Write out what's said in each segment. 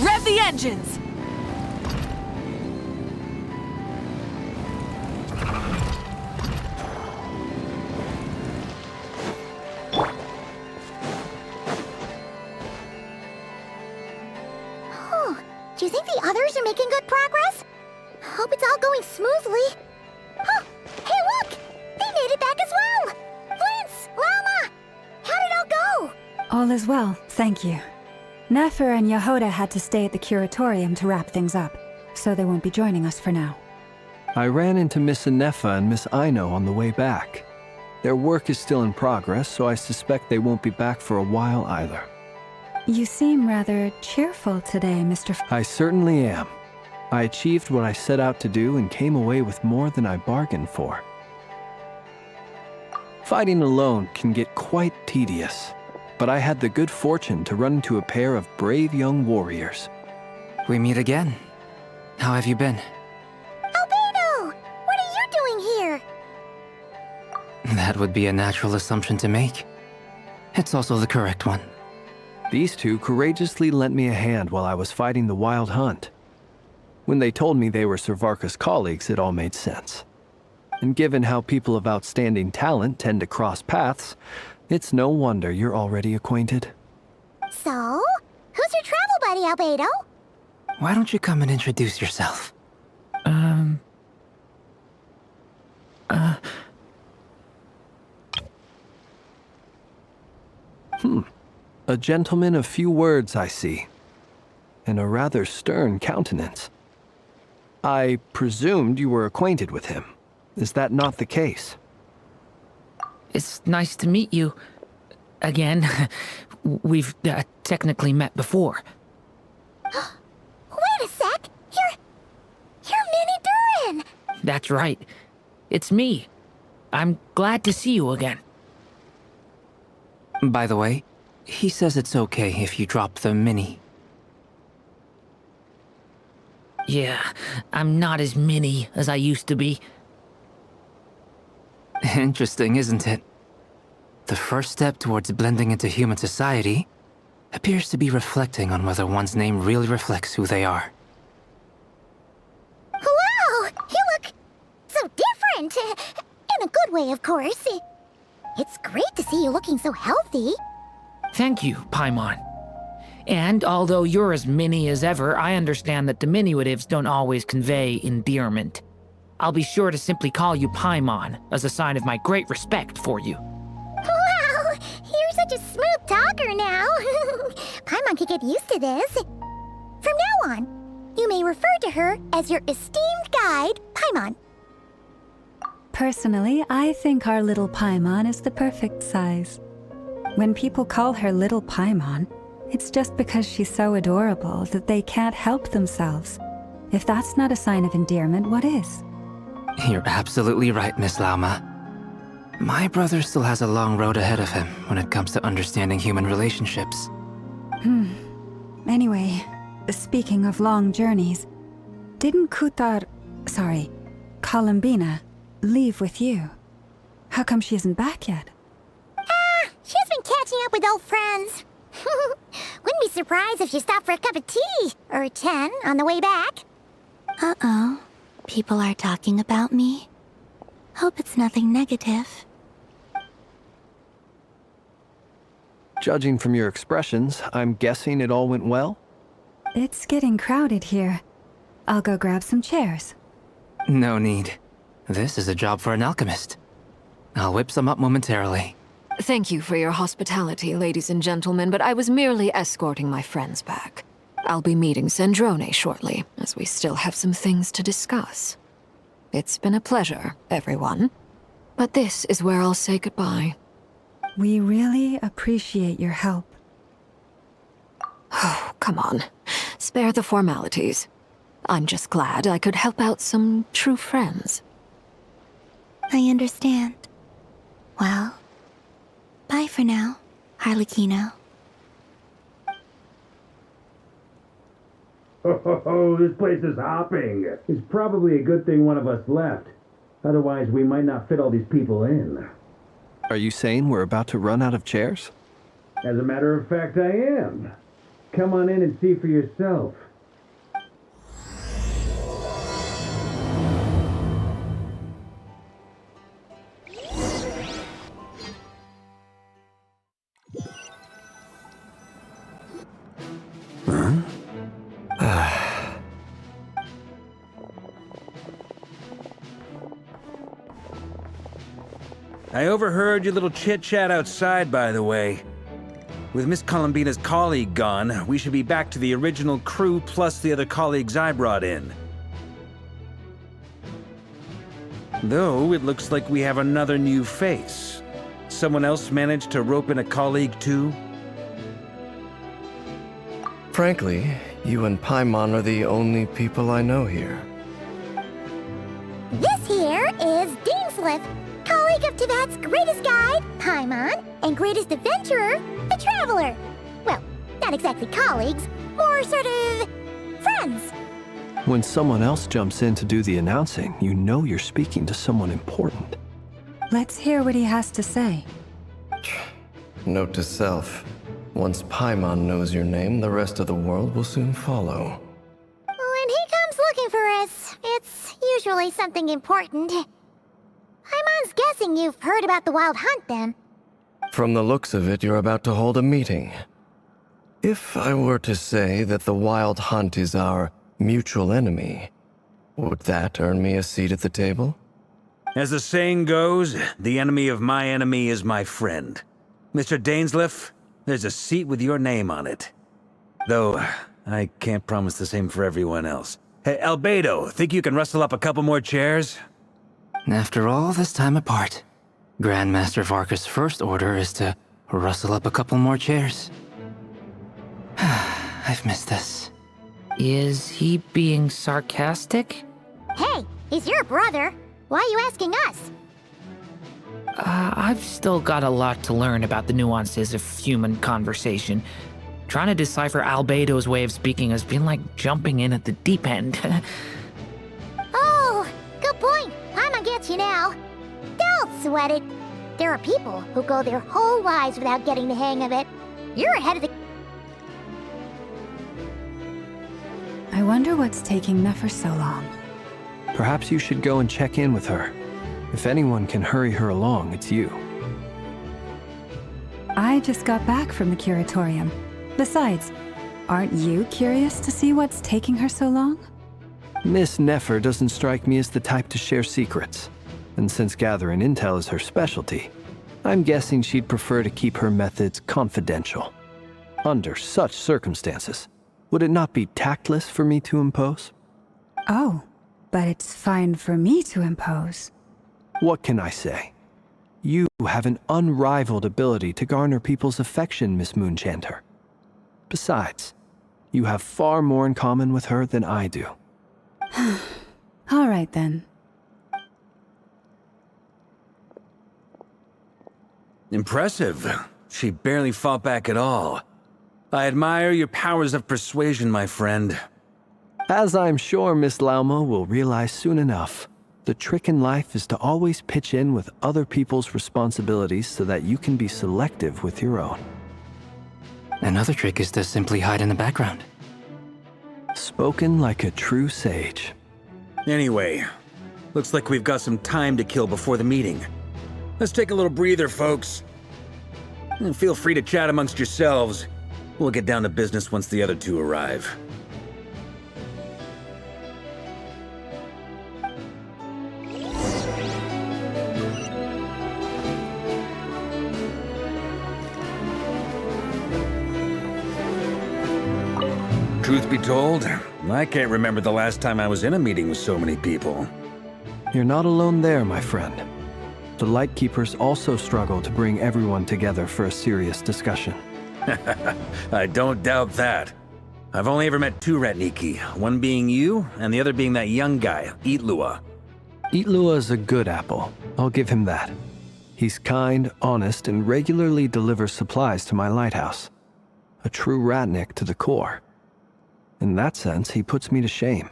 Rev the engines! Do you think the others are making good progress? Hope it's all going smoothly. Oh, hey look! They made it back as well! Flintz! Llama! How did it all go? All is well, thank you. Nefer and Yehoda had to stay at the curatorium to wrap things up, so they won't be joining us for now. I ran into Miss Anefa and Miss Aino on the way back. Their work is still in progress, so I suspect they won't be back for a while either. You seem rather cheerful today, Mr. I certainly am. I achieved what I set out to do and came away with more than I bargained for. Fighting alone can get quite tedious, but I had the good fortune to run into a pair of brave young warriors. We meet again. How have you been? Albedo! What are you doing here? That would be a natural assumption to make. It's also the correct one. These two courageously lent me a hand while I was fighting the Wild Hunt. When they told me they were Servarka's colleagues, it all made sense. And given how people of outstanding talent tend to cross paths, it's no wonder you're already acquainted. So, who's your travel buddy, Albedo? Why don't you come and introduce yourself? A gentleman of few words, I see, and a rather stern countenance. I presumed you were acquainted with him. Is that not the case? It's nice to meet you. Again. We've technically met before. Wait a sec! You're Mini Durin! That's right. It's me. I'm glad to see you again. By the way, he says it's okay if you drop the mini. Yeah, I'm not as mini as I used to be. Interesting, isn't it? The first step towards blending into human society appears to be reflecting on whether one's name really reflects who they are. Wow! You look so different! In a good way, of course. It's great to see you looking so healthy. Thank you, Paimon. And although you're as mini as ever, I understand that diminutives don't always convey endearment. I'll be sure to simply call you Paimon, as a sign of my great respect for you. Wow! You're such a smooth talker now. Paimon could get used to this. From now on, you may refer to her as your esteemed guide, Paimon. Personally, I think our little Paimon is the perfect size. When people call her Little Paimon, it's just because she's so adorable that they can't help themselves. If that's not a sign of endearment, what is? You're absolutely right, Miss Lauma. My brother still has a long road ahead of him when it comes to understanding human relationships. Anyway, speaking of long journeys, didn't Columbina, leave with you? How come she isn't back yet? She's been catching up with old friends. Wouldn't be surprised if she stopped for a cup of tea, or 10, on the way back. Uh-oh. People are talking about me. Hope it's nothing negative. Judging from your expressions, I'm guessing it all went well? It's getting crowded here. I'll go grab some chairs. No need. This is a job for an alchemist. I'll whip some up momentarily. Thank you for your hospitality, ladies and gentlemen, but I was merely escorting my friends back. I'll be meeting Sandrone shortly, as we still have some things to discuss. It's been a pleasure, everyone. But this is where I'll say goodbye. We really appreciate your help. Oh, come on. Spare the formalities. I'm just glad I could help out some true friends. I understand. Well, bye for now, Harlequino. Oh, this place is hopping. It's probably a good thing one of us left. Otherwise, we might not fit all these people in. Are you saying we're about to run out of chairs? As a matter of fact, I am. Come on in and see for yourself. I overheard your little chit-chat outside, by the way. With Miss Columbina's colleague gone, we should be back to the original crew plus the other colleagues I brought in. Though, it looks like we have another new face. Someone else managed to rope in a colleague too? Frankly, you and Paimon are the only people I know here. This here is Deansliff, colleague of Tibet's greatest guide, Paimon, and greatest adventurer, the Traveler. Well, not exactly colleagues, more sort of friends. When someone else jumps in to do the announcing, you know you're speaking to someone important. Let's hear what he has to say. Note to self. Once Paimon knows your name, the rest of the world will soon follow. When he comes looking for us, it's usually something important. Paimon's guessing you've heard about the Wild Hunt, then. From the looks of it, you're about to hold a meeting. If I were to say that the Wild Hunt is our mutual enemy, would that earn me a seat at the table? As the saying goes, the enemy of my enemy is my friend. Mr. Dainsliff, there's a seat with your name on it. Though, I can't promise the same for everyone else. Hey, Albedo, think you can rustle up a couple more chairs? After all this time apart, Grandmaster Varka's first order is to rustle up a couple more chairs. I've missed this. Is he being sarcastic? Hey, he's your brother. Why are you asking us? I've still got a lot to learn about the nuances of human conversation. Trying to decipher Albedo's way of speaking has been like jumping in at the deep end. Oh, good point. Paimon gets you now. Don't sweat it. There are people who go their whole lives without getting the hang of it. You're ahead of the... I wonder what's taking Nefer so long. Perhaps you should go and check in with her. If anyone can hurry her along, it's you. I just got back from the curatorium. Besides, aren't you curious to see what's taking her so long? Miss Nefer doesn't strike me as the type to share secrets. And since gathering intel is her specialty, I'm guessing she'd prefer to keep her methods confidential. Under such circumstances, would it not be tactless for me to impose? Oh, but it's fine for me to impose. What can I say? You have an unrivaled ability to garner people's affection, Miss Moonchanter. Besides, you have far more in common with her than I do. All right then. Impressive. She barely fought back at all. I admire your powers of persuasion, my friend. As I'm sure Miss Lauma will realize soon enough, the trick in life is to always pitch in with other people's responsibilities so that you can be selective with your own. Another trick is to simply hide in the background. Spoken like a true sage. Anyway, looks like we've got some time to kill before the meeting. Let's take a little breather, folks. And feel free to chat amongst yourselves. We'll get down to business once the other two arrive. Truth be told, I can't remember the last time I was in a meeting with so many people. You're not alone there, my friend. The Lightkeepers also struggle to bring everyone together for a serious discussion. I don't doubt that. I've only ever met two Ratniki, one being you, and the other being that young guy, Eatlua. Eatlua is a good apple, I'll give him that. He's kind, honest, and regularly delivers supplies to my lighthouse. A true Ratnik to the core. In that sense, he puts me to shame.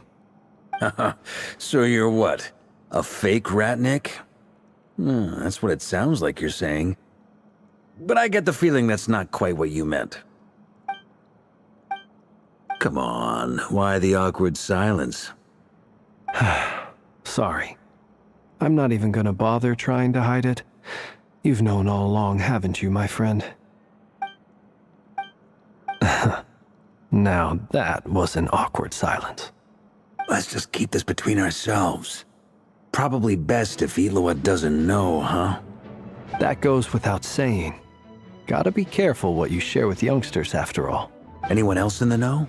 So you're what? A fake Ratnik? That's what it sounds like you're saying. But I get the feeling that's not quite what you meant. Come on, why the awkward silence? Sorry. I'm not even gonna bother trying to hide it. You've known all along, haven't you, my friend? Now that was an awkward silence. Let's just keep this between ourselves. Probably best if Eloa doesn't know, huh? That goes without saying. Gotta be careful what you share with youngsters, after all. Anyone else in the know?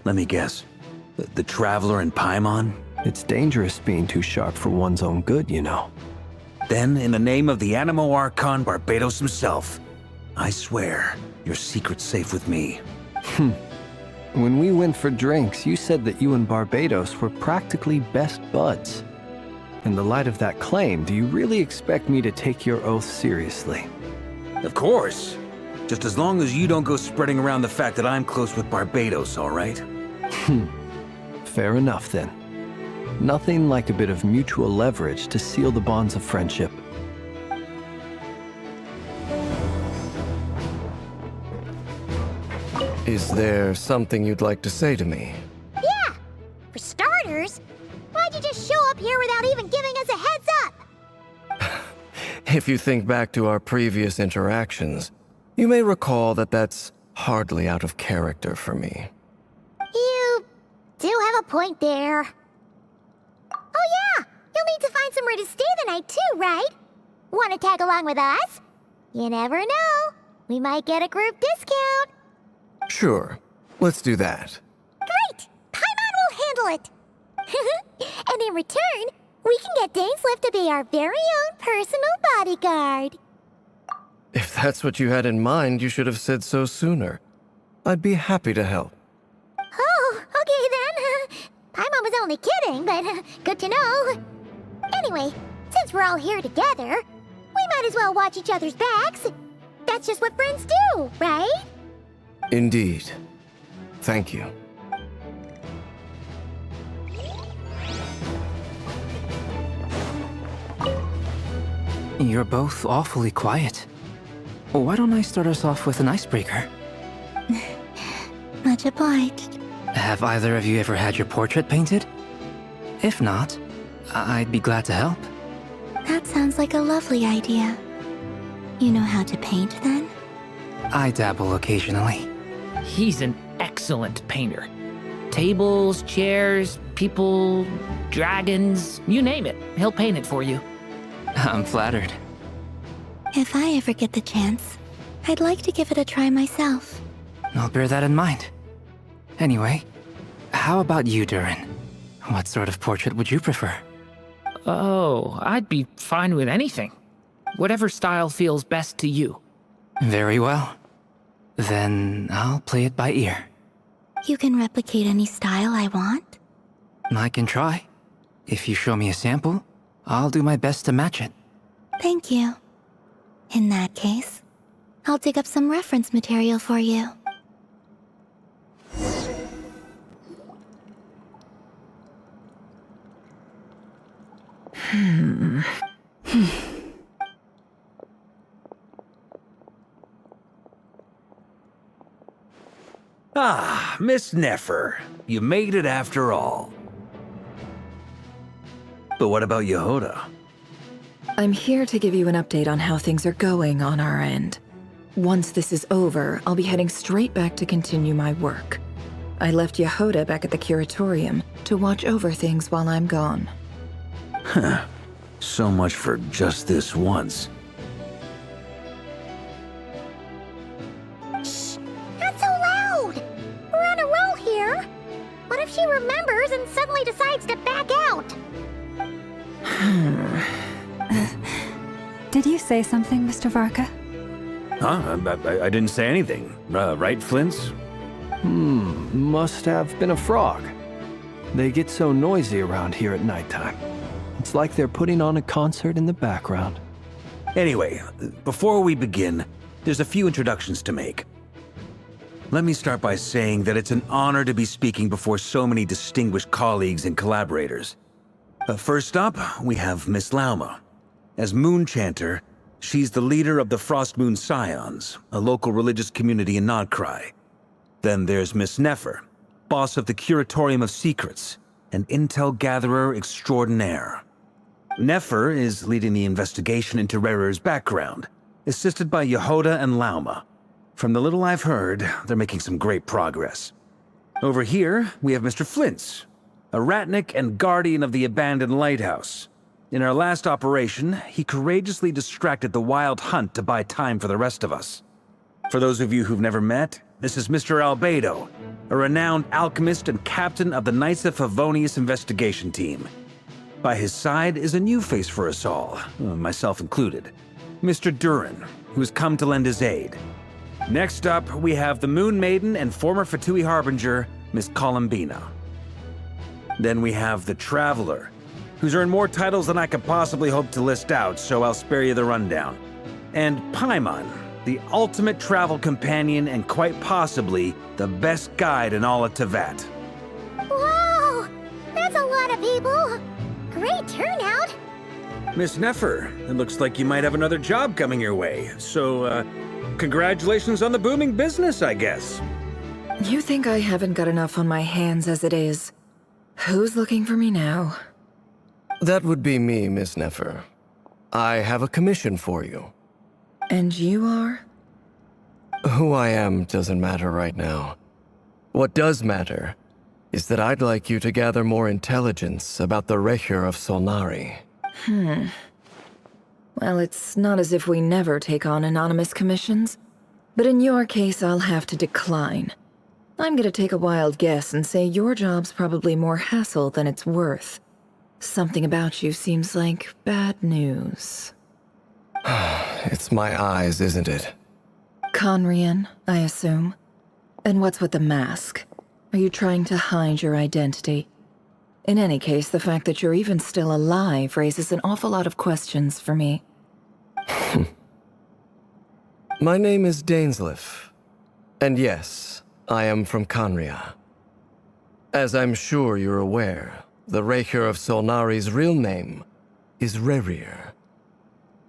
Let me guess. The Traveler and Paimon? It's dangerous being too sharp for one's own good, you know. Then, in the name of the Animo Archon Barbados himself, I swear your secret's safe with me. When we went for drinks, you said that you and Barbados were practically best buds. In the light of that claim, do you really expect me to take your oath seriously? Of course. Just as long as you don't go spreading around the fact that I'm close with Barbados, all right? Fair enough, then. Nothing like a bit of mutual leverage to seal the bonds of friendship. Is there something you'd like to say to me? Yeah! For starters, why'd you just show up here without even giving us a heads up? If you think back to our previous interactions, you may recall that that's hardly out of character for me. You do have a point there. Oh yeah! You'll need to find somewhere to stay the night too, right? Want to tag along with us? You never know. We might get a group discount. Sure, let's do that. Great! Paimon will handle it! And in return, we can get Dainslift to be our very own personal bodyguard. If that's what you had in mind, you should have said so sooner. I'd be happy to help. Oh, okay then. Paimon was only kidding, but good to know. Anyway, since we're all here together, we might as well watch each other's backs. That's just what friends do, right? Indeed. Thank you. You're both awfully quiet. Why don't I start us off with an icebreaker? Much obliged. Have either of you ever had your portrait painted? If not, I'd be glad to help. That sounds like a lovely idea. You know how to paint, then? I dabble occasionally. He's an excellent painter. Tables, chairs, people, dragons, you name it. He'll paint it for you. I'm flattered. If I ever get the chance, I'd like to give it a try myself. I'll bear that in mind. Anyway, how about you, Durin? What sort of portrait would you prefer? Oh, I'd be fine with anything. Whatever style feels best to you. Very well. Then I'll play it by ear. You can replicate any style I want? I can try. If you show me a sample, I'll do my best to match it. Thank you. In that case, I'll dig up some reference material for you. Ah, Miss Nefer. You made it after all. But what about Yehoda? I'm here to give you an update on how things are going on our end. Once this is over, I'll be heading straight back to continue my work. I left Yehoda back at the curatorium to watch over things while I'm gone. Huh. So much for just this once. Shh! Not so loud! We're on a roll here. What if she remembers and suddenly decides to back out? Did you say something, Mr. Varka? Huh? I didn't say anything. Right, Flints? Must have been a frog. They get so noisy around here at nighttime. It's like they're putting on a concert in the background. Anyway, before we begin, there's a few introductions to make. Let me start by saying that it's an honor to be speaking before so many distinguished colleagues and collaborators. First up, we have Miss Lauma. As Moon Chanter, she's the leader of the Frost Moon Scions, a local religious community in Nod-Krai. Then there's Miss Nefer, boss of the Curatorium of Secrets, an intel gatherer extraordinaire. Nefer is leading the investigation into Rerer's background, assisted by Yehoda and Lauma. From the little I've heard, they're making some great progress. Over here, we have Mr. Flintz, a ratnik and guardian of the abandoned lighthouse. In our last operation, he courageously distracted the Wild Hunt to buy time for the rest of us. For those of you who've never met, this is Mr. Albedo, a renowned alchemist and captain of the Knights of Favonius investigation team. By his side is a new face for us all, myself included, Mr. Durin, who's come to lend his aid. Next up, we have the Moon Maiden and former Fatui Harbinger, Miss Columbina. Then we have the Traveler, who's earned more titles than I could possibly hope to list out, so I'll spare you the rundown. And Paimon, the ultimate travel companion and quite possibly the best guide in all of Tevat. Wow! That's a lot of people! Great turnout! Miss Nefer, it looks like you might have another job coming your way, so, congratulations on the booming business, I guess. You think I haven't got enough on my hands as it is? Who's looking for me now? That would be me, Miss Nefer. I have a commission for you. And you are? Who I am doesn't matter right now. What does matter is that I'd like you to gather more intelligence about the Recher of Solnari. Well, it's not as if we never take on anonymous commissions. But in your case, I'll have to decline. I'm gonna take a wild guess and say your job's probably more hassle than it's worth. Something about you seems like bad news. It's my eyes, isn't it? Conrian, I assume. And what's with the mask? Are you trying to hide your identity? In any case, the fact that you're even still alive raises an awful lot of questions for me. My name is Dainsleif. And yes, I am from Conria. As I'm sure you're aware, the Recher of Solnari's real name is Rerir.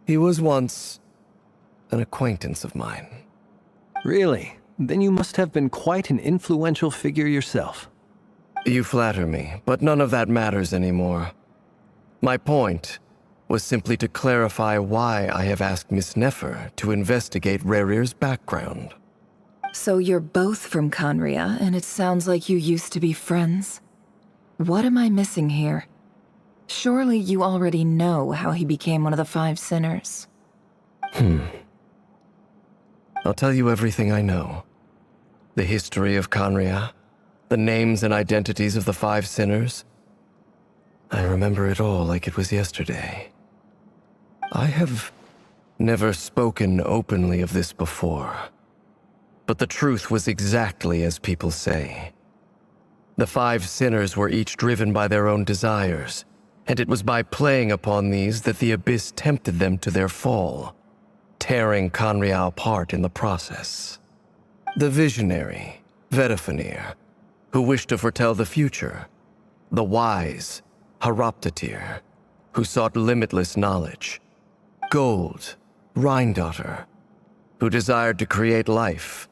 He was once an acquaintance of mine. Really? Then you must have been quite an influential figure yourself. You flatter me, but none of that matters anymore. My point was simply to clarify why I have asked Miss Nefer to investigate Rerir's background. So you're both from Conria, and it sounds like you used to be friends? What am I missing here? Surely you already know how he became one of the Five Sinners. I'll tell you everything I know. The history of Conria, the names and identities of the Five Sinners. I remember it all like it was yesterday. I have never spoken openly of this before, but the truth was exactly as people say. The Five Sinners were each driven by their own desires, and it was by playing upon these that the Abyss tempted them to their fall, tearing Conria apart in the process. The visionary, Vedafenir, who wished to foretell the future. The wise, Haroptatir, who sought limitless knowledge. Gold, Rhindaughter, who desired to create life.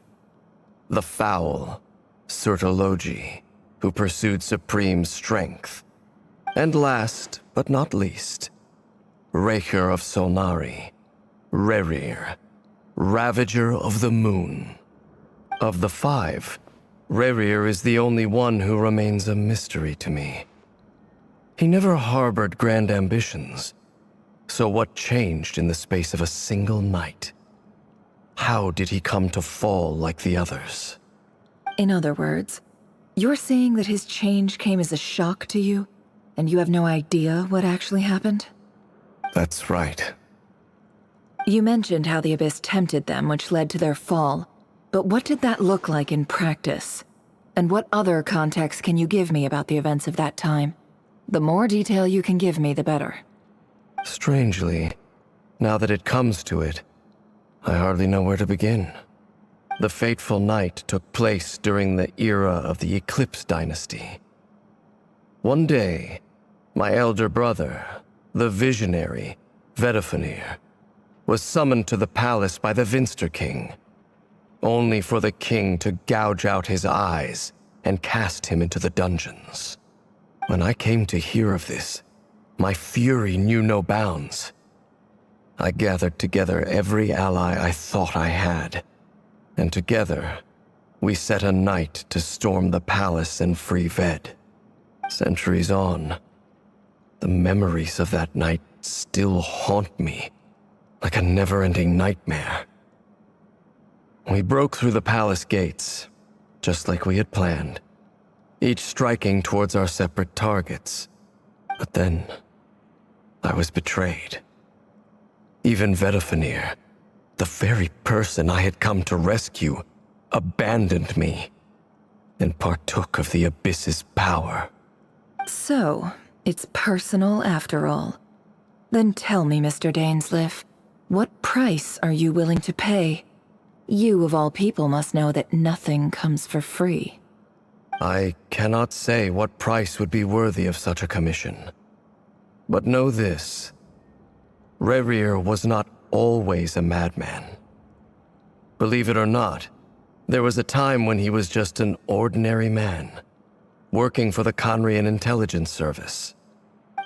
The foul, Surtologi, who pursued supreme strength. And last, but not least, Recher of Solnari, Rerir, Ravager of the Moon. Of the five, Rerir is the only one who remains a mystery to me. He never harbored grand ambitions, so what changed in the space of a single night? How did he come to fall like the others? In other words, you're saying that his change came as a shock to you, and you have no idea what actually happened? That's right. You mentioned how the Abyss tempted them, which led to their fall. But what did that look like in practice? And what other context can you give me about the events of that time? The more detail you can give me, the better. Strangely, now that it comes to it, I hardly know where to begin. The fateful night took place during the era of the Eclipse Dynasty. One day, my elder brother, the visionary, Vedifenir, was summoned to the palace by the Vinster King, only for the king to gouge out his eyes and cast him into the dungeons. When I came to hear of this, my fury knew no bounds. I gathered together every ally I thought I had, and together, we set a night to storm the palace and free Ved. Centuries on, the memories of that night still haunt me like a never-ending nightmare. We broke through the palace gates, just like we had planned, each striking towards our separate targets. But then, I was betrayed. Even Vedifenir, the very person I had come to rescue, abandoned me and partook of the Abyss's power. So, it's personal after all. Then tell me, Mr. Dainsleif, what price are you willing to pay? You of all people must know that nothing comes for free. I cannot say what price would be worthy of such a commission. But know this. Rerir was not always a madman. Believe it or not, there was a time when he was just an ordinary man, working for the Conrian Intelligence Service.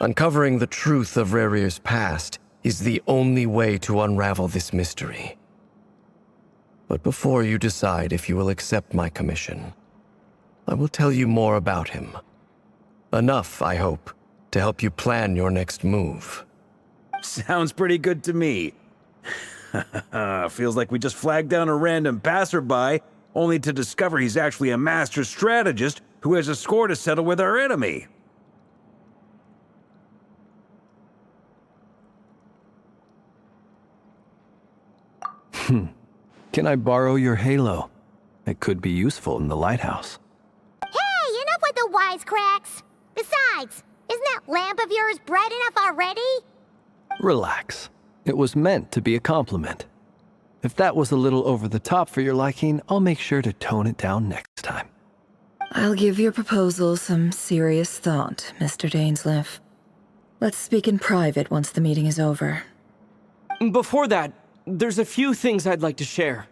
Uncovering the truth of Rerir's past is the only way to unravel this mystery. But before you decide if you will accept my commission, I will tell you more about him. Enough, I hope, to help you plan your next move. Sounds pretty good to me. Feels like we just flagged down a random passerby, only to discover he's actually a master strategist who has a score to settle with our enemy. Can I borrow your halo? It could be useful in the lighthouse. Hey, enough with the wisecracks! Besides, isn't that lamp of yours bright enough already? Relax. It was meant to be a compliment. If that was a little over the top for your liking, I'll make sure to tone it down next time. I'll give your proposal some serious thought, Mr. Dainsleif. Let's speak in private once the meeting is over. Before that, there's a few things I'd like to share.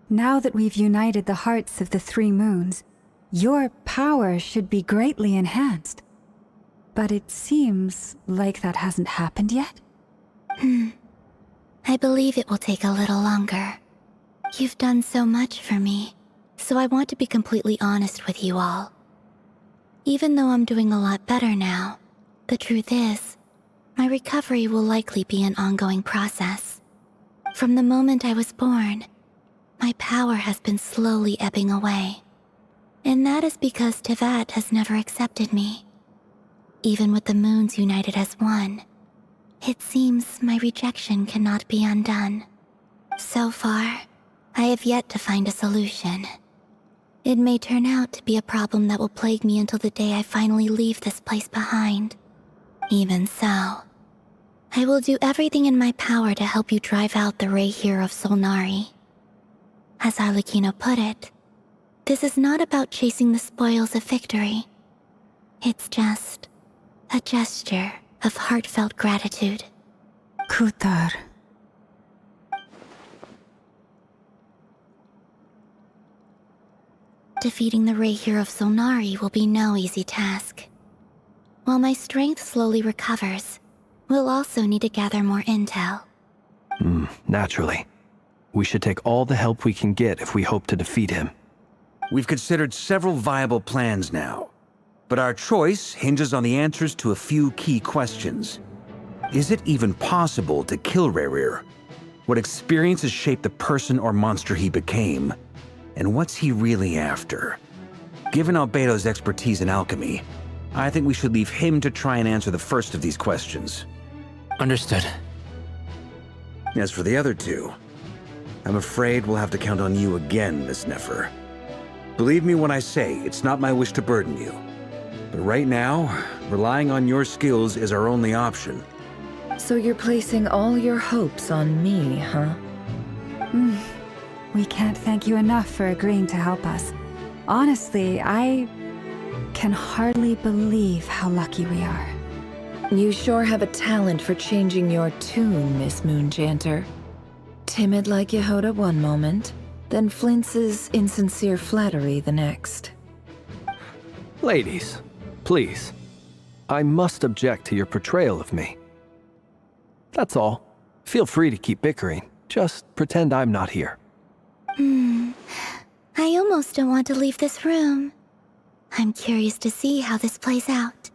Now that we've united the hearts of the three moons, your power should be greatly enhanced. But it seems like that hasn't happened yet. I believe it will take a little longer. You've done so much for me, so I want to be completely honest with you all. Even though I'm doing a lot better now, the truth is, my recovery will likely be an ongoing process. From the moment I was born, my power has been slowly ebbing away. And that is because Tevat has never accepted me. Even with the moons united as one, it seems my rejection cannot be undone. So far, I have yet to find a solution. It may turn out to be a problem that will plague me until the day I finally leave this place behind. Even so, I will do everything in my power to help you drive out the Reihir of Solnari. As Arlecchino put it, this is not about chasing the spoils of victory. It's just a gesture of heartfelt gratitude. Kutar. Defeating the Reihir of Solnari will be no easy task. While my strength slowly recovers, we'll also need to gather more intel. Naturally. We should take all the help we can get if we hope to defeat him. We've considered several viable plans now, but our choice hinges on the answers to a few key questions. Is it even possible to kill Rerir? What experiences shaped the person or monster he became? And what's he really after? Given Albedo's expertise in alchemy, I think we should leave him to try and answer the first of these questions. Understood. As for the other two, I'm afraid we'll have to count on you again, Miss Nefer. Believe me when I say it's not my wish to burden you. But right now, relying on your skills is our only option. So you're placing all your hopes on me, huh? We can't thank you enough for agreeing to help us. Honestly, I can hardly believe how lucky we are. You sure have a talent for changing your tune, Miss Moonjanter. Timid like Yehoda one moment, then flinches insincere flattery the next. Ladies, please. I must object to your portrayal of me. That's all. Feel free to keep bickering. Just pretend I'm not here. I almost don't want to leave this room. I'm curious to see how this plays out.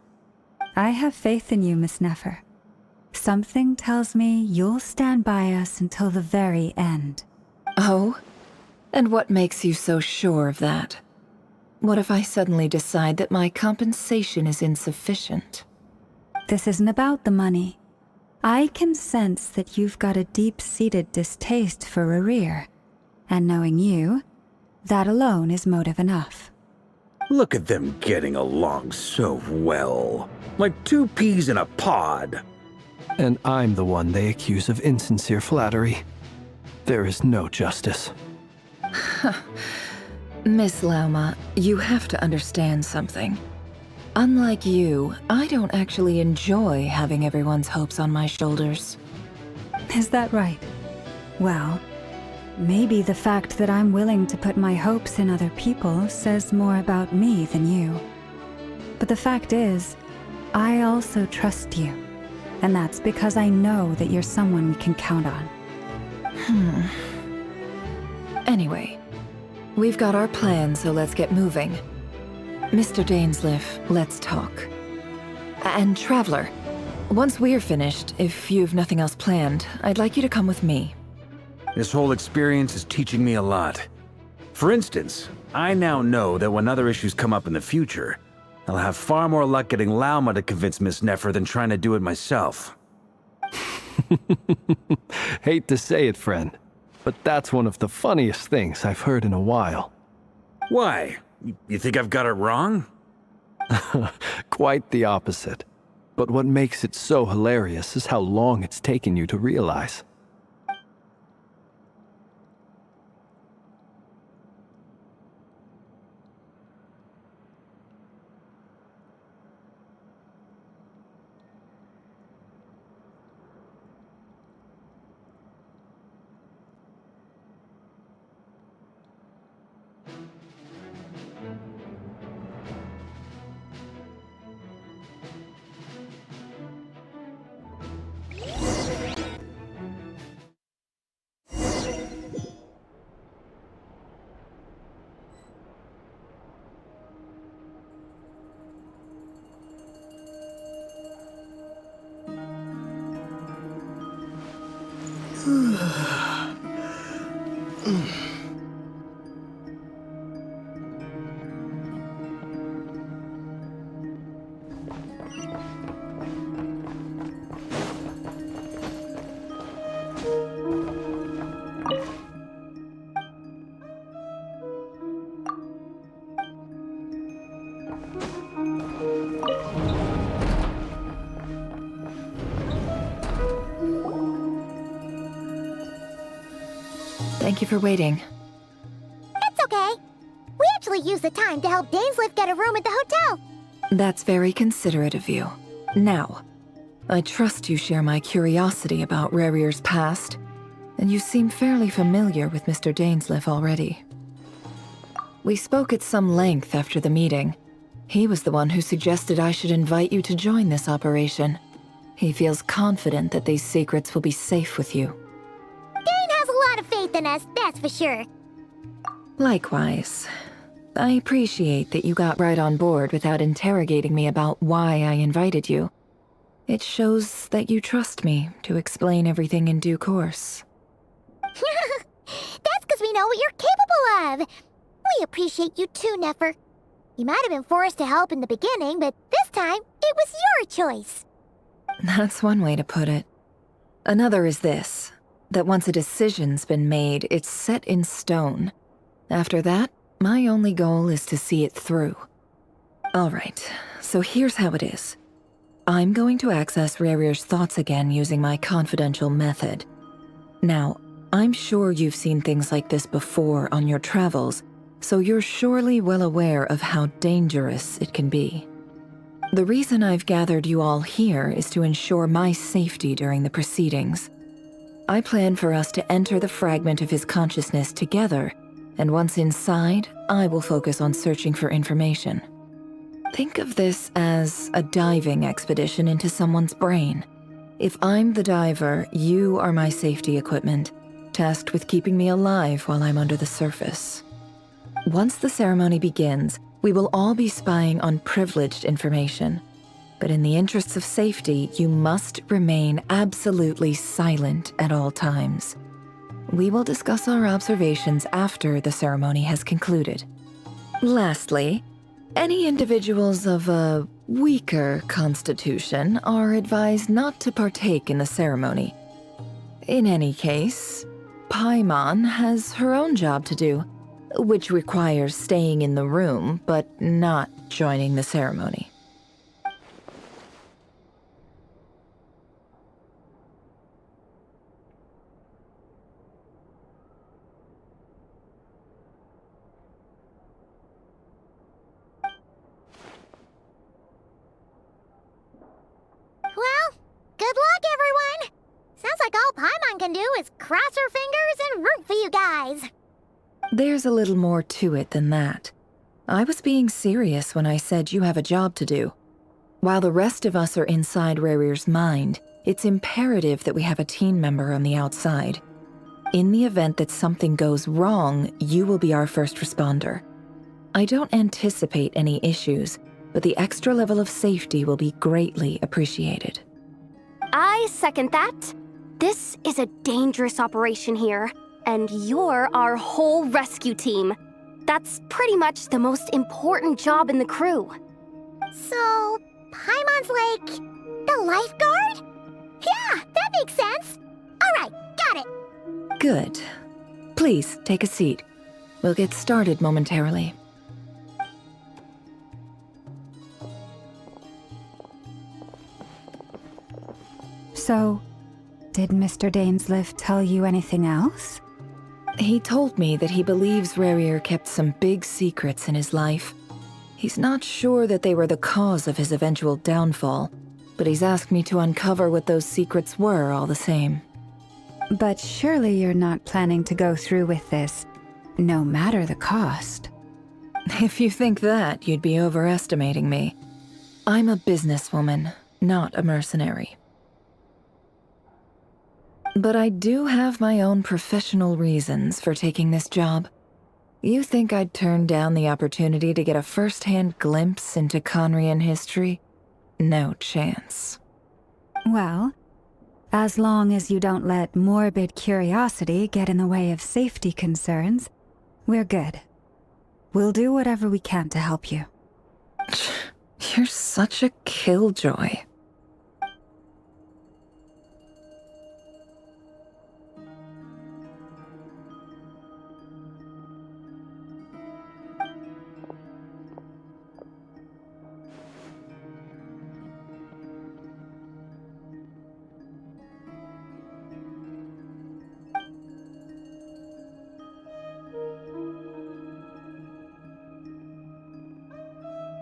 I have faith in you, Miss Nefer. Something tells me you'll stand by us until the very end. Oh? And what makes you so sure of that? What if I suddenly decide that my compensation is insufficient? This isn't about the money. I can sense that you've got a deep-seated distaste for Rerir. And knowing you, that alone is motive enough. Look at them getting along so well. Like two peas in a pod. And I'm the one they accuse of insincere flattery. There is no justice. Miss Lauma, you have to understand something. Unlike you, I don't actually enjoy having everyone's hopes on my shoulders. Is that right? Well, maybe the fact that I'm willing to put my hopes in other people says more about me than you. But the fact is, I also trust you. And that's because I know that you're someone we can count on. Anyway, we've got our plan, so let's get moving. Mr. Dainsleif, let's talk. And Traveler, once we're finished, if you've nothing else planned, I'd like you to come with me. This whole experience is teaching me a lot. For instance, I now know that when other issues come up in the future, I'll have far more luck getting Lauma to convince Miss Nefer than trying to do it myself. Hate to say it, friend, but that's one of the funniest things I've heard in a while. Why? You think I've got it wrong? Quite the opposite. But what makes it so hilarious is how long it's taken you to realize. Thank you for waiting. It's okay. We actually used the time to help Dainsleif get a room at the hotel. That's very considerate of you. Now, I trust you share my curiosity about Rerir's past, and you seem fairly familiar with Mr. Dainsleif already. We spoke at some length after the meeting. He was the one who suggested I should invite you to join this operation. He feels confident that these secrets will be safe with you. Dane has a lot of faith in us, that's for sure. Likewise. I appreciate that you got right on board without interrogating me about why I invited you. It shows that you trust me to explain everything in due course. That's because we know what you're capable of. We appreciate you too, Nefer. You might have been forced to help in the beginning, but this time, it was your choice. That's one way to put it. Another is this, that once a decision's been made, it's set in stone. After that, My only goal is to see it through. All right, so here's how it is. I'm going to access Rarier's thoughts again using my confidential method. Now, I'm sure you've seen things like this before on your travels, so you're surely well aware of how dangerous it can be. The reason I've gathered you all here is to ensure my safety during the proceedings. I plan for us to enter the fragment of his consciousness together, and once inside, I will focus on searching for information. Think of this as a diving expedition into someone's brain. If I'm the diver, you are my safety equipment, tasked with keeping me alive while I'm under the surface. Once the ceremony begins, we will all be spying on privileged information. But in the interests of safety, you must remain absolutely silent at all times. We will discuss our observations after the ceremony has concluded. Lastly, any individuals of a weaker constitution are advised not to partake in the ceremony. In any case, Paimon has her own job to do, which requires staying in the room but not joining the ceremony. Well, good luck, everyone! Sounds like all Paimon can do is cross her fingers and root for you guys. There's a little more to it than that. I was being serious when I said you have a job to do. While the rest of us are inside Rarier's mind, it's imperative that we have a team member on the outside. In the event that something goes wrong, you will be our first responder. I don't anticipate any issues, but the extra level of safety will be greatly appreciated. I second that. This is a dangerous operation here, and you're our whole rescue team. That's pretty much the most important job in the crew. So, Paimon's like the lifeguard? Yeah, that makes sense. All right, got it. Good. Please, take a seat. We'll get started momentarily. So, did Mr. Dainsleif tell you anything else? He told me that he believes Rarier kept some big secrets in his life. He's not sure that they were the cause of his eventual downfall, but he's asked me to uncover what those secrets were all the same. But surely you're not planning to go through with this, no matter the cost. If you think that, you'd be overestimating me. I'm a businesswoman, not a mercenary. But I do have my own professional reasons for taking this job. You think I'd turn down the opportunity to get a first-hand glimpse into Conrian history? No chance. Well, as long as you don't let morbid curiosity get in the way of safety concerns, we're good. We'll do whatever we can to help you. You're such a killjoy.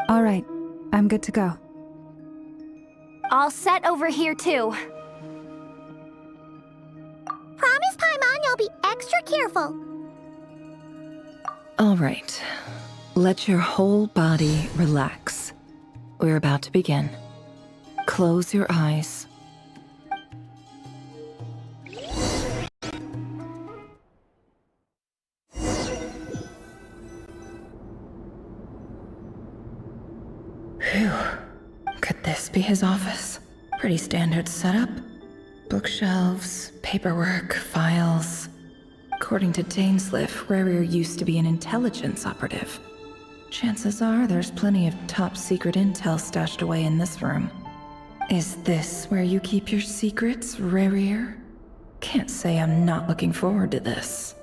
All right, I'm good to go. All set over here, too. Promise, Paimon, you'll be extra careful. All right. Let your whole body relax. We're about to begin. Close your eyes. Phew. Could this be his office? Pretty standard setup. Bookshelves, paperwork, files. According to Dainsleif, Rarier used to be an intelligence operative. Chances are there's plenty of top-secret intel stashed away in this room. Is this where you keep your secrets, Rarier? Can't say I'm not looking forward to this.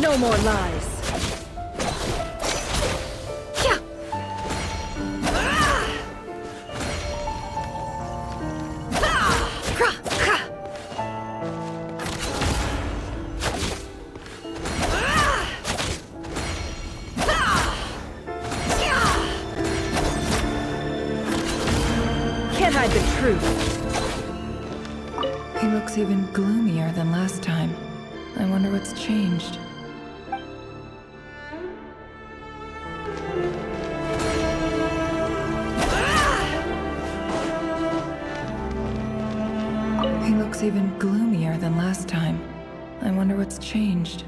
No more lies. Can't hide the truth. He looks even gloomier than last time. I wonder what's changed. He looks even gloomier than last time. I wonder what's changed.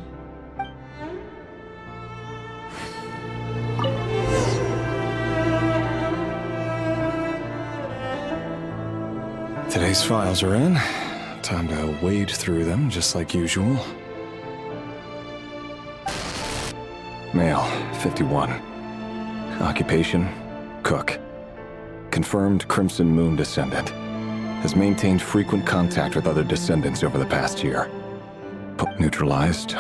Today's files are in. Time to wade through them, just like usual. Male, 51. Occupation, cook. Confirmed Crimson Moon descendant. Has maintained frequent contact with other descendants over the past year. Neutralized.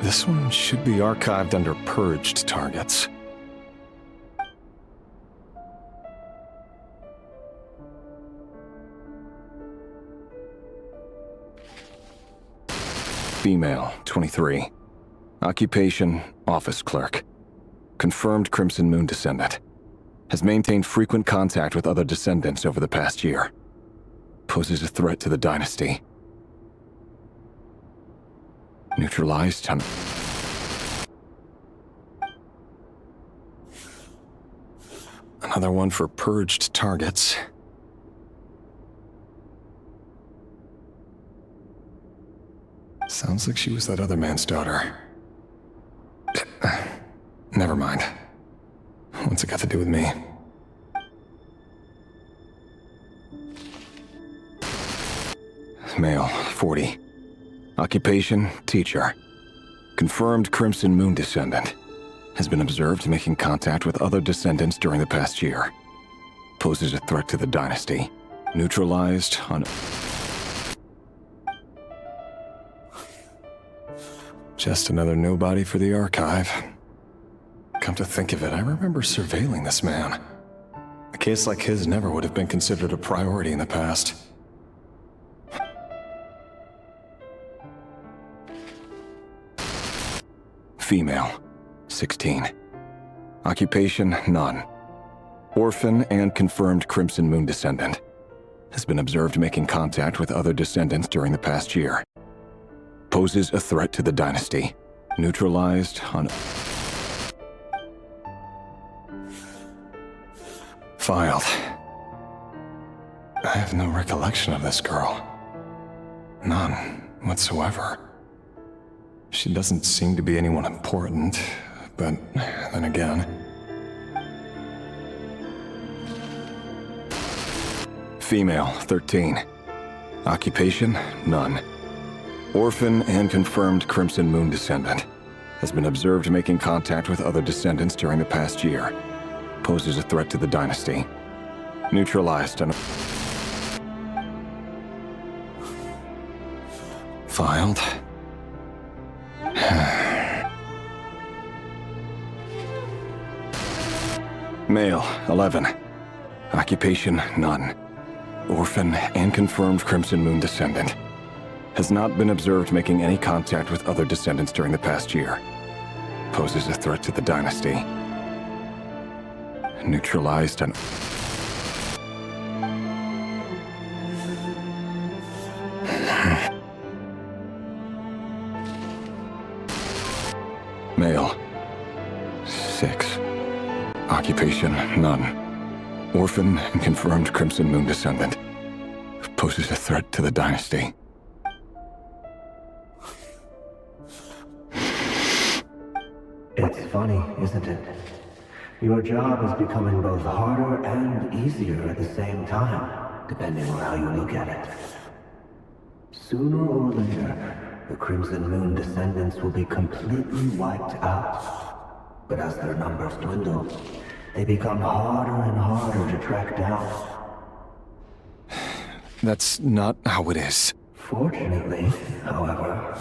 This one should be archived under purged targets. Female, 23. Occupation, office clerk. Confirmed Crimson Moon descendant. Has maintained frequent contact with other descendants over the past year. Poses a threat to the dynasty. Neutralized. Another one for purged targets. Sounds like she was that other man's daughter. Never mind. What's it got to do with me? Male, 40. Occupation, teacher. Confirmed Crimson Moon descendant. Has been observed making contact with other descendants during the past year. Poses a threat to the dynasty. Neutralized on... Just another nobody for the archive. Come to think of it, I remember surveilling this man. A case like his never would have been considered a priority in the past. Female, 16. Occupation, none. Orphan and confirmed Crimson Moon descendant. Has been observed making contact with other descendants during the past year. Poses a threat to the dynasty. Neutralized on... Filed. I have no recollection of this girl. None whatsoever. She doesn't seem to be anyone important, but then again... Female, 13. Occupation, none. Orphan and confirmed Crimson Moon descendant. Has been observed making contact with other descendants during the past year. Poses a threat to the dynasty. Neutralized on... Filed. Male, 11. Occupation, none. Orphan and confirmed Crimson Moon descendant. Has not been observed making any contact with other descendants during the past year. Poses a threat to the dynasty. Neutralized and... Male. 6. Occupation, none. Orphan and confirmed Crimson Moon descendant. Poses a threat to the dynasty. It's funny, isn't it? Your job is becoming both harder and easier at the same time, depending on how you look at it. Sooner or later, the Crimson Moon descendants will be completely wiped out. But as their numbers dwindle, they become harder and harder to track down. That's not how it is. Fortunately, however,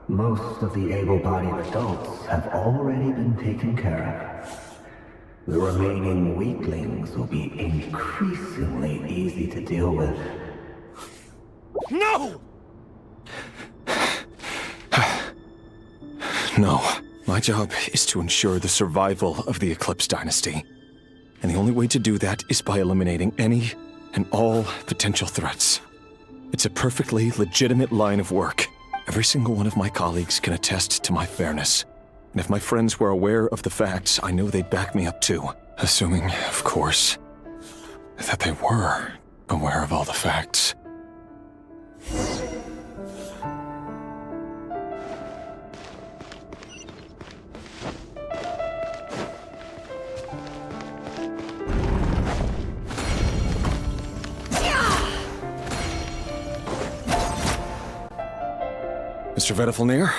most of the able-bodied adults have already been taken care of. The remaining weaklings will be increasingly easy to deal with. No! No. My job is to ensure the survival of the Eclipse Dynasty. And the only way to do that is by eliminating any and all potential threats. It's a perfectly legitimate line of work. Every single one of my colleagues can attest to my fairness. And if my friends were aware of the facts, I know they'd back me up too. Assuming, of course, that they were aware of all the facts. Mr. Vedifalnir,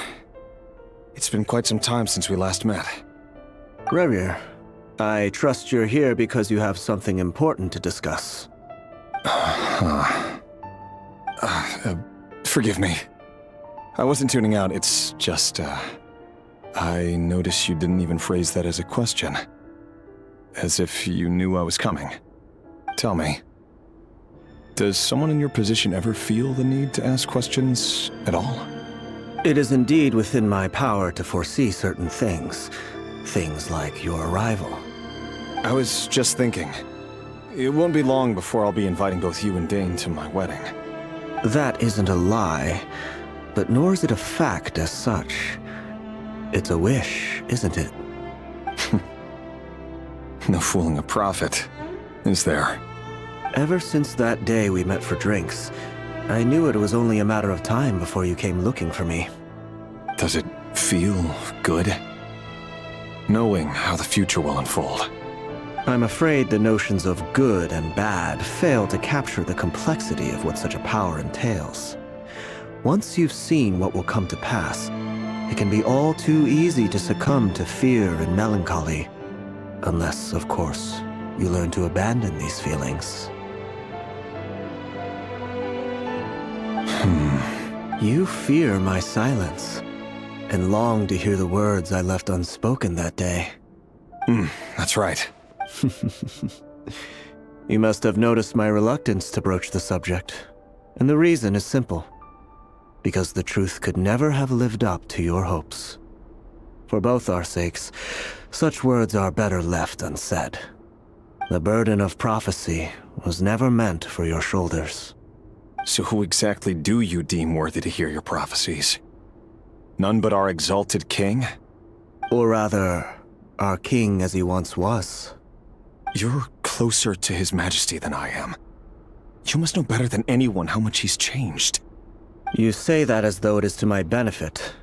it's been quite some time since we last met. Rerir, I trust you're here because you have something important to discuss. Forgive me. I wasn't tuning out, it's just, I noticed you didn't even phrase that as a question. As if you knew I was coming. Tell me, does someone in your position ever feel the need to ask questions at all? It is indeed within my power to foresee certain things. Things like your arrival. I was just thinking. It won't be long before I'll be inviting both you and Dane to my wedding. That isn't a lie, but nor is it a fact as such. It's a wish, isn't it? No fooling a prophet, is there? Ever since that day we met for drinks, I knew it was only a matter of time before you came looking for me. Does it feel good? Knowing how the future will unfold. I'm afraid the notions of good and bad fail to capture the complexity of what such a power entails. Once you've seen what will come to pass, it can be all too easy to succumb to fear and melancholy. Unless, of course, you learn to abandon these feelings. You fear my silence, and long to hear the words I left unspoken that day. That's right. You must have noticed my reluctance to broach the subject, and the reason is simple. Because the truth could never have lived up to your hopes. For both our sakes, such words are better left unsaid. The burden of prophecy was never meant for your shoulders. So who exactly do you deem worthy to hear your prophecies? None but our exalted king? Or rather, our king as he once was. You're closer to his majesty than I am. You must know better than anyone how much he's changed. You say that as though it is to my benefit.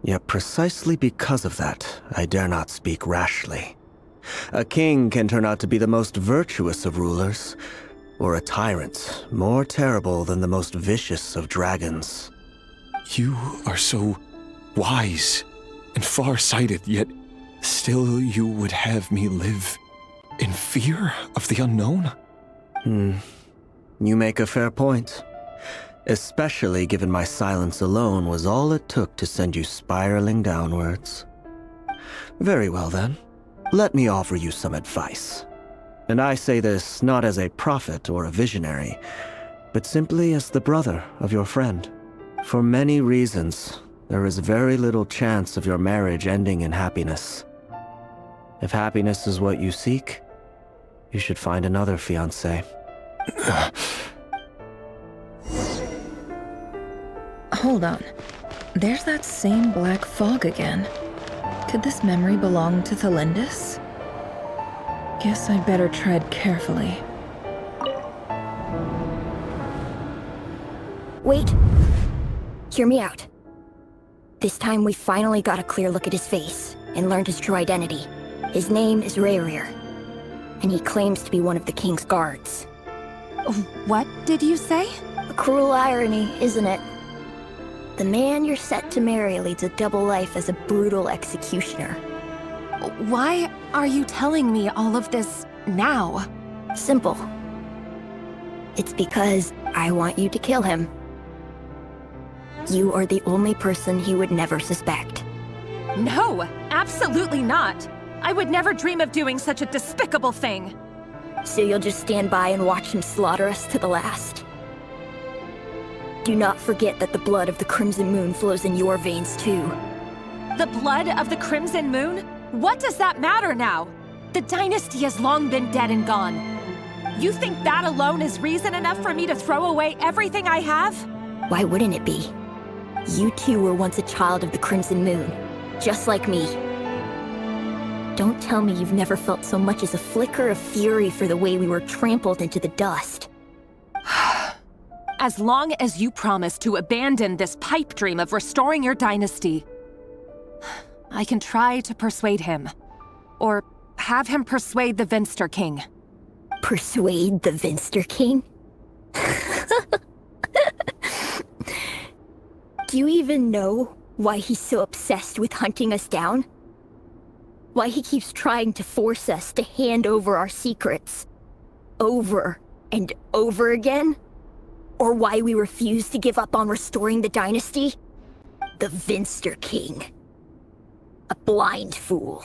Yet precisely because of that, I dare not speak rashly. A king can turn out to be the most virtuous of rulers, or a tyrant more terrible than the most vicious of dragons. You are so wise and far-sighted, yet still you would have me live in fear of the unknown? You make a fair point. Especially given my silence alone was all it took to send you spiraling downwards. Very well then, let me offer you some advice. And I say this not as a prophet or a visionary, but simply as the brother of your friend. For many reasons, there is very little chance of your marriage ending in happiness. If happiness is what you seek, you should find another fiancé. Hold on. There's that same black fog again. Could this memory belong to Thalindis? Guess I'd better tread carefully. Wait. Hear me out. This time we finally got a clear look at his face and learned his true identity. His name is Rerir, and he claims to be one of the king's guards. What did you say? A cruel irony, isn't it? The man you're set to marry leads a double life as a brutal executioner. Why are you telling me all of this now? Simple. It's because I want you to kill him. You are the only person he would never suspect. No, absolutely not. I would never dream of doing such a despicable thing. So you'll just stand by and watch him slaughter us to the last? Do not forget that the blood of the Crimson Moon flows in your veins too. The blood of the Crimson Moon? What does that matter now? The dynasty has long been dead and gone. You think that alone is reason enough for me to throw away everything I have? Why wouldn't it be? You too were once a child of the Crimson Moon, just like me. Don't tell me you've never felt so much as a flicker of fury for the way we were trampled into the dust. As long as you promise to abandon this pipe dream of restoring your dynasty, I can try to persuade him. Or have him persuade the Vinster King. Persuade the Vinster King? Do you even know why he's so obsessed with hunting us down? Why he keeps trying to force us to hand over our secrets? Over and over again? Or why we refuse to give up on restoring the dynasty? The Vinster King. A blind fool.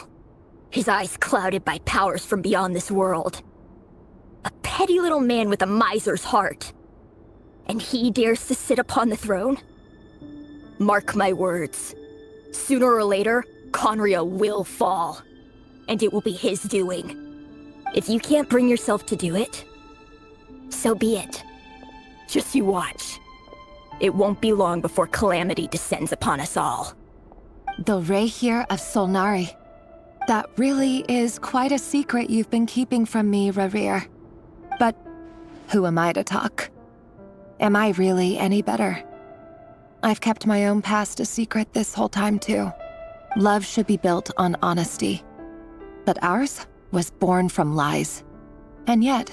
His eyes clouded by powers from beyond this world. A petty little man with a miser's heart. And he dares to sit upon the throne? Mark my words. Sooner or later, Conria will fall. And it will be his doing. If you can't bring yourself to do it, so be it. Just you watch. It won't be long before calamity descends upon us all. The Rehir of Solnari. That really is quite a secret you've been keeping from me, Rerir. But who am I to talk? Am I really any better? I've kept my own past a secret this whole time too. Love should be built on honesty. But ours was born from lies. And yet,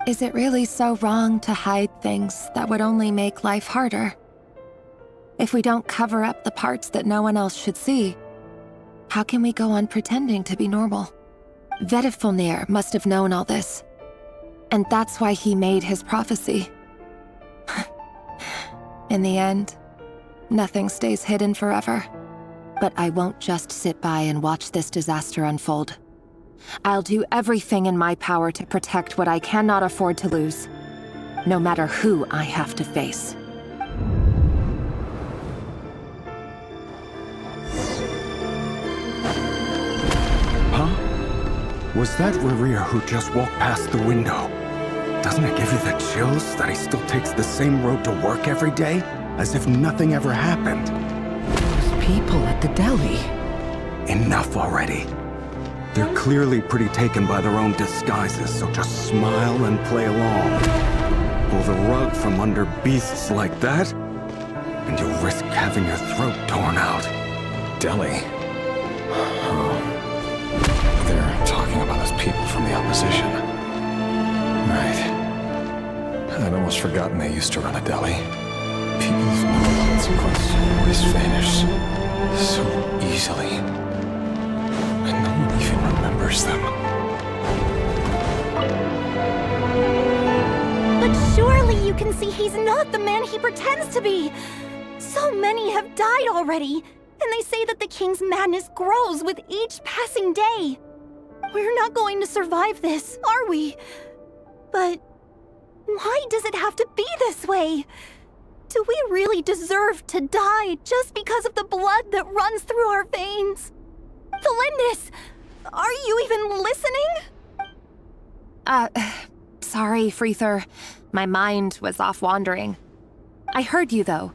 is it really so wrong to hide things that would only make life harder? If we don't cover up the parts that no one else should see, how can we go on pretending to be normal? Vedifulnir must have known all this. And that's why he made his prophecy. In the end, nothing stays hidden forever. But I won't just sit by and watch this disaster unfold. I'll do everything in my power to protect what I cannot afford to lose, no matter who I have to face. Huh? Was that Rerir who just walked past the window? Doesn't it give you the chills that he still takes the same road to work every day, as if nothing ever happened? Those people at the deli. Enough already. They're clearly pretty taken by their own disguises, so just smile and play along. Pull the rug from under beasts like that, and you'll risk having your throat torn out. Deli? Oh. They're talking about us people from the opposition. Right. I'd almost forgotten they used to run a deli. People of no consequence always vanish so easily. And no one even remembers them. But surely you can see he's not the man he pretends to be! So many have died already, and they say that the king's madness grows with each passing day. We're not going to survive this, are we? But why does it have to be this way? Do we really deserve to die just because of the blood that runs through our veins? Felindis, are you even listening? Sorry, Freether. My mind was off wandering. I heard you, though.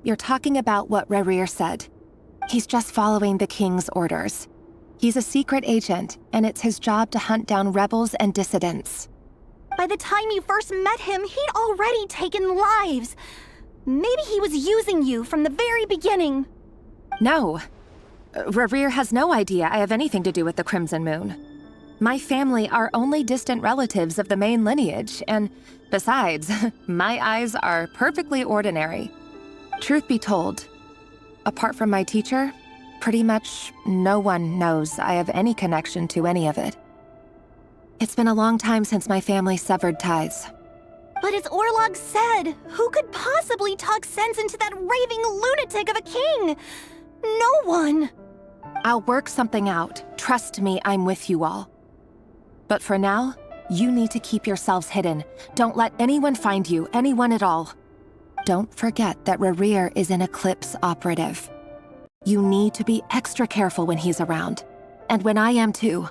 You're talking about what Rerir said. He's just following the king's orders. He's a secret agent, and it's his job to hunt down rebels and dissidents. By the time you first met him, he'd already taken lives. Maybe he was using you from the very beginning. No. Rerir has no idea I have anything to do with the Crimson Moon. My family are only distant relatives of the main lineage, and besides, my eyes are perfectly ordinary. Truth be told, apart from my teacher, pretty much no one knows I have any connection to any of it. It's been a long time since my family severed ties. But as Orlog said, who could possibly talk sense into that raving lunatic of a king? No one. I'll work something out. Trust me, I'm with you all. But for now, you need to keep yourselves hidden. Don't let anyone find you, anyone at all. Don't forget that Rerir is an Eclipse operative. You need to be extra careful when he's around. And when I am too.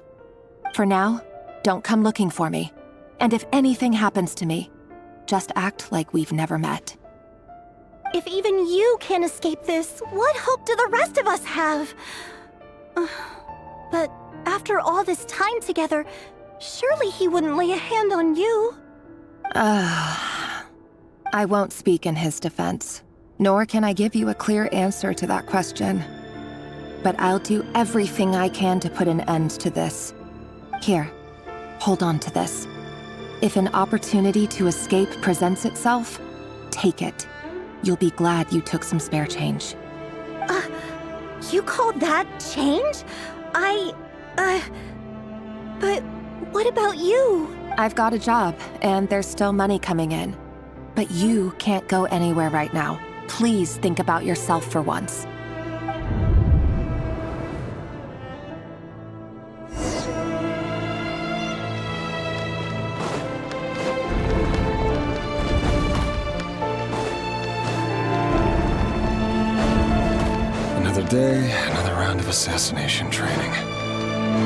For now, don't come looking for me. And if anything happens to me, just act like we've never met. If even you can't escape this, what hope do the rest of us have? But after all this time together, surely he wouldn't lay a hand on you. I won't speak in his defense, nor can I give you a clear answer to that question. But I'll do everything I can to put an end to this. Here, hold on to this. If an opportunity to escape presents itself, take it. You'll be glad you took some spare change. You called that change? But what about you? I've got a job, and there's still money coming in. But you can't go anywhere right now. Please think about yourself for once. Another day, another round of assassination training.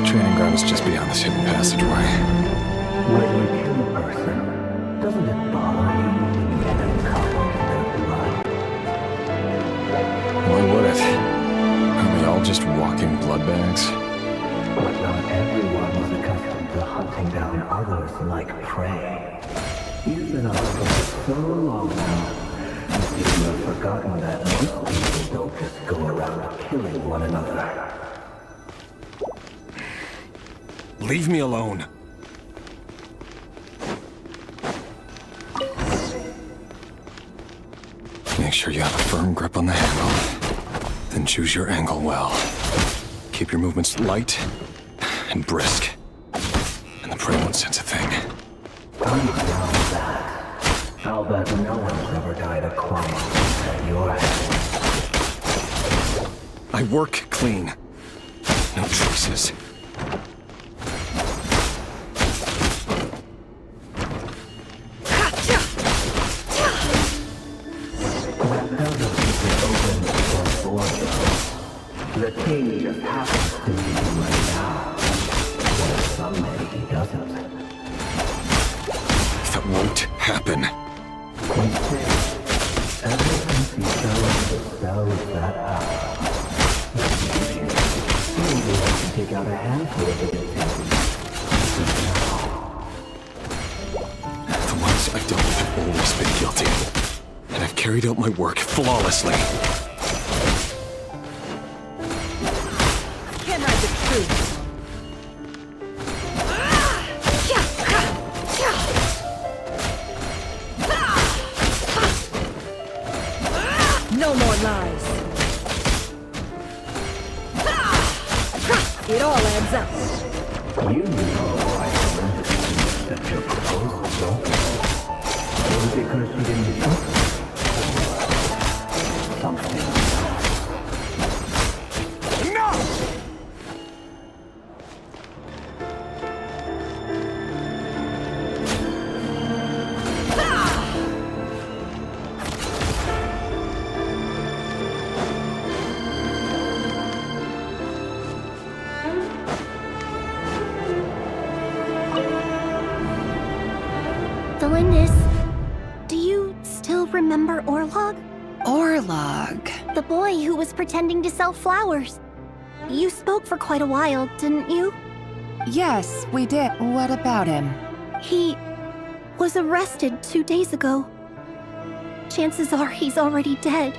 Training ground is just beyond this hidden passageway. When you kill a person, doesn't it bother you when you get encountered in their blood? Why would it? Aren't we all just walking blood bags? But not everyone was accustomed to hunting down others like prey. You've been on for so long now. You have forgotten that most people don't just go around killing one another. Leave me alone. Make sure you have a firm grip on the handle. Then choose your angle well. Keep your movements light and brisk. And the prey won't sense a thing. I'll bet no one's ever died a quiet at your hands. I work clean. No choices. The king just happens to be right now. But someday he doesn't. That won't happen. Ever since he fell into the spell of that hour, he was able to take out a handful of the victims. The ones I dealt with have always been guilty. And I've carried out my work flawlessly. Can't hide the truth. No more lies. It all adds up. You know I surrendered to accept your proposal, don't you? Was it because you didn't trust me? Something else. No! Delindis, do you still remember Orlog? Orlog. The boy who was pretending to sell flowers. You spoke for quite a while, didn't you? Yes, we did. What about him? He was arrested 2 days ago. Chances are he's already dead.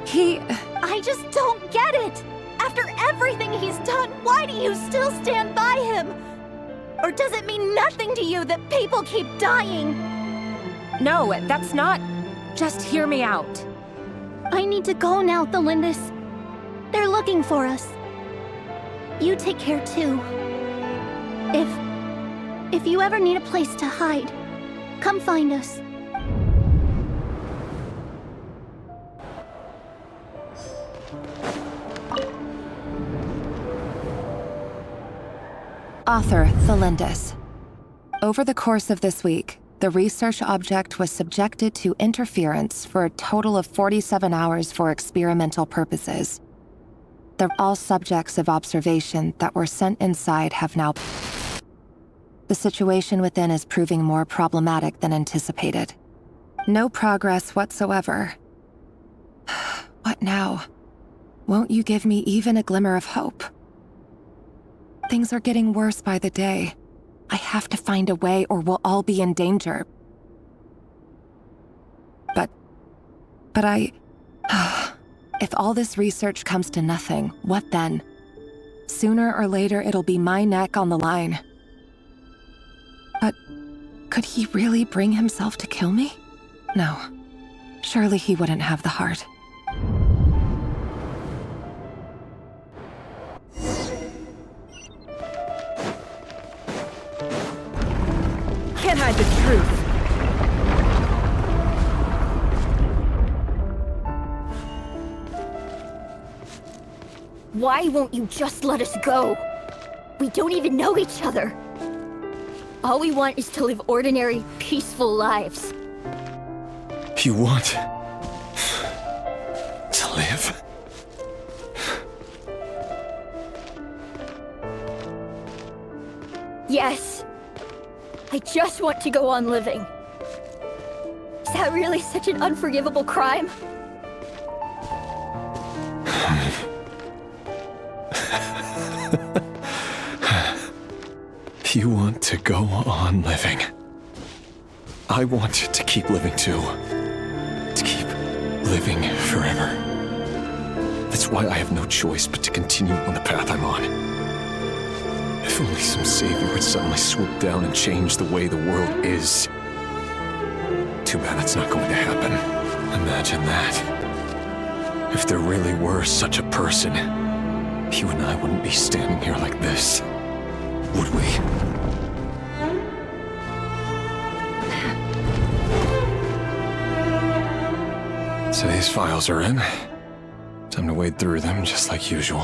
He... I just don't get it! After everything he's done, why do you still stand by him? Or does it mean nothing to you that people keep dying? No, that's not... Just hear me out. I need to go now, Delindis. They're looking for us. You take care too. If you ever need a place to hide, come find us. Author Thelindis. Over the course of this week, the research object was subjected to interference for a total of 47 hours for experimental purposes. All subjects of observation that were sent inside have now... The situation within is proving more problematic than anticipated. No progress whatsoever. What now? Won't you give me even a glimmer of hope? Things are getting worse by the day. I have to find a way or we'll all be in danger. But I... If all this research comes to nothing, what then? Sooner or later, it'll be my neck on the line. But could he really bring himself to kill me? No. Surely he wouldn't have the heart. Can't hide the truth. Why won't you just let us go? We don't even know each other. All we want is to live ordinary, peaceful lives. You want to live? Yes. I just want to go on living. Is that really such an unforgivable crime? You want to go on living. I want to keep living too. To keep living forever. That's why I have no choice but to continue on the path I'm on. If only some savior would suddenly swoop down and change the way the world is. Too bad that's not going to happen. Imagine that. If there really were such a person, you and I wouldn't be standing here like this, would we? So these files are in. Time to wade through them just like usual.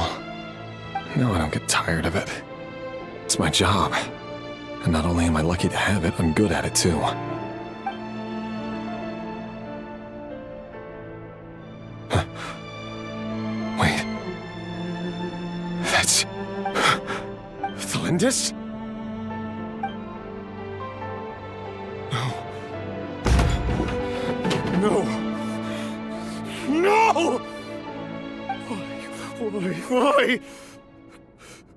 No, I don't get tired of it. It's my job. And not only am I lucky to have it, I'm good at it too. Huh. Wait. That's... Thelindis? No. No! Why?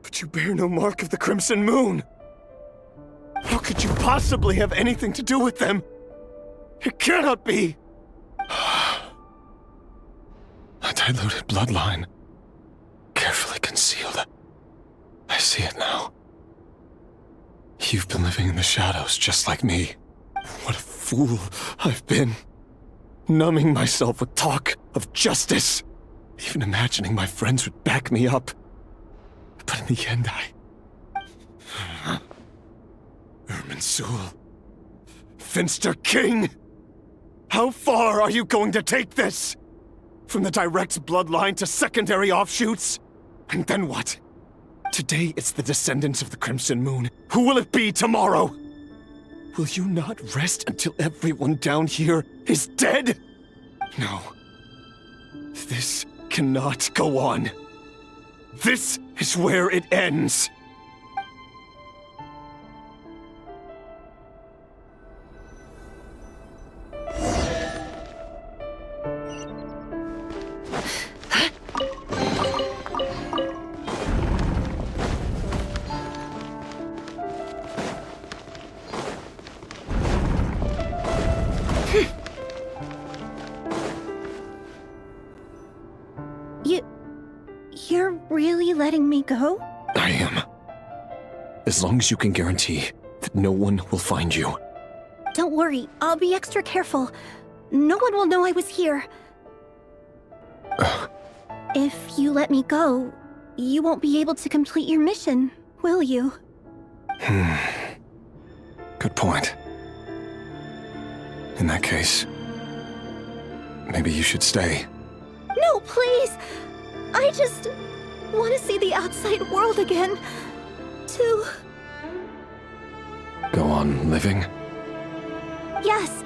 But you bear no mark of the Crimson Moon. How could you possibly have anything to do with them? It cannot be! A diluted bloodline. Carefully concealed. I see it now. You've been living in the shadows just like me. What a fool I've been. Numbing myself with talk of justice. Even imagining my friends would back me up. But in the end, Irminsul. Finster King! How far are you going to take this? From the direct bloodline to secondary offshoots? And then what? Today it's the descendants of the Crimson Moon. Who will it be tomorrow? Will you not rest until everyone down here is dead? No. This cannot go on. This is where it ends. You're really letting me go? I am. As long as you can guarantee that no one will find you. Don't worry, I'll be extra careful. No one will know I was here. If you let me go, you won't be able to complete your mission, will you? Good point. In that case, maybe you should stay. No, please! I just want to see the outside world again. To... Go on living? Yes.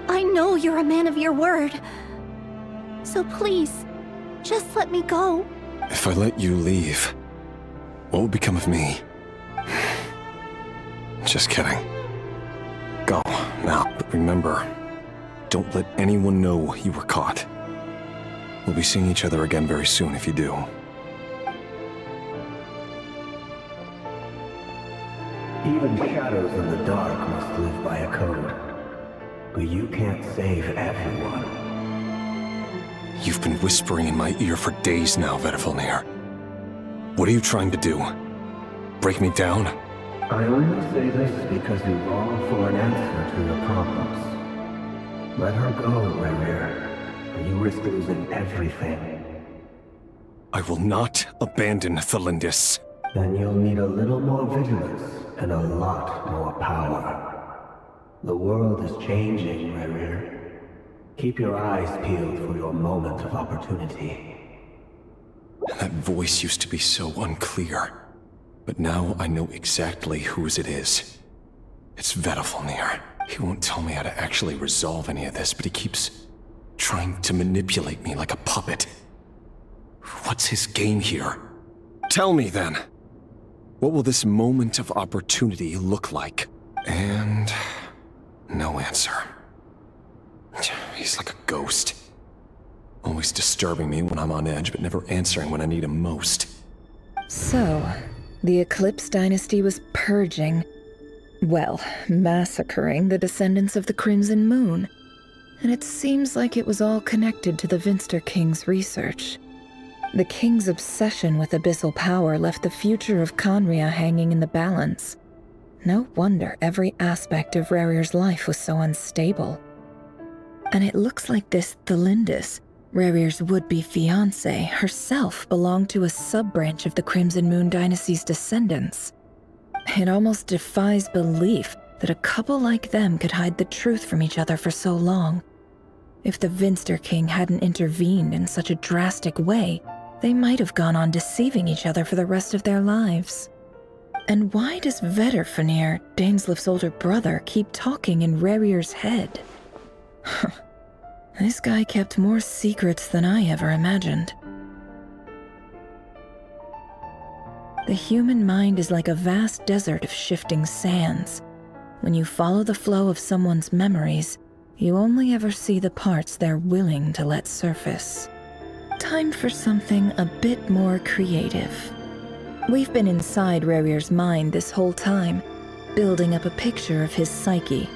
I know you're a man of your word. So please, just let me go. If I let you leave, what will become of me? Just kidding. Go, now. But remember, don't let anyone know you were caught. We'll be seeing each other again very soon if you do. Even shadows in the dark must live by a code. But you can't save everyone. You've been whispering in my ear for days now, Vedifalnir. What are you trying to do? Break me down? I only say this because you long for an answer to your problems. Let her go, Rerir, or you risk losing everything. I will not abandon Thelindis. Then you'll need a little more vigilance and a lot more power. The world is changing, Rerir. Keep your eyes peeled for your moment of opportunity. That voice used to be so unclear. But now I know exactly whose it is. It's Vedifalnir. He won't tell me how to actually resolve any of this, but he keeps trying to manipulate me like a puppet. What's his game here? Tell me then. What will this moment of opportunity look like? And... no answer. He's like a ghost. Always disturbing me when I'm on edge, but never answering when I need him most. So, the Eclipse Dynasty was purging, well, massacring the descendants of the Crimson Moon. And it seems like it was all connected to the Vinster King's research. The King's obsession with abyssal power left the future of Khaenri'ah hanging in the balance. No wonder every aspect of Rerir's life was so unstable. And it looks like this Thelindis, Rerir's would-be fiancée, herself belonged to a sub-branch of the Crimson Moon Dynasty's descendants. It almost defies belief that a couple like them could hide the truth from each other for so long. If the Vinster King hadn't intervened in such a drastic way, they might have gone on deceiving each other for the rest of their lives. And why does Vedifalnir, Dainslif's older brother, keep talking in Rerir's head? This guy kept more secrets than I ever imagined. The human mind is like a vast desert of shifting sands. When you follow the flow of someone's memories, you only ever see the parts they're willing to let surface. Time for something a bit more creative. We've been inside Rerir's mind this whole time, building up a picture of his psyche.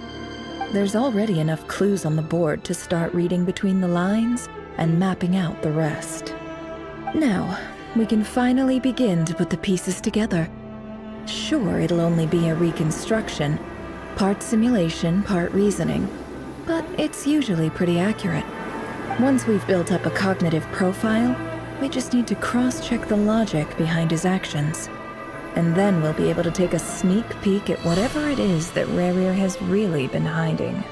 There's already enough clues on the board to start reading between the lines and mapping out the rest. Now, we can finally begin to put the pieces together. Sure, it'll only be a reconstruction, part simulation, part reasoning, but it's usually pretty accurate. Once we've built up a cognitive profile, we just need to cross-check the logic behind his actions. And then we'll be able to take a sneak peek at whatever it is that Rerir has really been hiding.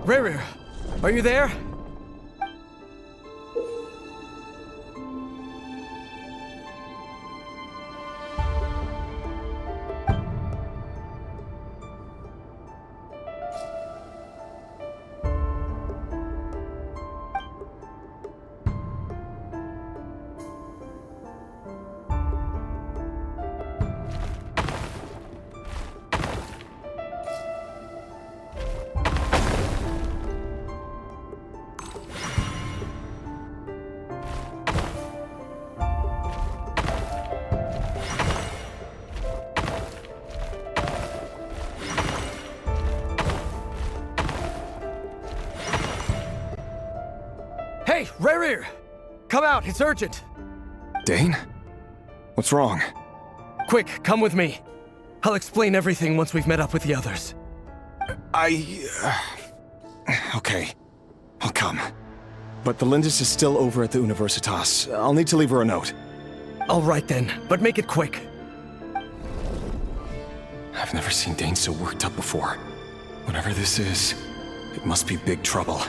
Rerir, are you there? Hey, Rerir! Come out, it's urgent! Dane? What's wrong? Quick, come with me. I'll explain everything once we've met up with the others. Okay. I'll come. But the Lindis is still over at the Universitas. I'll need to leave her a note. All right then, but make it quick. I've never seen Dane so worked up before. Whatever this is, it must be big trouble.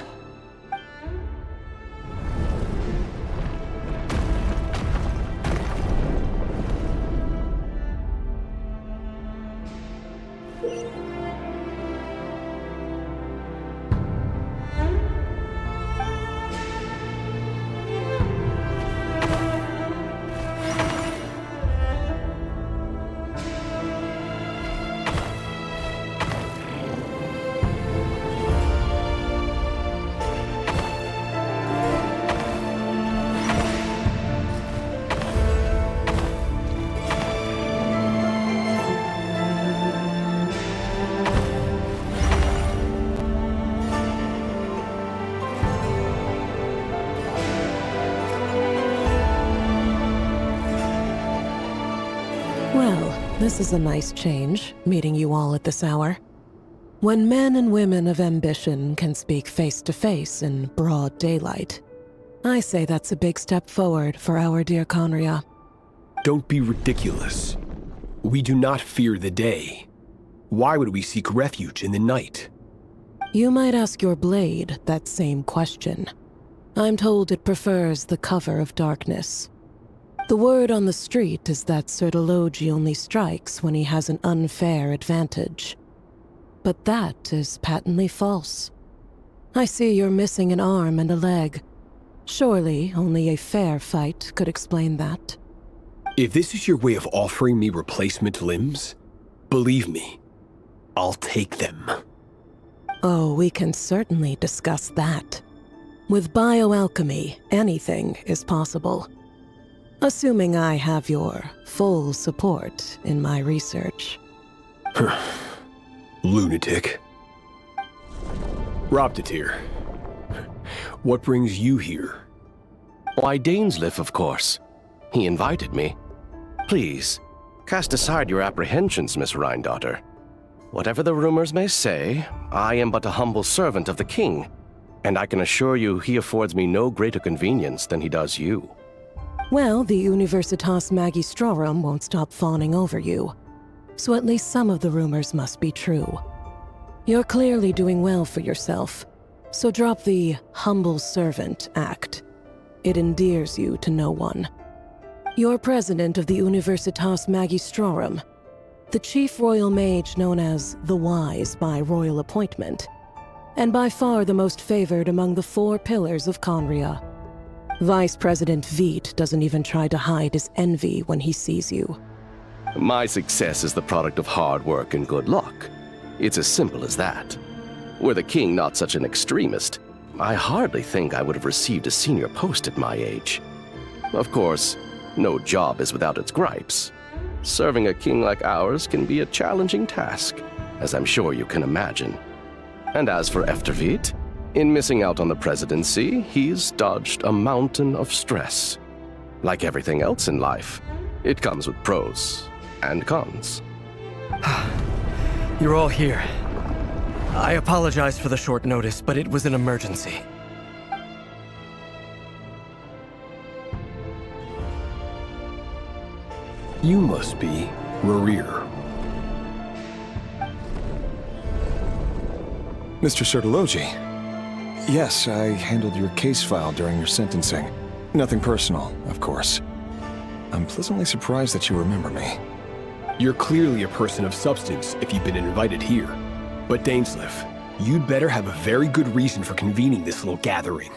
This is a nice change, meeting you all at this hour. When men and women of ambition can speak face to face in broad daylight, I say that's a big step forward for our dear Conria. Don't be ridiculous. We do not fear the day. Why would we seek refuge in the night? You might ask your blade that same question. I'm told it prefers the cover of darkness. The word on the street is that Sir Elegy only strikes when he has an unfair advantage. But that is patently false. I see you're missing an arm and a leg. Surely only a fair fight could explain that. If this is your way of offering me replacement limbs, believe me, I'll take them. Oh, we can certainly discuss that. With bioalchemy, anything is possible. Assuming I have your full support in my research. Lunatic. Robtatir, what brings you here? Why, Dainsleif, of course. He invited me. Please, cast aside your apprehensions, Miss Rhine-daughter. Whatever the rumors may say, I am but a humble servant of the king, and I can assure you he affords me no greater convenience than he does you. Well, the Universitas Magistrorum won't stop fawning over you, so at least some of the rumors must be true. You're clearly doing well for yourself, so drop the humble servant act. It endears you to no one. You're president of the Universitas Magistrorum, the chief royal mage known as the Wise by royal appointment, and by far the most favored among the 4 pillars of Conria. Vice President Veit doesn't even try to hide his envy when he sees you. My success is the product of hard work and good luck. It's as simple as that. Were the king not such an extremist, I hardly think I would have received a senior post at my age. Of course, no job is without its gripes. Serving a king like ours can be a challenging task, as I'm sure you can imagine. And as for Efterveit, in missing out on the presidency, he's dodged a mountain of stress. Like everything else in life, it comes with pros and cons. You're all here. I apologize for the short notice, but it was an emergency. You must be Rarir. Mr. Elegy. Yes, I handled your case file during your sentencing. Nothing personal, of course. I'm pleasantly surprised that you remember me. You're clearly a person of substance if you've been invited here. But Dainsleif, you'd better have a very good reason for convening this little gathering.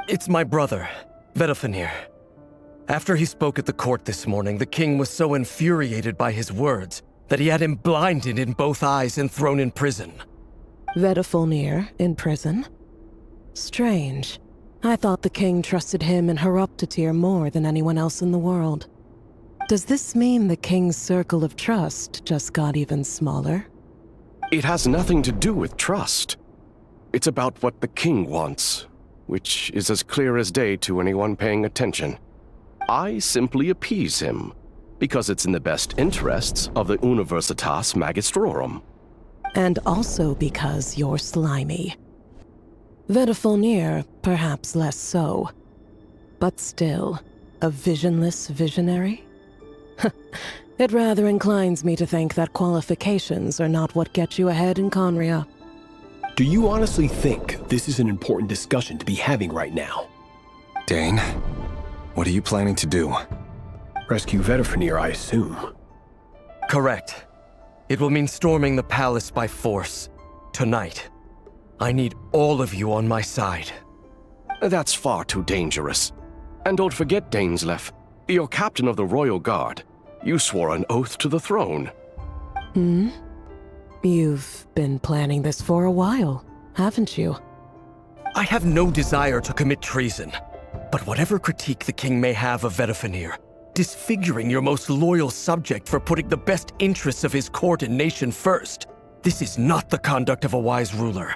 It's my brother, Vedalfinir. After he spoke at the court this morning, the king was so infuriated by his words that he had him blinded in both eyes and thrown in prison. Vedalfinir in prison? Strange. I thought the king trusted him and Horoptatir more than anyone else in the world. Does this mean the king's circle of trust just got even smaller? It has nothing to do with trust. It's about what the king wants, which is as clear as day to anyone paying attention. I simply appease him, because it's in the best interests of the Universitas Magistrorum. And also because you're slimy. Vedifalnir, perhaps less so. But still, a visionless visionary? It rather inclines me to think that qualifications are not what get you ahead in Conria. Do you honestly think this is an important discussion to be having right now? Dane, what are you planning to do? Rescue Vedifalnir, I assume. Correct. It will mean storming the palace by force. Tonight. I need all of you on my side. That's far too dangerous. And don't forget, Dainsleif, you're captain of the Royal Guard. You swore an oath to the throne. You've been planning this for a while, haven't you? I have no desire to commit treason. But whatever critique the king may have of Vedifalnir, disfiguring your most loyal subject for putting the best interests of his court and nation first, this is not the conduct of a wise ruler.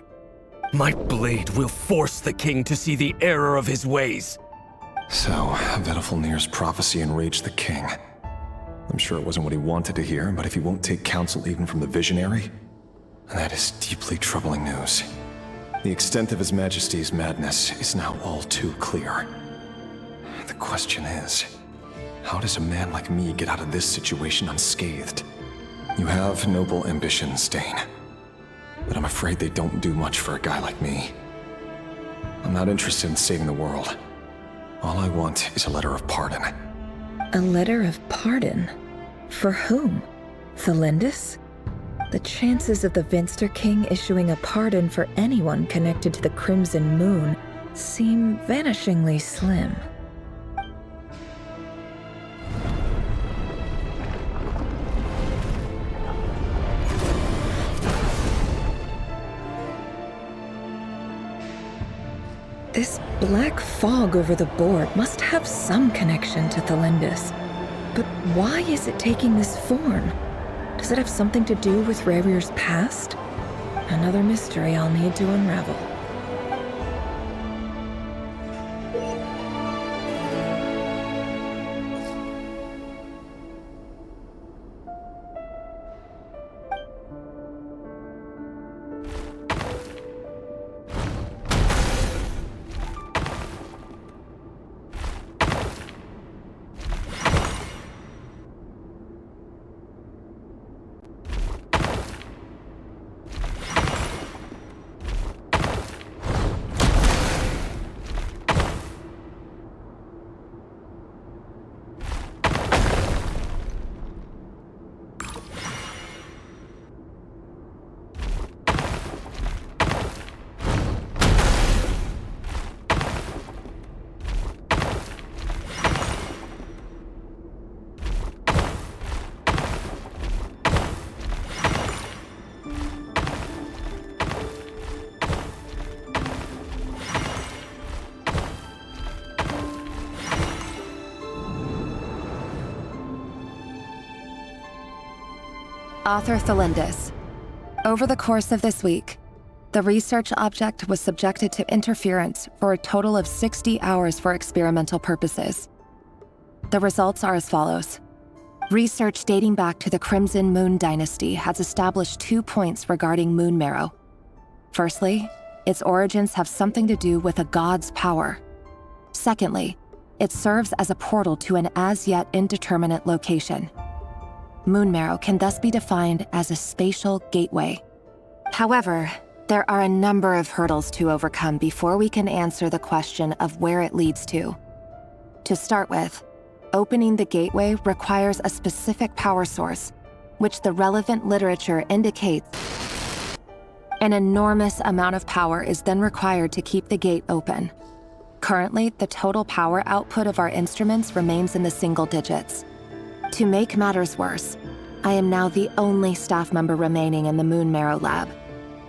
My blade will force the king to see the error of his ways. So, Vedifalnir's prophecy enraged the king. I'm sure it wasn't what he wanted to hear, but if he won't take counsel even from the visionary, that is deeply troubling news. The extent of His Majesty's madness is now all too clear. The question is, how does a man like me get out of this situation unscathed? You have noble ambitions, Dane. But I'm afraid they don't do much for a guy like me. I'm not interested in saving the world. All I want is a letter of pardon. A letter of pardon? For whom? Thelindis? The chances of the Vinster King issuing a pardon for anyone connected to the Crimson Moon seem vanishingly slim. This black fog over the board must have some connection to Thelindis. But why is it taking this form? Does it have something to do with Rarir's past? Another mystery I'll need to unravel. Author Thelindis. Over the course of this week, the research object was subjected to interference for a total of 60 hours for experimental purposes. The results are as follows. Research dating back to the Crimson Moon Dynasty has established 2 points regarding moon marrow. Firstly, its origins have something to do with a god's power. Secondly, it serves as a portal to an as-yet indeterminate location. Moon marrow can thus be defined as a spatial gateway. However, there are a number of hurdles to overcome before we can answer the question of where it leads to. To start with, opening the gateway requires a specific power source, which the relevant literature indicates. An enormous amount of power is then required to keep the gate open. Currently, the total power output of our instruments remains in the single digits. To make matters worse, I am now the only staff member remaining in the Moon Marrow lab.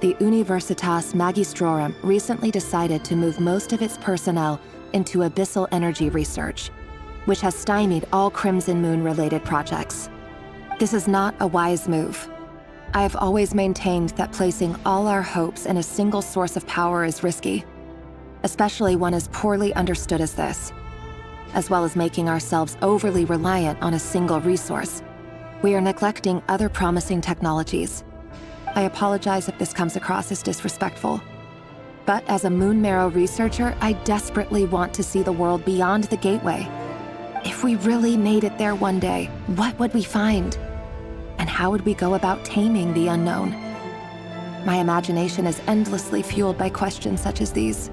The Universitas Magistrorum recently decided to move most of its personnel into abyssal energy research, which has stymied all Crimson Moon-related projects. This is not a wise move. I have always maintained that placing all our hopes in a single source of power is risky, especially one as poorly understood as this. as well as making ourselves overly reliant on a single resource. We are neglecting other promising technologies. I apologize if this comes across as disrespectful. But as a Moon Marrow researcher, I desperately want to see the world beyond the Gateway. If we really made it there one day, what would we find? And how would we go about taming the unknown? My imagination is endlessly fueled by questions such as these.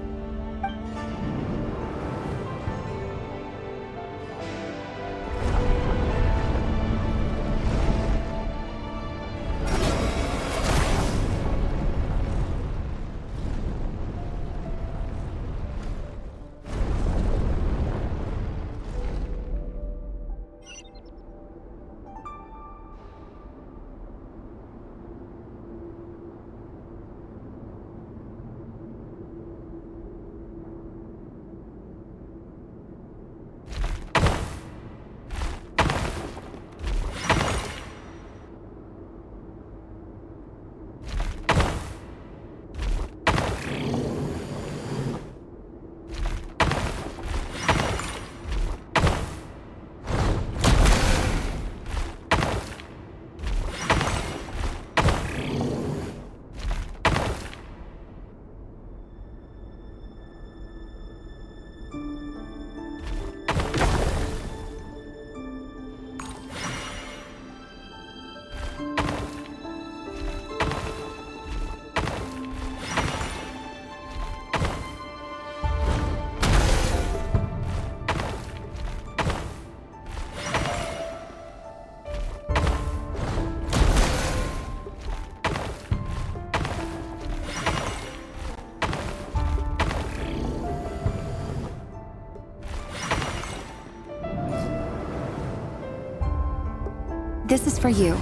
This is for you.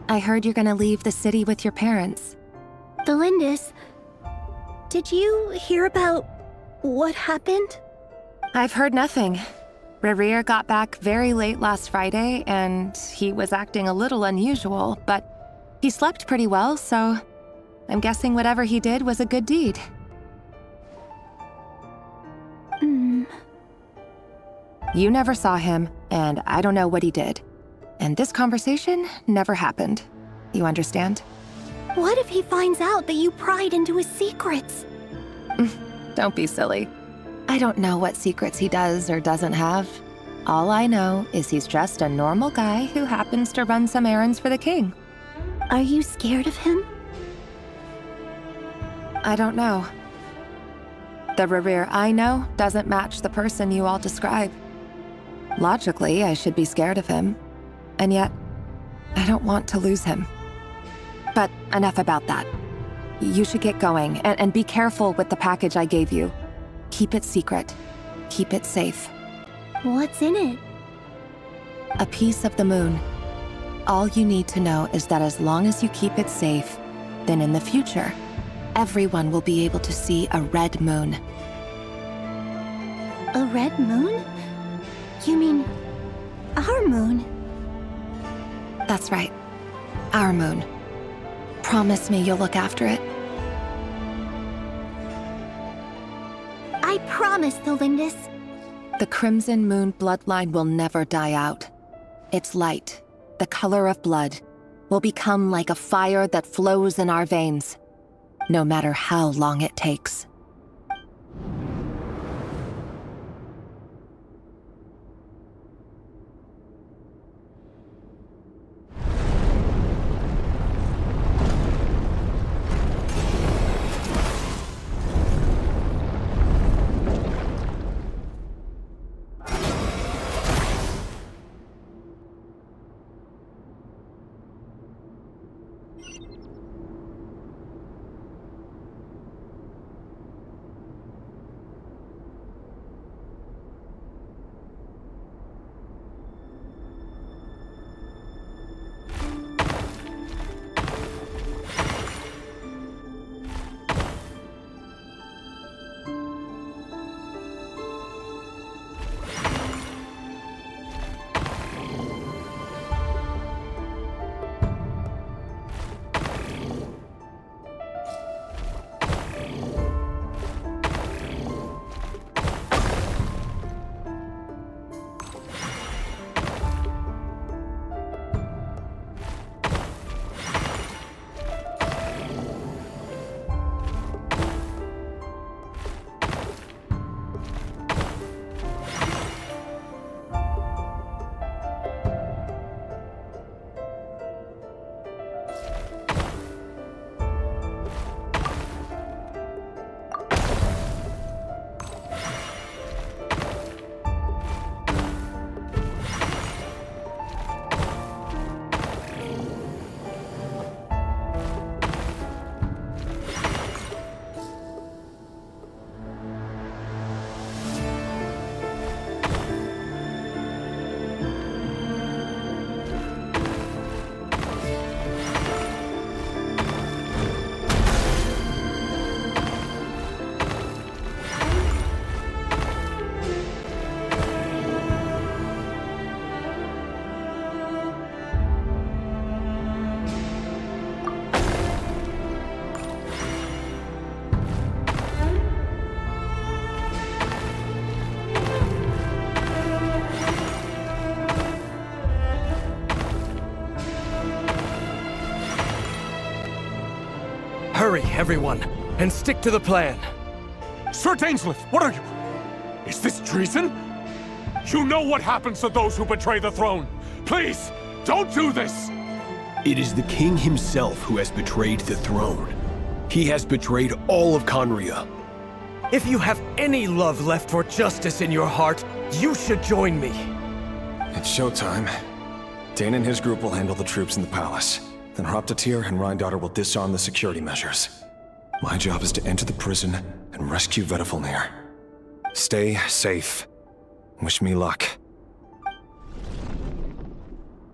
I heard you're gonna leave the city with your parents. The Lindis, did you hear about what happened? I've heard nothing. Rerir got back very late last Friday, and he was acting a little unusual, but he slept pretty well, so I'm guessing whatever he did was a good deed. You never saw him, and I don't know what he did. And this conversation never happened. You understand? What if he finds out that you pried into his secrets? Don't be silly. I don't know what secrets he does or doesn't have. All I know is he's just a normal guy who happens to run some errands for the king. Are you scared of him? I don't know. The Rerir I know doesn't match the person you all describe. Logically, I should be scared of him. And yet, I don't want to lose him. But enough about that. You should get going, and be careful with the package I gave you. Keep it secret. Keep it safe. What's in it? A piece of the moon. All you need to know is that as long as you keep it safe, then in the future, everyone will be able to see a red moon. A red moon? You mean our moon? That's right. Our moon. Promise me you'll look after it. I promise, the Lindis. The Crimson Moon bloodline will never die out. Its light, the color of blood, will become like a fire that flows in our veins, no matter how long it takes. everyone, and stick to the plan. Sir Dainsleif, what are you? Is this treason? You know what happens to those who betray the throne. Please, don't do this! It is the king himself who has betrayed the throne. He has betrayed all of Conria. If you have any love left for justice in your heart, you should join me. It's showtime. Dane and his group will handle the troops in the palace. Then Hraptatir and Rheindotter will disarm the security measures. My job is to enter the prison and rescue Vedifalnir. Stay safe. Wish me luck.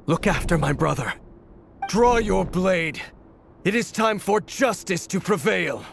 Look after my brother. Draw your blade. It is time for justice to prevail.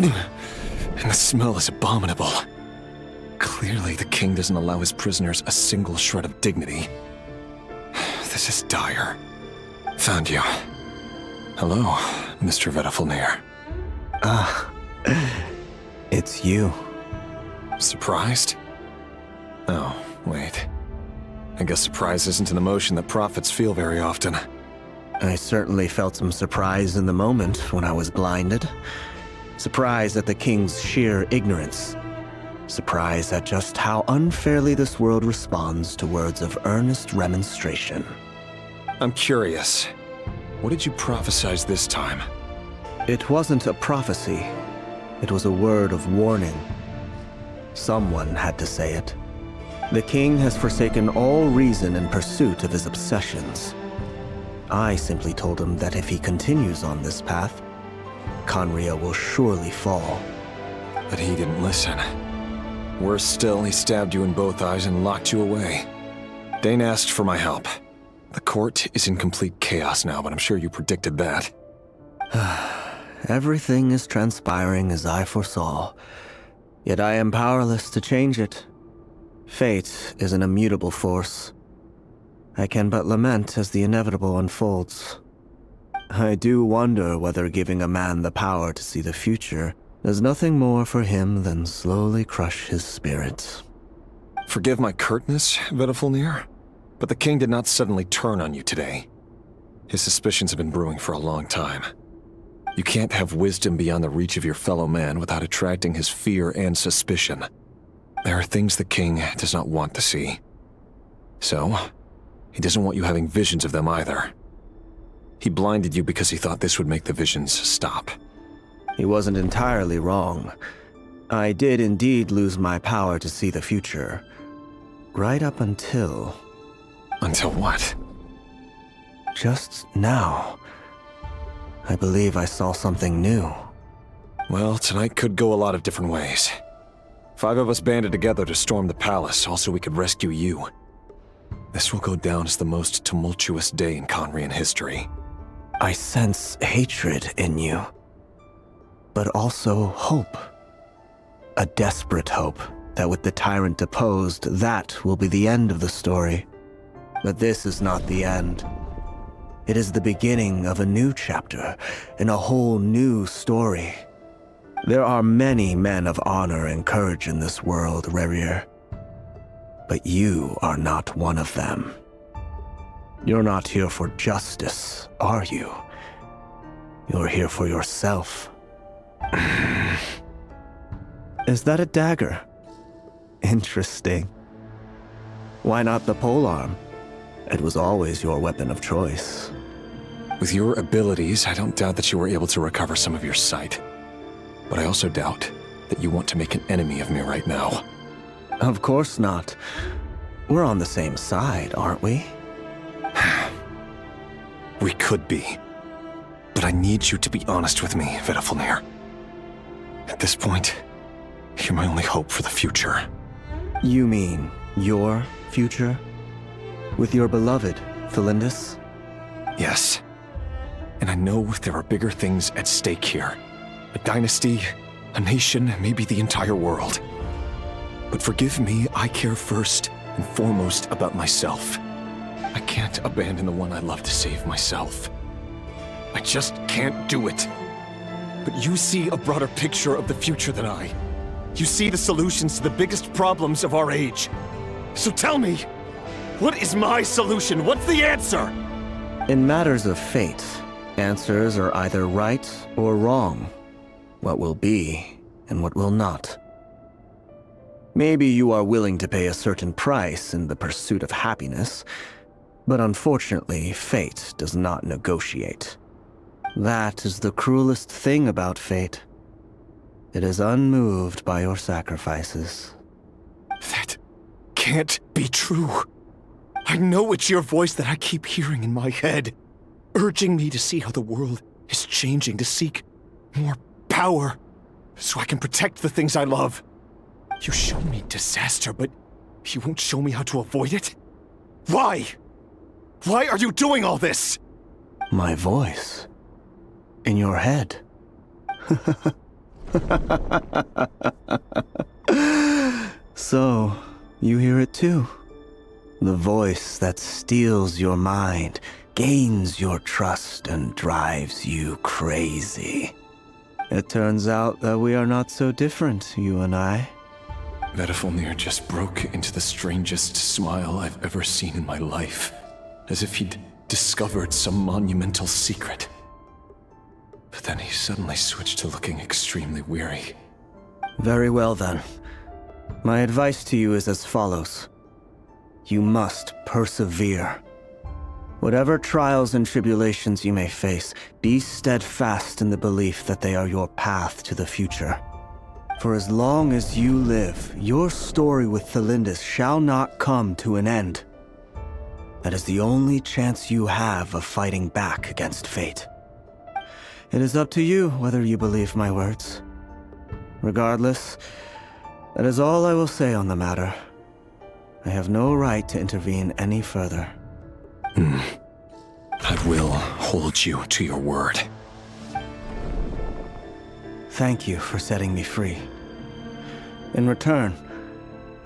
And the smell is abominable. Clearly, the king doesn't allow his prisoners a single shred of dignity. This is dire. Found you. Hello, Mr. Vedifalnir. Ah, it's you. Surprised? Oh, wait. I guess surprise isn't an emotion that prophets feel very often. I certainly felt some surprise in the moment when I was blinded. Surprise at the king's sheer ignorance. Surprise at just how unfairly this world responds to words of earnest remonstration. I'm curious. What did you prophesize this time? It wasn't a prophecy. It was a word of warning. Someone had to say it. The king has forsaken all reason in pursuit of his obsessions. I simply told him that if he continues on this path, Conria will surely fall. But he didn't listen. Worse still, he stabbed you in both eyes and locked you away. Dane asked for my help. The court is in complete chaos now, but I'm sure you predicted that. Everything is transpiring as I foresaw, yet I am powerless to change it. Fate is an immutable force. I can but lament as the inevitable unfolds. I do wonder whether giving a man the power to see the future does nothing more for him than slowly crush his spirit. Forgive my curtness, Vedifalnir, but the king did not suddenly turn on you today. His suspicions have been brewing for a long time. You can't have wisdom beyond the reach of your fellow man without attracting his fear and suspicion. There are things the king does not want to see. So, he doesn't want you having visions of them either. He blinded you because he thought this would make the visions stop. He wasn't entirely wrong. I did indeed lose my power to see the future. Right up until... Until what? Just now. I believe I saw something new. Well, tonight could go a lot of different ways. 5 of us banded together to storm the palace, also we could rescue you. This will go down as the most tumultuous day in Conrian history. I sense hatred in you, but also hope. A desperate hope that with the tyrant deposed, that will be the end of the story. But this is not the end. It is the beginning of a new chapter in a whole new story. There are many men of honor and courage in this world, Rerir. But you are not one of them. You're not here for justice, are you? You're here for yourself. Is that a dagger? Interesting. Why not the polearm? It was always your weapon of choice. With your abilities, I don't doubt that you were able to recover some of your sight. But I also doubt that you want to make an enemy of me right now. Of course not. We're on the same side, aren't we? We could be. But I need you to be honest with me, Vedafilnir. At this point, you're my only hope for the future. You mean your future? With your beloved, Thalindis? Yes. And I know there are bigger things at stake here. A dynasty, a nation, maybe the entire world. But forgive me, I care first and foremost about myself. I can't abandon the one I love to save myself. I just can't do it. But you see a broader picture of the future than I. You see the solutions to the biggest problems of our age. So tell me, what is my solution? What's the answer? In matters of fate, answers are either right or wrong. What will be and what will not. Maybe you are willing to pay a certain price in the pursuit of happiness, but unfortunately, fate does not negotiate. That is the cruelest thing about fate. It is unmoved by your sacrifices. That can't be true. I know it's your voice that I keep hearing in my head, urging me to see how the world is changing, to seek more power, so I can protect the things I love. You show me disaster, but you won't show me how to avoid it? Why? Why are you doing all this? My voice. In your head. So, you hear it too? The voice that steals your mind, gains your trust, and drives you crazy. It turns out that we are not so different, you and I. Vedafilnir just broke into the strangest smile I've ever seen in my life, as if he'd discovered some monumental secret. But then he suddenly switched to looking extremely weary. Very well then. My advice to you is as follows. You must persevere. Whatever trials and tribulations you may face, be steadfast in the belief that they are your path to the future. For as long as you live, your story with Thalindis shall not come to an end. That is the only chance you have of fighting back against fate. It is up to you whether you believe my words. Regardless, that is all I will say on the matter. I have no right to intervene any further. I will hold you to your word. Thank you for setting me free. In return,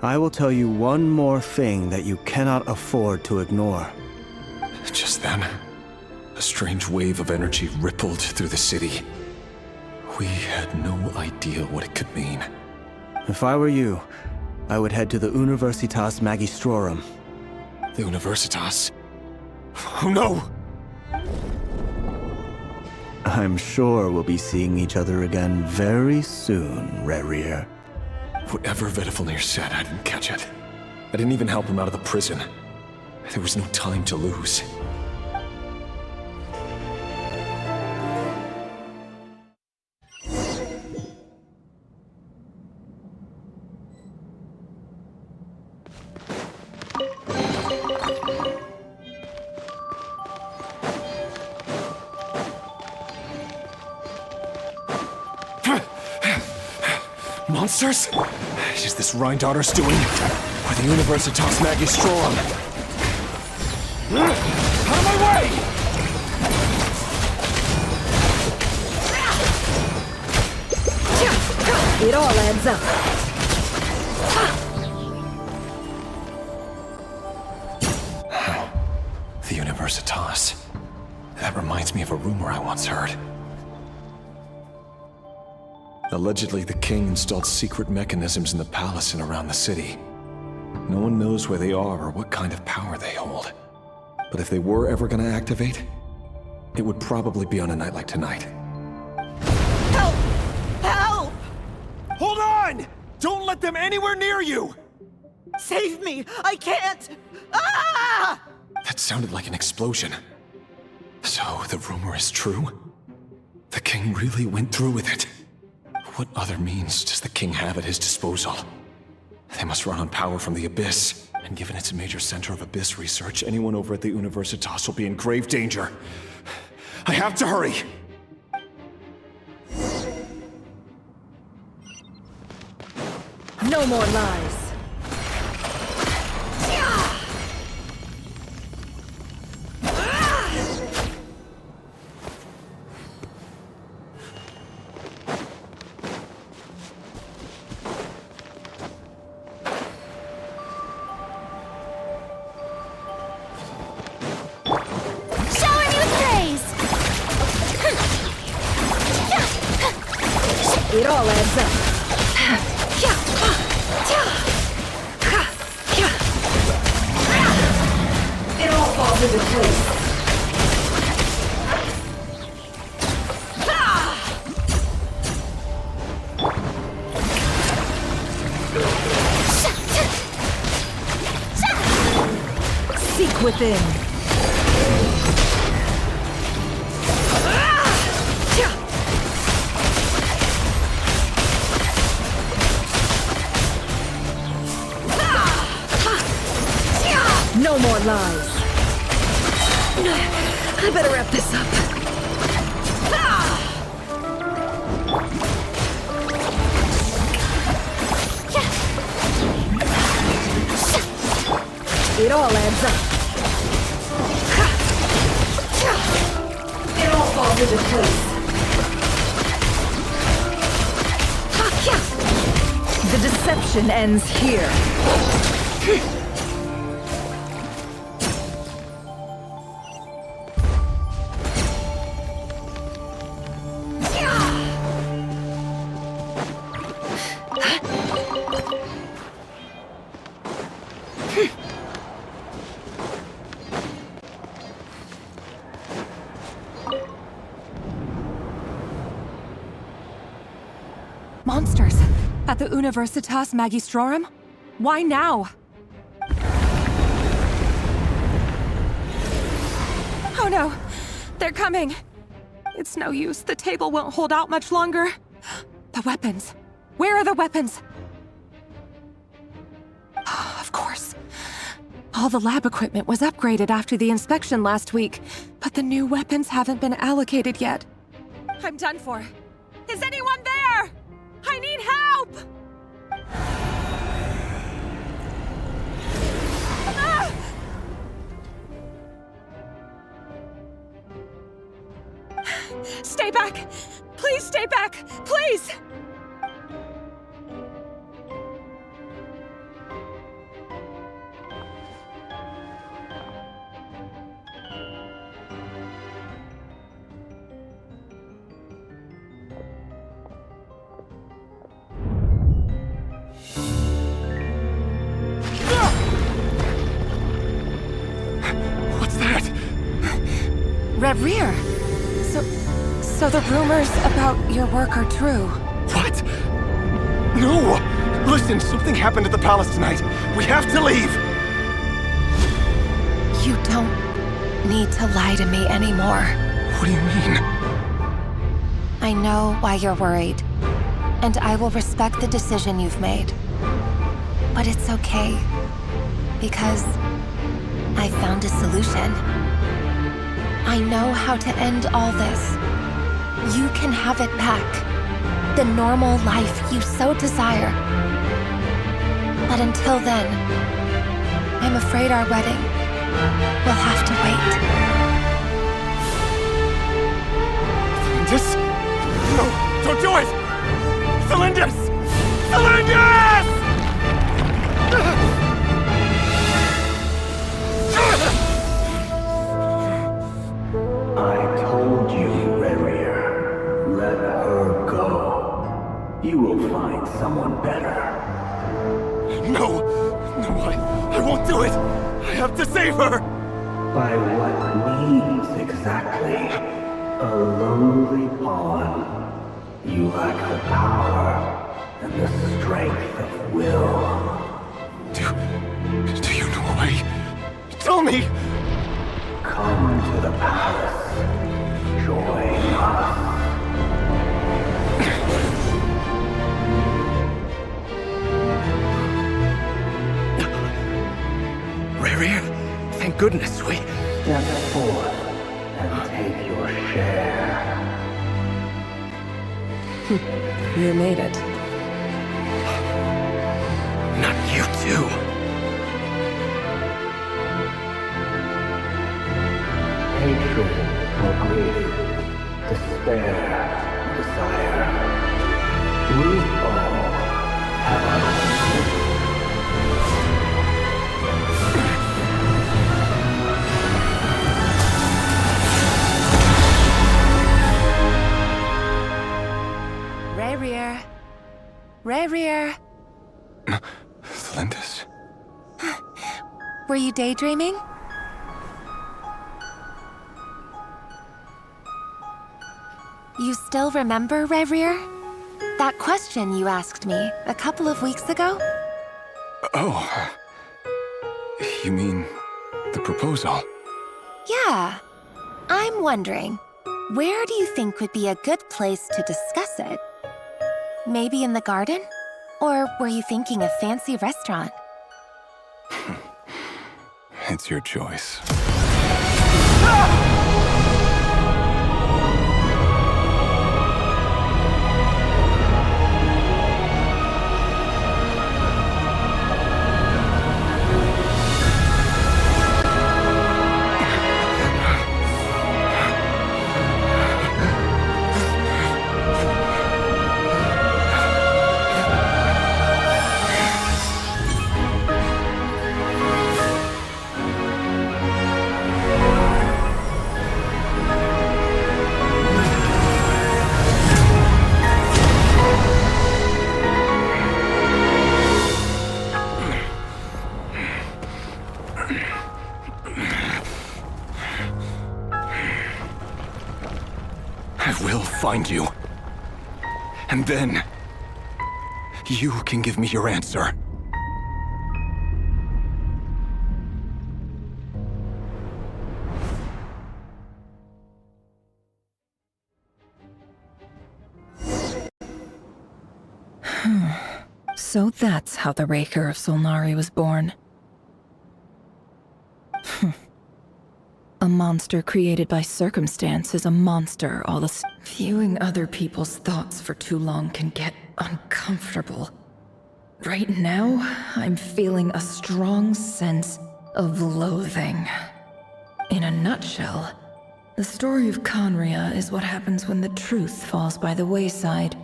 I will tell you one more thing that you cannot afford to ignore. Just then, a strange wave of energy rippled through the city. We had no idea what it could mean. If I were you, I would head to the Universitas Magistrorum. The Universitas? Oh no! I'm sure we'll be seeing each other again very soon, Rerir. Whatever Vedafilnir said, I didn't catch it. I didn't even help him out of the prison. There was no time to lose. Monsters? Is this Rhindaughter's doing? Or the Universitas Magistrorum? Out of my way! It all adds up. The Universitas. That reminds me of a rumor I once heard. Allegedly, the king installed secret mechanisms in the palace and around the city. No one knows where they are or what kind of power they hold. But if they were ever gonna activate, it would probably be on a night like tonight. Help! Help! Hold on! Don't let them anywhere near you! Save me! I can't! Ah! That sounded like an explosion. So, the rumor is true? The king really went through with it. What other means does the king have at his disposal? They must run on power from the Abyss. And given it's a major center of Abyss research, anyone over at the Universitas will be in grave danger. I have to hurry! No more lies. It all adds up. It all falls into place. Seek within. No more lies. I better wrap this up. It all adds up. It all falls into place. The deception ends here. Monsters! At the Universitas Magistrorum? Why now? Oh no! They're coming! It's no use. The table won't hold out much longer. The weapons. Where are the weapons? Of course. All the lab equipment was upgraded after the inspection last week, but the new weapons haven't been allocated yet. I'm done for. Is anyone there? I need help! Ah! Stay back! Please stay back! Please! Rear. So the rumors about your work are true. What? No! Listen, something happened at the palace tonight. We have to leave! You don't need to lie to me anymore. What do you mean? I know why you're worried, and I will respect the decision you've made. But it's okay, because I found a solution. I know how to end all this. You can have it back. The normal life you so desire. But until then, I'm afraid our wedding will have to wait. Cylindus? No, don't do it! Cylindus! Cylindus! find someone better. No! No, I won't do it! I have to save her! By what means exactly? A lowly pawn. You lack the power and the strength of will. Do you know why? Tell me! Come to the palace. Join us. Riri, thank goodness we... Step forth and take your share. You made it. Not you too. Hatred or grief, despair, desire. We all have our own. Rayrear. Rayrear. Thlindis? Were you daydreaming? You still remember, Rayrear? That question you asked me a couple of weeks ago? Oh. You mean the proposal? Yeah. I'm wondering, where do you think would be a good place to discuss it? Maybe in the garden? Or were you thinking a fancy restaurant? It's your choice. Find you. And then, you can give me your answer. So that's how the Raker of Solnari was born. A monster created by circumstance is a monster all the same. Viewing other people's thoughts for too long can get uncomfortable. Right now, I'm feeling a strong sense of loathing. In a nutshell, the story of Conria is what happens when the truth falls by the wayside.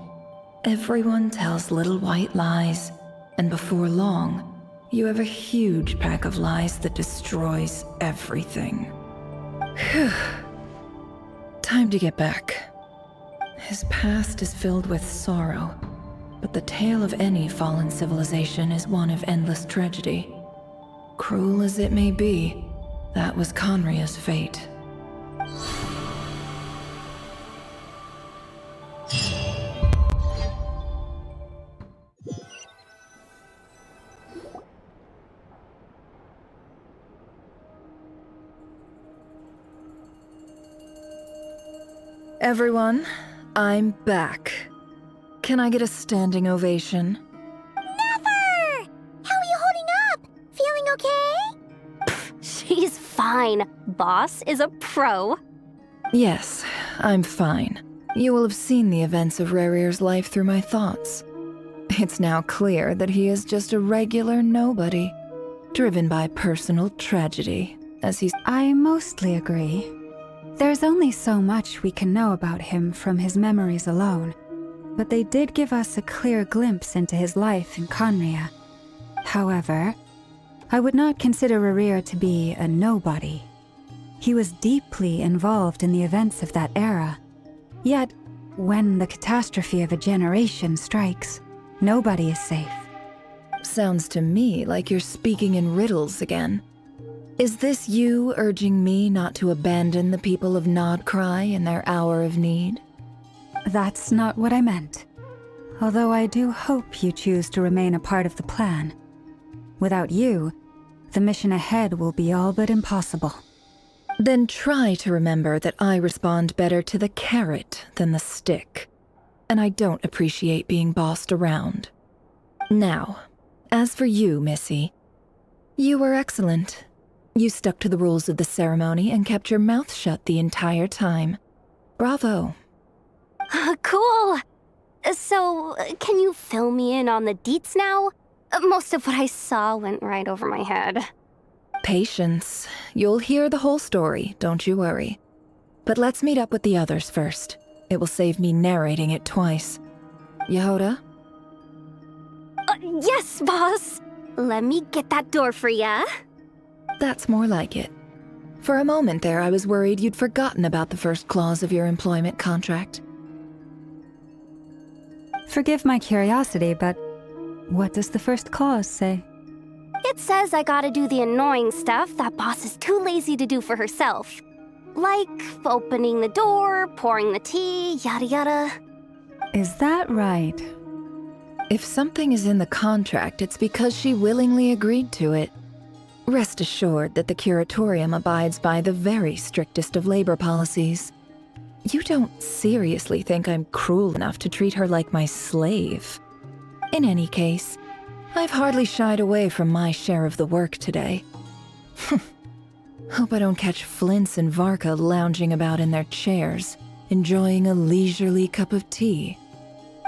Everyone tells little white lies, and before long, you have a huge pack of lies that destroys everything. Phew. Time to get back. His past is filled with sorrow, but the tale of any fallen civilization is one of endless tragedy. Cruel as it may be, that was Conria's fate. Everyone, I'm back. Can I get a standing ovation? Never! How are you holding up? Feeling okay? She's fine. Boss is a pro. Yes, I'm fine. You will have seen the events of Rayrear's life through my thoughts. It's now clear that he is just a regular nobody, driven by personal tragedy, as he's— I mostly agree. There's only so much we can know about him from his memories alone, but they did give us a clear glimpse into his life in Conria. However, I would not consider Rayrear to be a nobody. He was deeply involved in the events of that era. Yet, when the catastrophe of a generation strikes, Nobody is safe. Sounds to me like you're speaking in riddles again. Is this you urging me not to abandon the people of Nod-Krai in their hour of need? That's not what I meant. Although I do hope you choose to remain a part of the plan. Without you, the mission ahead will be all but impossible. Then try to remember that I respond better to the carrot than the stick. And I don't appreciate being bossed around. Now, as for you, Missy, you were excellent. You stuck to the rules of the ceremony and kept your mouth shut the entire time. Bravo. Cool! So, can you fill me in on the deets now? Most of what I saw went right over my head. Patience. You'll hear the whole story, don't you worry. But let's meet up with the others first. It will save me narrating it twice. Yehoda? Yes, boss! Let me get that door for ya. That's more like it. For a moment there, I was worried you'd forgotten about the first clause of your employment contract. Forgive my curiosity, but what does the first clause say? It says I gotta do the annoying stuff that boss is too lazy to do for herself. Like opening the door, pouring the tea, yada yada. Is that right? If something is in the contract, it's because she willingly agreed to it. Rest assured that the Curatorium abides by the very strictest of labor policies. You don't seriously think I'm cruel enough to treat her like my slave? In any case, I've hardly shied away from my share of the work today. Hope I don't catch Flintz and Varka lounging about in their chairs, enjoying a leisurely cup of tea.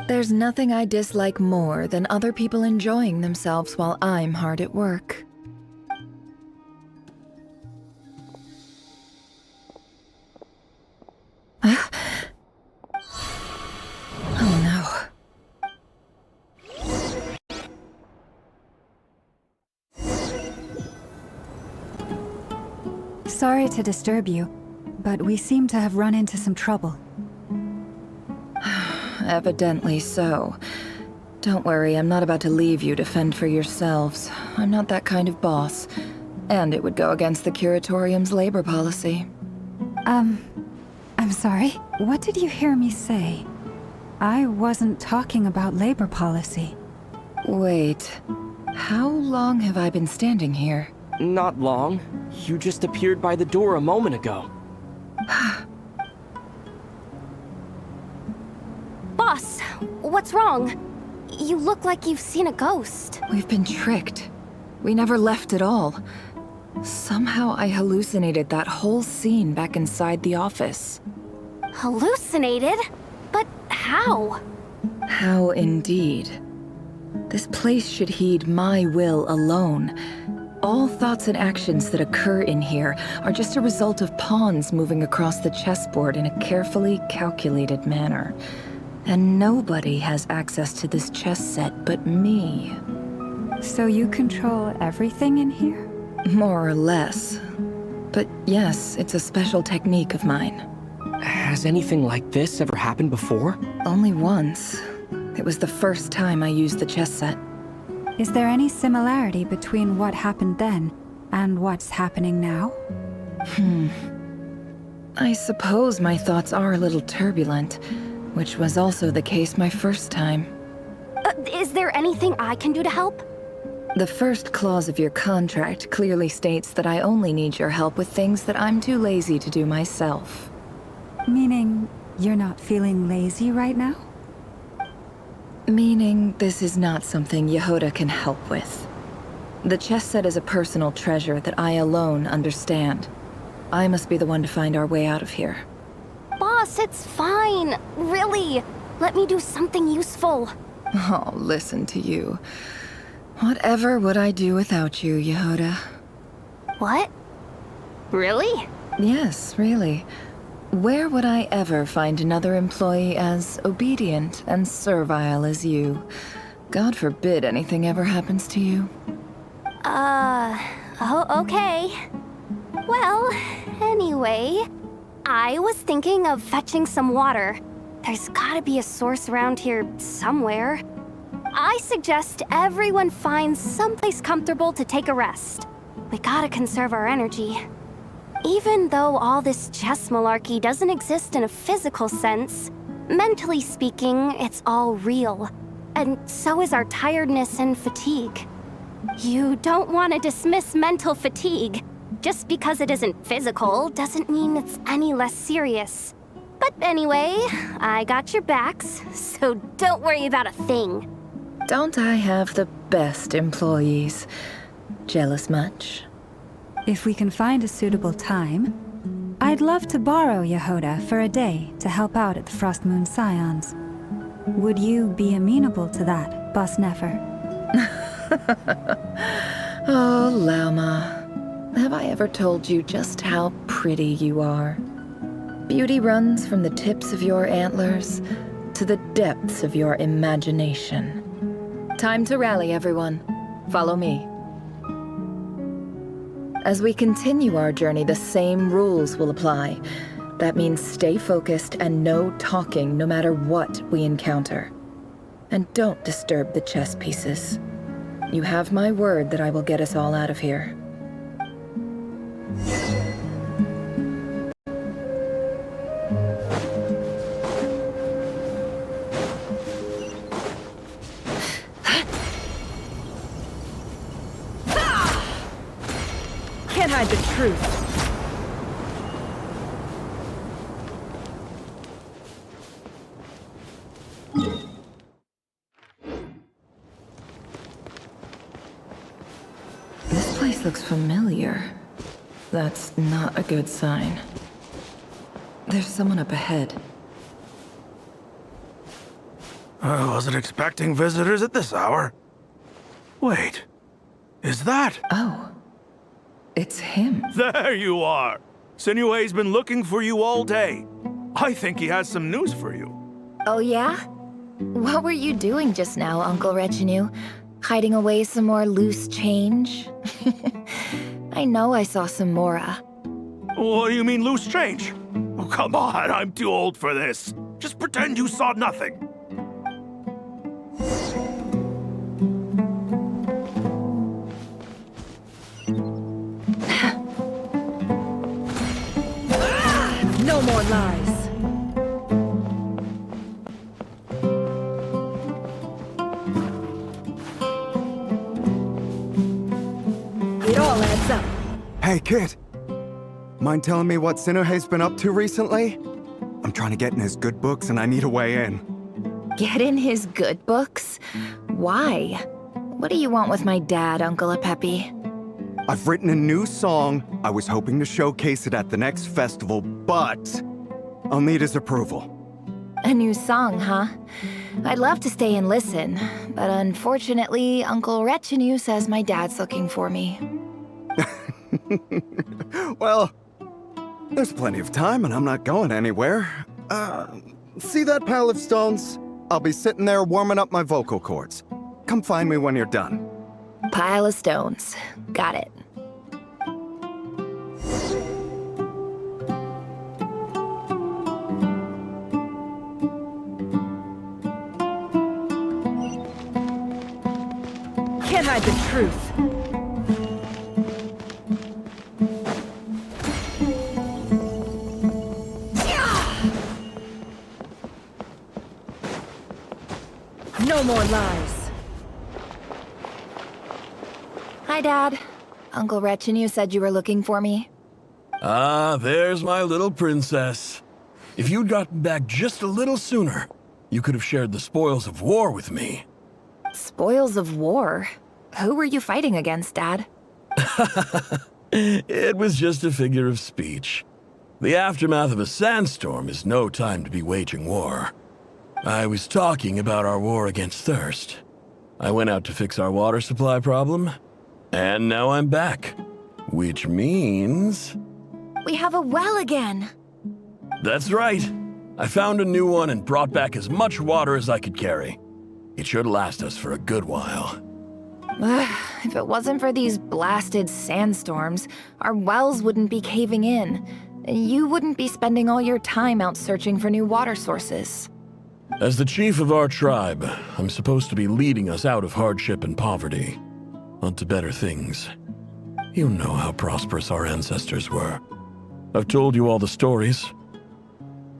There's nothing I dislike more than other people enjoying themselves while I'm hard at work. Oh no. Sorry to disturb you, but we seem to have run into some trouble. Evidently so. Don't worry, I'm not about to leave you to fend for yourselves. I'm not that kind of boss. And it would go against the Curatorium's labor policy. I'm sorry. What did you hear me say? I wasn't talking about labor policy. Wait. How long have I been standing here? Not long. You just appeared by the door a moment ago. Boss, what's wrong? You look like you've seen a ghost. We've been tricked. We never left at all. Somehow I hallucinated that whole scene back inside the office. Hallucinated? But how? How indeed. This place should heed my will alone. All thoughts and actions that occur in here are just a result of pawns moving across the chessboard in a carefully calculated manner. And nobody has access to this chess set but me. So you control everything in here? More or less. But yes, it's a special technique of mine. Has anything like this ever happened before? Only once. It was the first time I used the chess set. Is there any similarity between what happened then and what's happening now? I suppose my thoughts are a little turbulent, which was also the case my first time. Is there anything I can do to help? The first clause of your contract clearly states that I only need your help with things that I'm too lazy to do myself. Meaning, you're not feeling lazy right now? Meaning, this is not something Yehoda can help with. The chess set is a personal treasure that I alone understand. I must be the one to find our way out of here. Boss, it's fine. Really. Let me do something useful. Oh, listen to you. Whatever would I do without you, Yehoda? What? Really? Yes, really. Where would I ever find another employee as obedient and servile as you? God forbid anything ever happens to you. Oh, okay. Well, anyway, I was thinking of fetching some water. There's gotta be a source around here somewhere. I suggest everyone finds someplace comfortable to take a rest. We gotta conserve our energy. Even though all this chess malarkey doesn't exist in a physical sense, mentally speaking, it's all real. And so is our tiredness and fatigue. You don't want to dismiss mental fatigue. Just because it isn't physical doesn't mean it's any less serious. But anyway, I got your backs, so don't worry about a thing. Don't I have the best employees? Jealous much? If we can find a suitable time, I'd love to borrow Yehoda for a day to help out at the Frost Moon Scions. Would you be amenable to that, Boss Nefer? Oh, Lama. Have I ever told you just how pretty you are? Beauty runs from the tips of your antlers to the depths of your imagination. Time to rally, everyone. Follow me. As we continue our journey, the same rules will apply. That means stay focused and no talking no matter what we encounter. And don't disturb the chess pieces. You have my word that I will get us all out of here. Can't hide the truth. This place looks familiar. That's not a good sign. There's someone up ahead. I wasn't expecting visitors at this hour. Wait, is that? Oh, it's him. There you are. Sinue's been looking for you all day. I think he has some news for you. Oh yeah? What were you doing just now, Uncle Retinue? Hiding away some more loose change? I know I saw some Mora. What do you mean loose change? Oh, come on, I'm too old for this. Just pretend you saw nothing. No more lies. It all adds up. Hey, kid. Mind telling me what Sinuhe's been up to recently? I'm trying to get in his good books and I need a way in. Get in his good books? Why? What do you want with my dad, Uncle Apepi? I've written a new song. I was hoping to showcase it at the next festival, but I'll need his approval. A new song, huh? I'd love to stay and listen, but unfortunately, Uncle Retinue says my dad's looking for me. Well, there's plenty of time and I'm not going anywhere. See that pile of stones? I'll be sitting there warming up my vocal cords. Come find me when you're done. Pile of stones. Got it. Can't hide the truth. No more lies. Hi, Dad. Uncle Retinue said you were looking for me. Ah, there's my little princess. If you'd gotten back just a little sooner, you could have shared the spoils of war with me. Spoils of war? Who were you fighting against, Dad? It was just a figure of speech. The aftermath of a sandstorm is no time to be waging war. I was talking about our war against thirst. I went out to fix our water supply problem, and now I'm back. Which means... We have a well again! That's right. I found a new one and brought back as much water as I could carry. It should last us for a good while. If it wasn't for these blasted sandstorms, our wells wouldn't be caving in. You wouldn't be spending all your time out searching for new water sources. As the chief of our tribe, I'm supposed to be leading us out of hardship and poverty, onto better things. You know how prosperous our ancestors were. I've told you all the stories.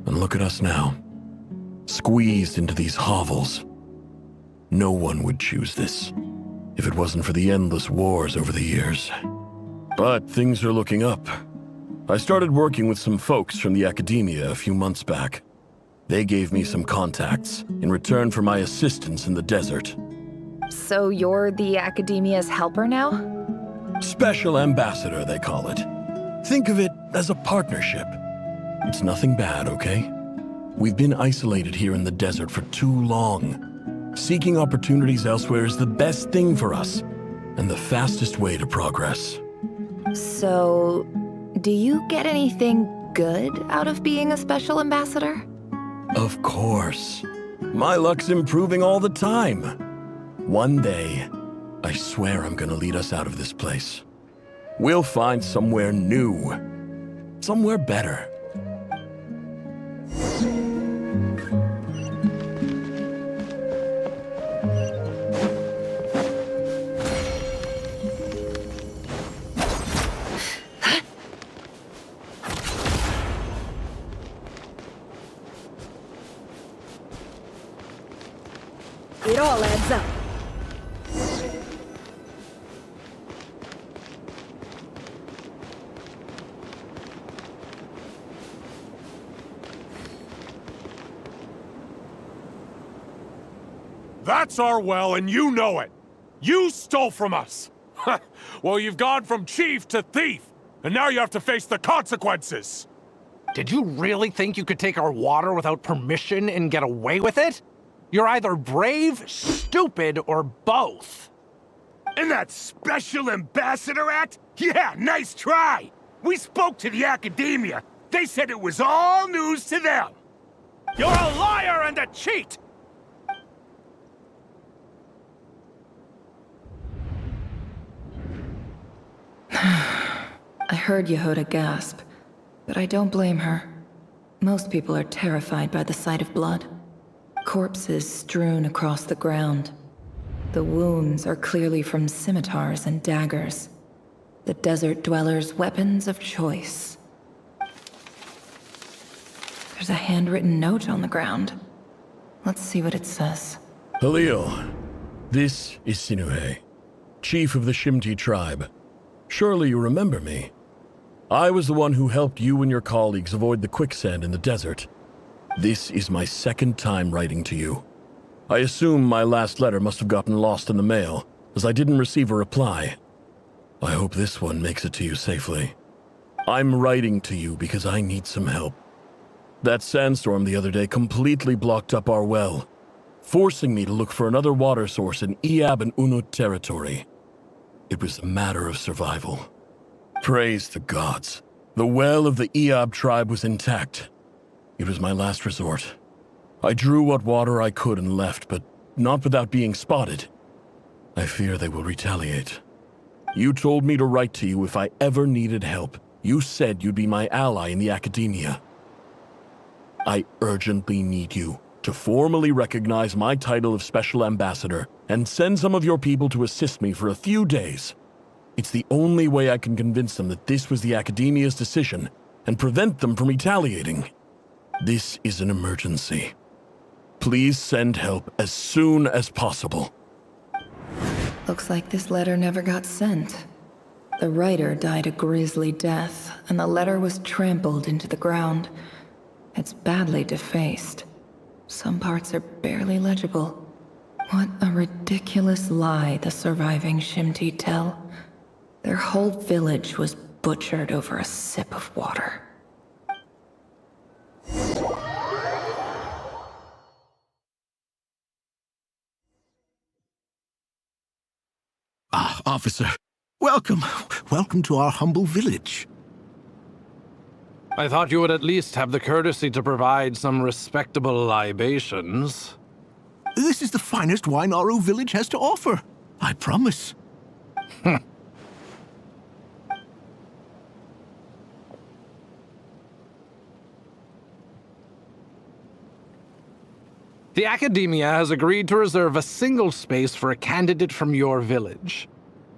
And look at us now, squeezed into these hovels. No one would choose this, if it wasn't for the endless wars over the years. But things are looking up. I started working with some folks from the academia a few months back. They gave me some contacts in return for my assistance in the desert. So you're the academia's helper now? Special ambassador, they call it. Think of it as a partnership. It's nothing bad, okay? We've been isolated here in the desert for too long. Seeking opportunities elsewhere is the best thing for us, and the fastest way to progress. So, do you get anything good out of being a special ambassador? Of course. My luck's improving all the time. One day, I swear I'm gonna lead us out of this place. We'll find somewhere new. Somewhere better. It all adds up. That's our well, and you know it. You stole from us. Well, you've gone from chief to thief, and now you have to face the consequences. Did you really think you could take our water without permission and get away with it? You're either brave, stupid, or both. And that Special Ambassador Act? Yeah, nice try! We spoke to the academia. They said it was all news to them. You're a liar and a cheat! I heard Yehoda gasp, but I don't blame her. Most people are terrified by the sight of blood. Corpses strewn across the ground. The wounds are clearly from scimitars and daggers. The desert dwellers' weapons of choice. There's a handwritten note on the ground. Let's see what it says. Halil, this is Sinuhe, chief of the Shimti tribe. Surely you remember me. I was the one who helped you and your colleagues avoid the quicksand in the desert. This is my second time writing to you. I assume my last letter must have gotten lost in the mail, as I didn't receive a reply. I hope this one makes it to you safely. I'm writing to you because I need some help. That sandstorm the other day completely blocked up our well, forcing me to look for another water source in Iab and Unut territory. It was a matter of survival. Praise the gods. The well of the Iab tribe was intact. It was my last resort. I drew what water I could and left, but not without being spotted. I fear they will retaliate. You told me to write to you if I ever needed help. You said you'd be my ally in the academia. I urgently need you to formally recognize my title of Special Ambassador and send some of your people to assist me for a few days. It's the only way I can convince them that this was the academia's decision and prevent them from retaliating. This is an emergency. Please send help as soon as possible. Looks like this letter never got sent. The writer died a grisly death, and the letter was trampled into the ground. It's badly defaced. Some parts are barely legible. What a ridiculous lie the surviving Shimti tell. Their whole village was butchered over a sip of water. Ah, officer. Welcome. Welcome to our humble village. I thought you would at least have the courtesy to provide some respectable libations. This is the finest wine Aru village has to offer. I promise. The Academia has agreed to reserve a single space for a candidate from your village.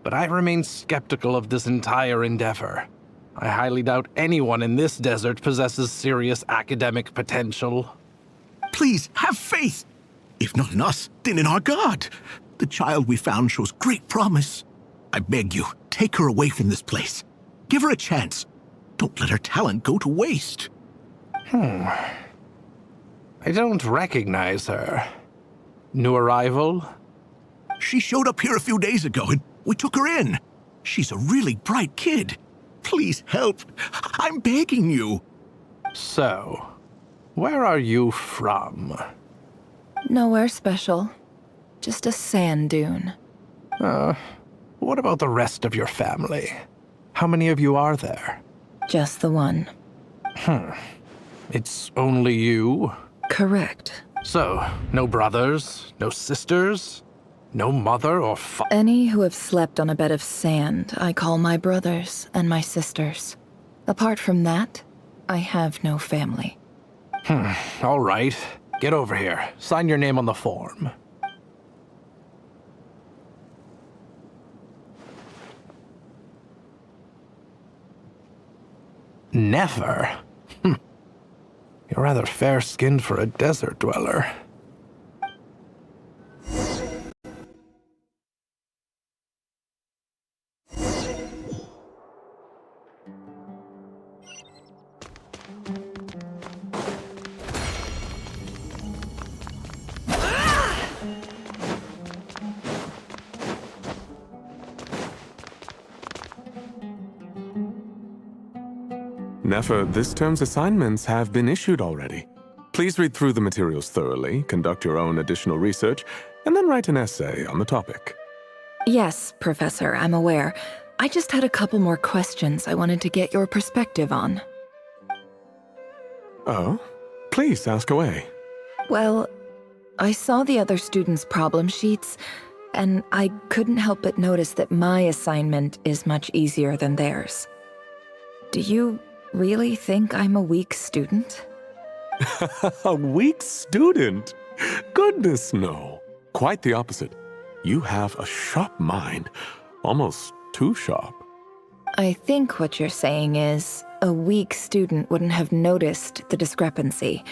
But I remain skeptical of this entire endeavor. I highly doubt anyone in this desert possesses serious academic potential. Please, have faith. If not in us, then in our god. The child we found shows great promise. I beg you, take her away from this place. Give her a chance. Don't let her talent go to waste. I don't recognize her. New arrival? She showed up here a few days ago and we took her in. She's a really bright kid. Please help. I'm begging you. So, where are you from? Nowhere special. Just a sand dune. What about the rest of your family? How many of you are there? Just the one. It's only you? Correct. So, no brothers, no sisters, no mother or Any who have slept on a bed of sand, I call my brothers and my sisters. Apart from that, I have no family. All right. Get over here. Sign your name on the form. Never? You're rather fair-skinned for a desert dweller. Nefer, this term's assignments have been issued already. Please read through the materials thoroughly, conduct your own additional research, and then write an essay on the topic. Yes, Professor, I'm aware. I just had a couple more questions I wanted to get your perspective on. Oh? Please, ask away. Well, I saw the other students' problem sheets, and I couldn't help but notice that my assignment is much easier than theirs. Do you really think I'm a weak student? A weak student? Goodness, no. Quite the opposite. You have a sharp mind, almost too sharp. I think what you're saying is, a weak student wouldn't have noticed the discrepancy.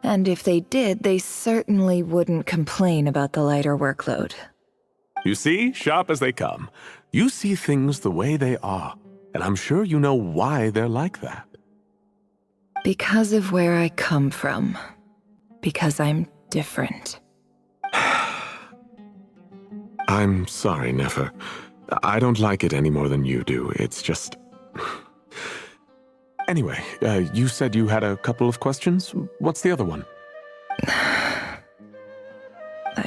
And if they did, they certainly wouldn't complain about the lighter workload. You see, sharp as they come. You see things the way they are, and I'm sure you know why they're like that. Because of where I come from. Because I'm different. I'm sorry, Nefer. I don't like it any more than you do. It's just... Anyway, you said you had a couple of questions? What's the other one? I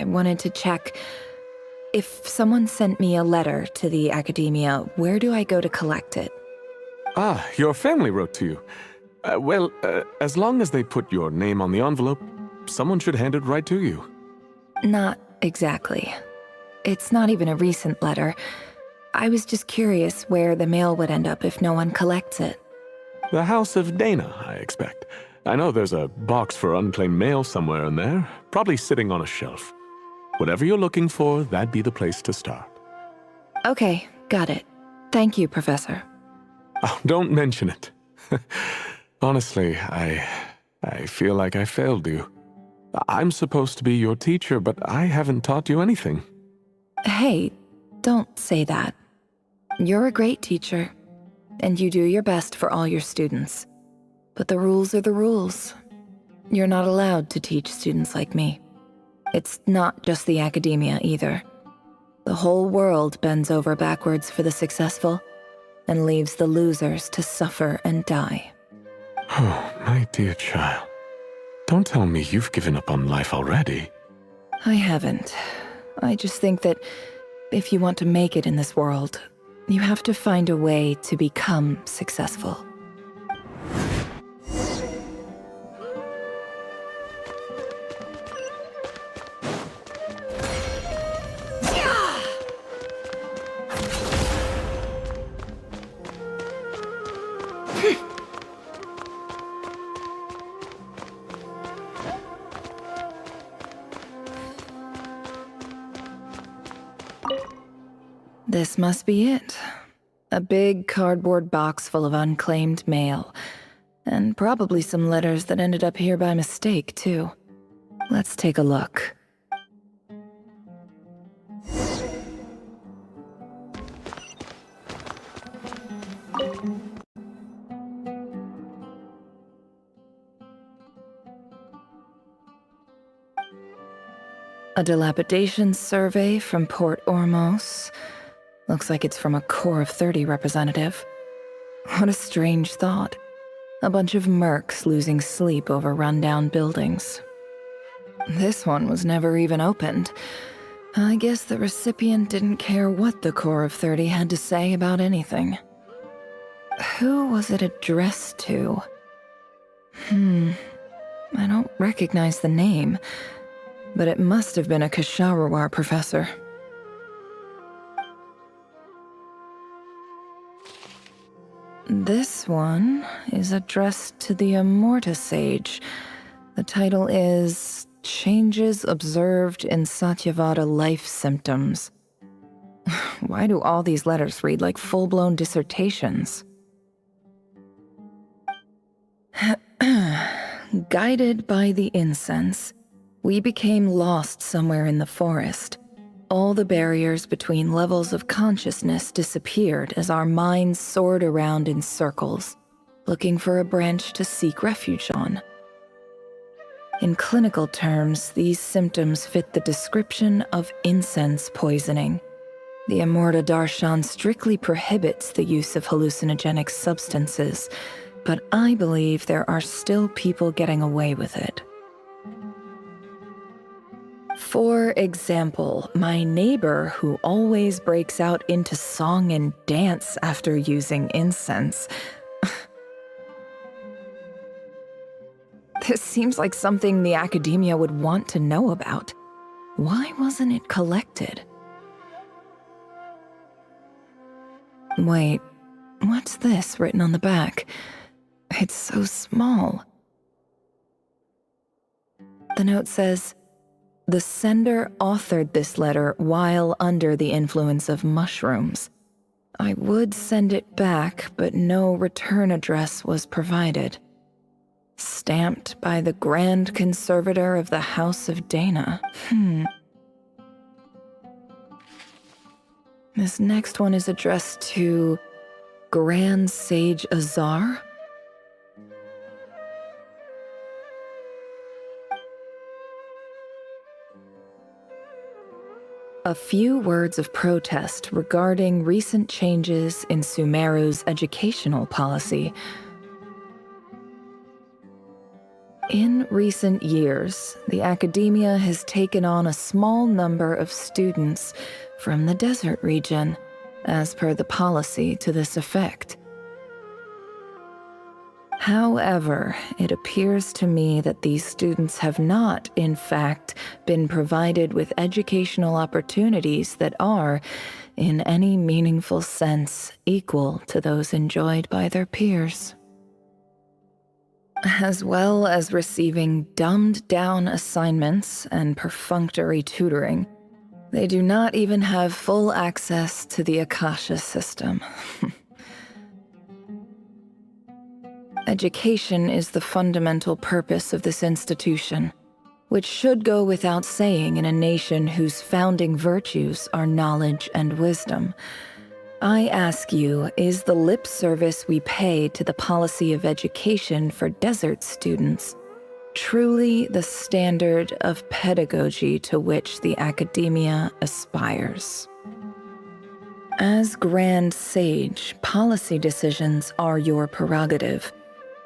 wanted to check... If someone sent me a letter to the Academia, where do I go to collect it? Ah, your family wrote to you. Well, as long as they put your name on the envelope, someone should hand it right to you. Not exactly. It's not even a recent letter. I was just curious where the mail would end up if no one collects it. The House of Dana, I expect. I know there's a box for unclaimed mail somewhere in there, probably sitting on a shelf. Whatever you're looking for, that'd be the place to start. Okay, got it. Thank you, Professor. Oh, don't mention it. Honestly, I feel like I failed you. I'm supposed to be your teacher, but I haven't taught you anything. Hey, don't say that. You're a great teacher, and you do your best for all your students. But the rules are the rules. You're not allowed to teach students like me. It's not just the Academia either. The whole world bends over backwards for the successful, and leaves the losers to suffer and die. Oh, my dear child. Don't tell me you've given up on life already. I haven't. I just think that if you want to make it in this world, you have to find a way to become successful. This must be it. A big cardboard box full of unclaimed mail. And probably some letters that ended up here by mistake, too. Let's take a look. A dilapidation survey from Port Ormos. Looks like it's from a Core of 30 representative. What a strange thought. A bunch of mercs losing sleep over rundown buildings. This one was never even opened. I guess the recipient didn't care what the Core of 30 had to say about anything. Who was it addressed to? I don't recognize the name, but it must have been a Ksharawar professor. This one is addressed to the Immorta Sage. The title is Changes Observed in Satyavada Life Symptoms. Why do all these letters read like full-blown dissertations? Guided by the incense, we became lost somewhere in the forest. All the barriers between levels of consciousness disappeared as our minds soared around in circles, looking for a branch to seek refuge on. In clinical terms, these symptoms fit the description of incense poisoning. The Immorta Darshan strictly prohibits the use of hallucinogenic substances, but I believe there are still people getting away with it. For example, my neighbor who always breaks out into song and dance after using incense. This seems like something the academia would want to know about. Why wasn't it collected? Wait, what's this written on the back? It's so small. The note says, "The sender authored this letter while under the influence of mushrooms. I would send it back, but no return address was provided. Stamped by the Grand Conservator of the House of Dana." This next one is addressed to Grand Sage Azar? A few words of protest regarding recent changes in Sumeru's educational policy. In recent years, the academia has taken on a small number of students from the desert region, as per the policy to this effect. However, it appears to me that these students have not, in fact, been provided with educational opportunities that are, in any meaningful sense, equal to those enjoyed by their peers. As well as receiving dumbed-down assignments and perfunctory tutoring, they do not even have full access to the Akasha system. Education is the fundamental purpose of this institution, which should go without saying in a nation whose founding virtues are knowledge and wisdom. I ask you, is the lip service we pay to the policy of education for desert students truly the standard of pedagogy to which the academia aspires? As Grand Sage, policy decisions are your prerogative.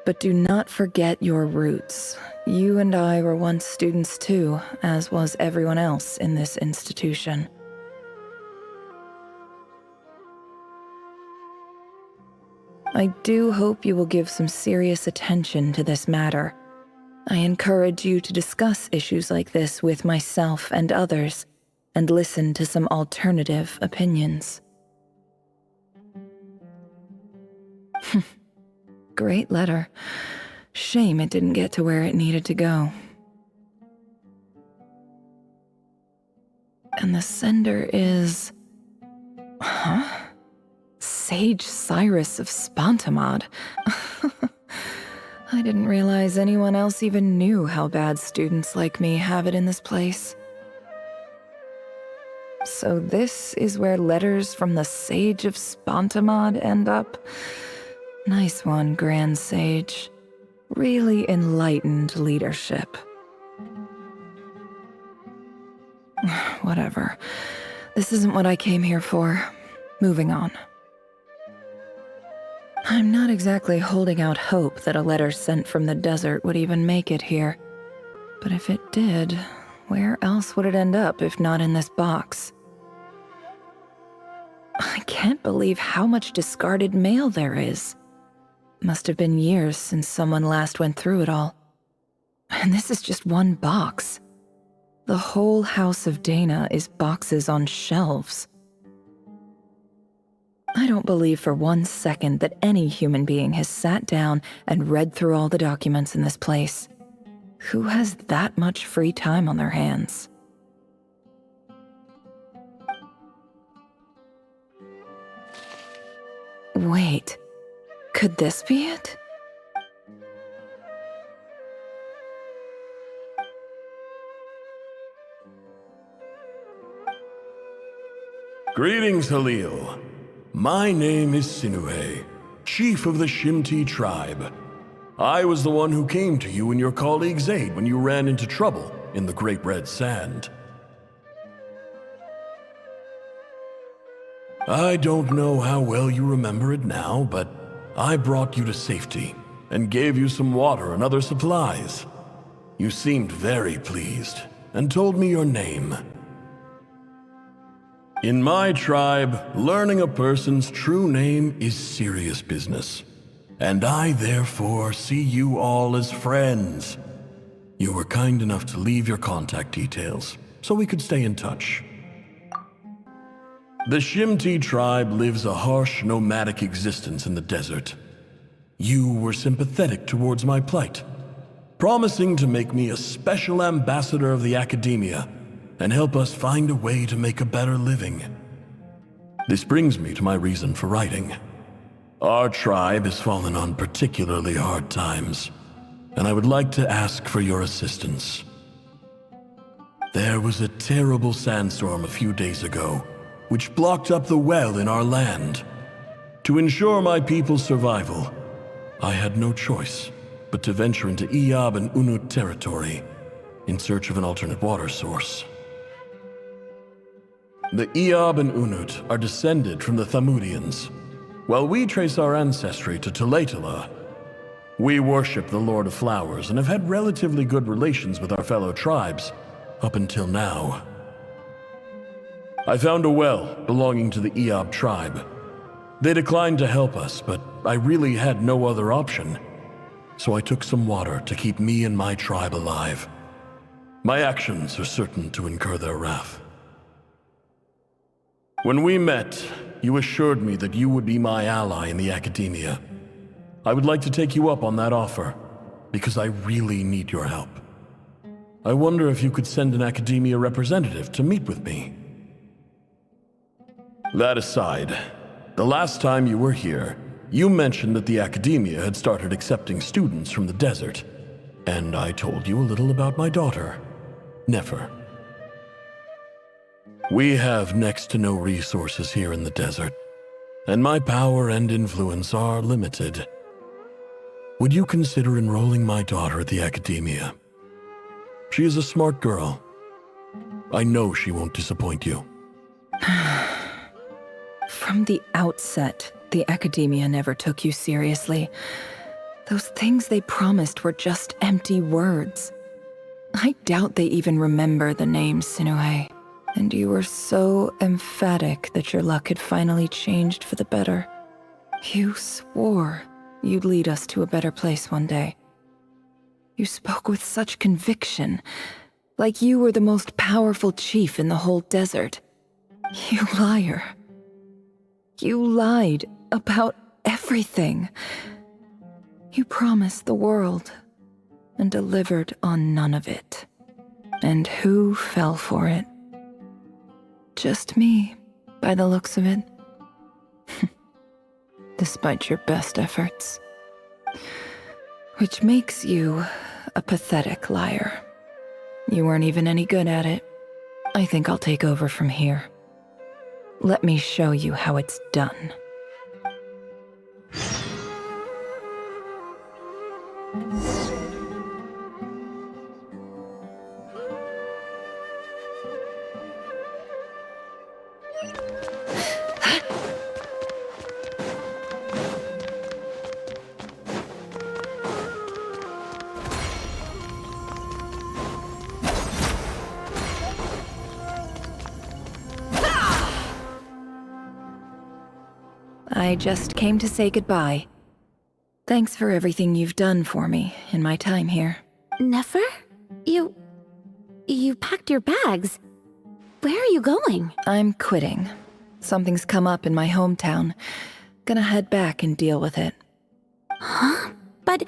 But do not forget your roots. You and I were once students too, as was everyone else in this institution. I do hope you will give some serious attention to this matter. I encourage you to discuss issues like this with myself and others, and listen to some alternative opinions. Great letter. Shame it didn't get to where it needed to go. And the sender is Huh? Sage Cyrus of Spantamod. I didn't realize anyone else even knew how bad students like me have it in this place. So this is where letters from the Sage of Spantamod end up? Nice one, Grand Sage. Really enlightened leadership. Whatever. This isn't what I came here for. Moving on. I'm not exactly holding out hope that a letter sent from the desert would even make it here. But if it did, where else would it end up if not in this box? I can't believe how much discarded mail there is. Must have been years since someone last went through it all. And this is just one box. The whole House of Dana is boxes on shelves. I don't believe for 1 second that any human being has sat down and read through all the documents in this place. Who has that much free time on their hands? Wait, could this be it? Greetings, Halil. My name is Sinuhe, chief of the Shimti tribe. I was the one who came to you and your colleague's aid when you ran into trouble in the Great Red Sand. I don't know how well you remember it now, but I brought you to safety and gave you some water and other supplies. You seemed very pleased and told me your name. In my tribe, learning a person's true name is serious business, and I therefore see you all as friends. You were kind enough to leave your contact details, so we could stay in touch. The Shimti tribe lives a harsh, nomadic existence in the desert. You were sympathetic towards my plight, promising to make me a special ambassador of the academia and help us find a way to make a better living. This brings me to my reason for writing. Our tribe has fallen on particularly hard times, and I would like to ask for your assistance. There was a terrible sandstorm a few days ago, which blocked up the well in our land. To ensure my people's survival, I had no choice but to venture into Iyab and Unut territory in search of an alternate water source. The Iyab and Unut are descended from the Thamudians, while we trace our ancestry to Tulatala. We worship the Lord of Flowers and have had relatively good relations with our fellow tribes up until now. I found a well belonging to the Iyab tribe. They declined to help us, but I really had no other option, so I took some water to keep me and my tribe alive. My actions are certain to incur their wrath. When we met, you assured me that you would be my ally in the academia. I would like to take you up on that offer, because I really need your help. I wonder if you could send an academia representative to meet with me. That aside, the last time you were here, you mentioned that the academia had started accepting students from the desert, and I told you a little about my daughter, Nefer. We have next to no resources here in the desert, and my power and influence are limited. Would you consider enrolling my daughter at the academia? She is a smart girl. I know she won't disappoint you. From the outset, the academia never took you seriously. Those things they promised were just empty words. I doubt they even remember the name Sinuhe. And you were so emphatic that your luck had finally changed for the better. You swore you'd lead us to a better place one day. You spoke with such conviction, like you were the most powerful chief in the whole desert. You liar. You lied about everything. You promised the world and delivered on none of it. And who fell for it? Just me. by the looks of it. Despite your best efforts. Which makes you a pathetic liar. You weren't even any good at it. I think I'll take over from here. Let me show you how it's done. I just came to say goodbye. Thanks for everything you've done for me in my time here. Nefer? You packed your bags. Where are you going? I'm quitting. Something's come up in my hometown. Gonna head back and deal with it. Huh? But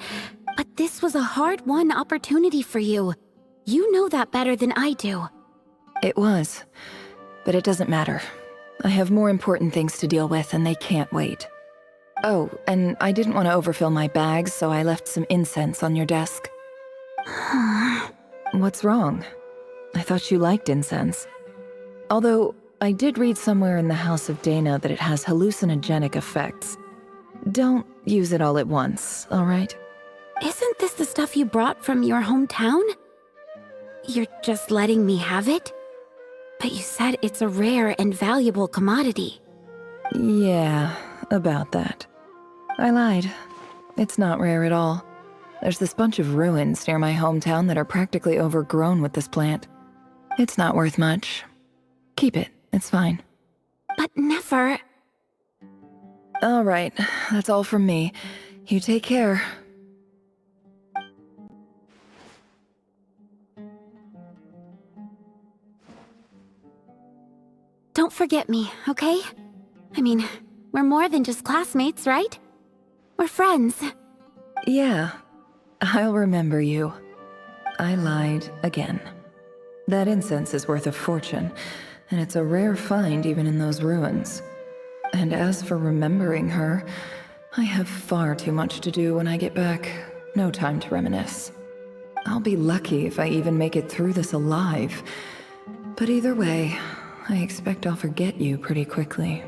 this was a hard-won opportunity for you. You know that better than I do. It was. But it doesn't matter. I have more important things to deal with, and they can't wait. Oh, and I didn't want to overfill my bags, so I left some incense on your desk. What's wrong? I thought you liked incense. Although, I did read somewhere in the House of Dana that it has hallucinogenic effects. Don't use it all at once, all right? Isn't this the stuff you brought from your hometown? You're just letting me have it? But you said it's a rare and valuable commodity. Yeah, about that. I lied. It's not rare at all. There's this bunch of ruins near my hometown that are practically overgrown with this plant. It's not worth much. Keep it, it's fine. But Nefer... All right, that's all from me. You take care. Don't forget me, okay? I mean, we're more than just classmates, right? We're friends. Yeah, I'll remember you. I lied again. That incense is worth a fortune, and it's a rare find even in those ruins. And as for remembering her, I have far too much to do when I get back. No time to reminisce. I'll be lucky if I even make it through this alive. But either way, I expect I'll forget you pretty quickly.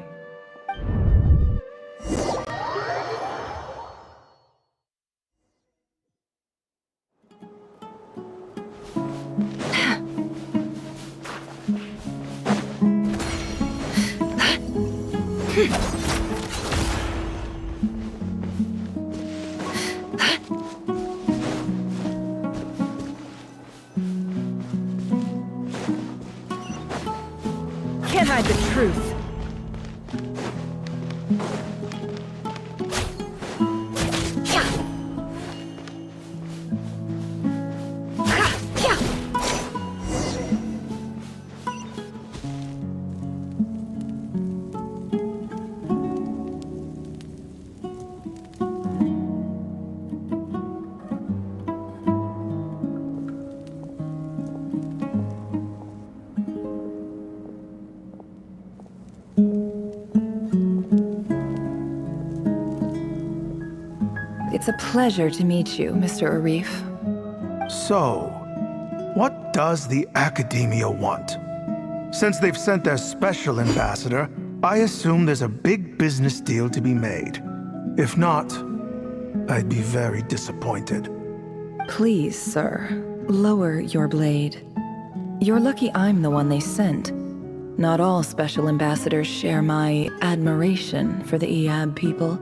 Can't hide the truth. It's a pleasure to meet you, Mr. Arif. So, what does the Academia want? Since they've sent their special ambassador, I assume there's a big business deal to be made. If not, I'd be very disappointed. Please, sir, lower your blade. You're lucky I'm the one they sent. Not all special ambassadors share my admiration for the Iab people.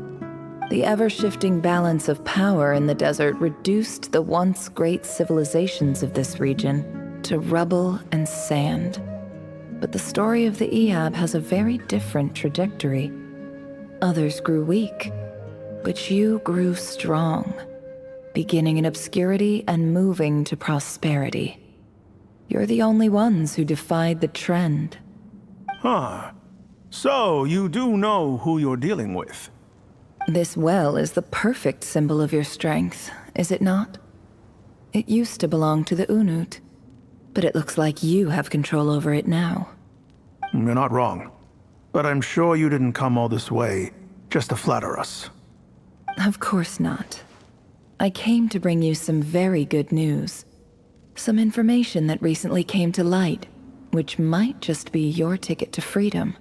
The ever-shifting balance of power in the desert reduced the once great civilizations of this region to rubble and sand. But the story of the Iab has a very different trajectory. Others grew weak, but you grew strong, beginning in obscurity and moving to prosperity. You're the only ones who defied the trend. Huh. So, you do know who you're dealing with? This well is the perfect symbol of your strength, is it not? It used to belong to the Unut, but it looks like you have control over it now. You're not wrong. but I'm sure you didn't come all this way just to flatter us. Of course not. I came to bring you some very good news. Some information that recently came to light, which might just be your ticket to freedom.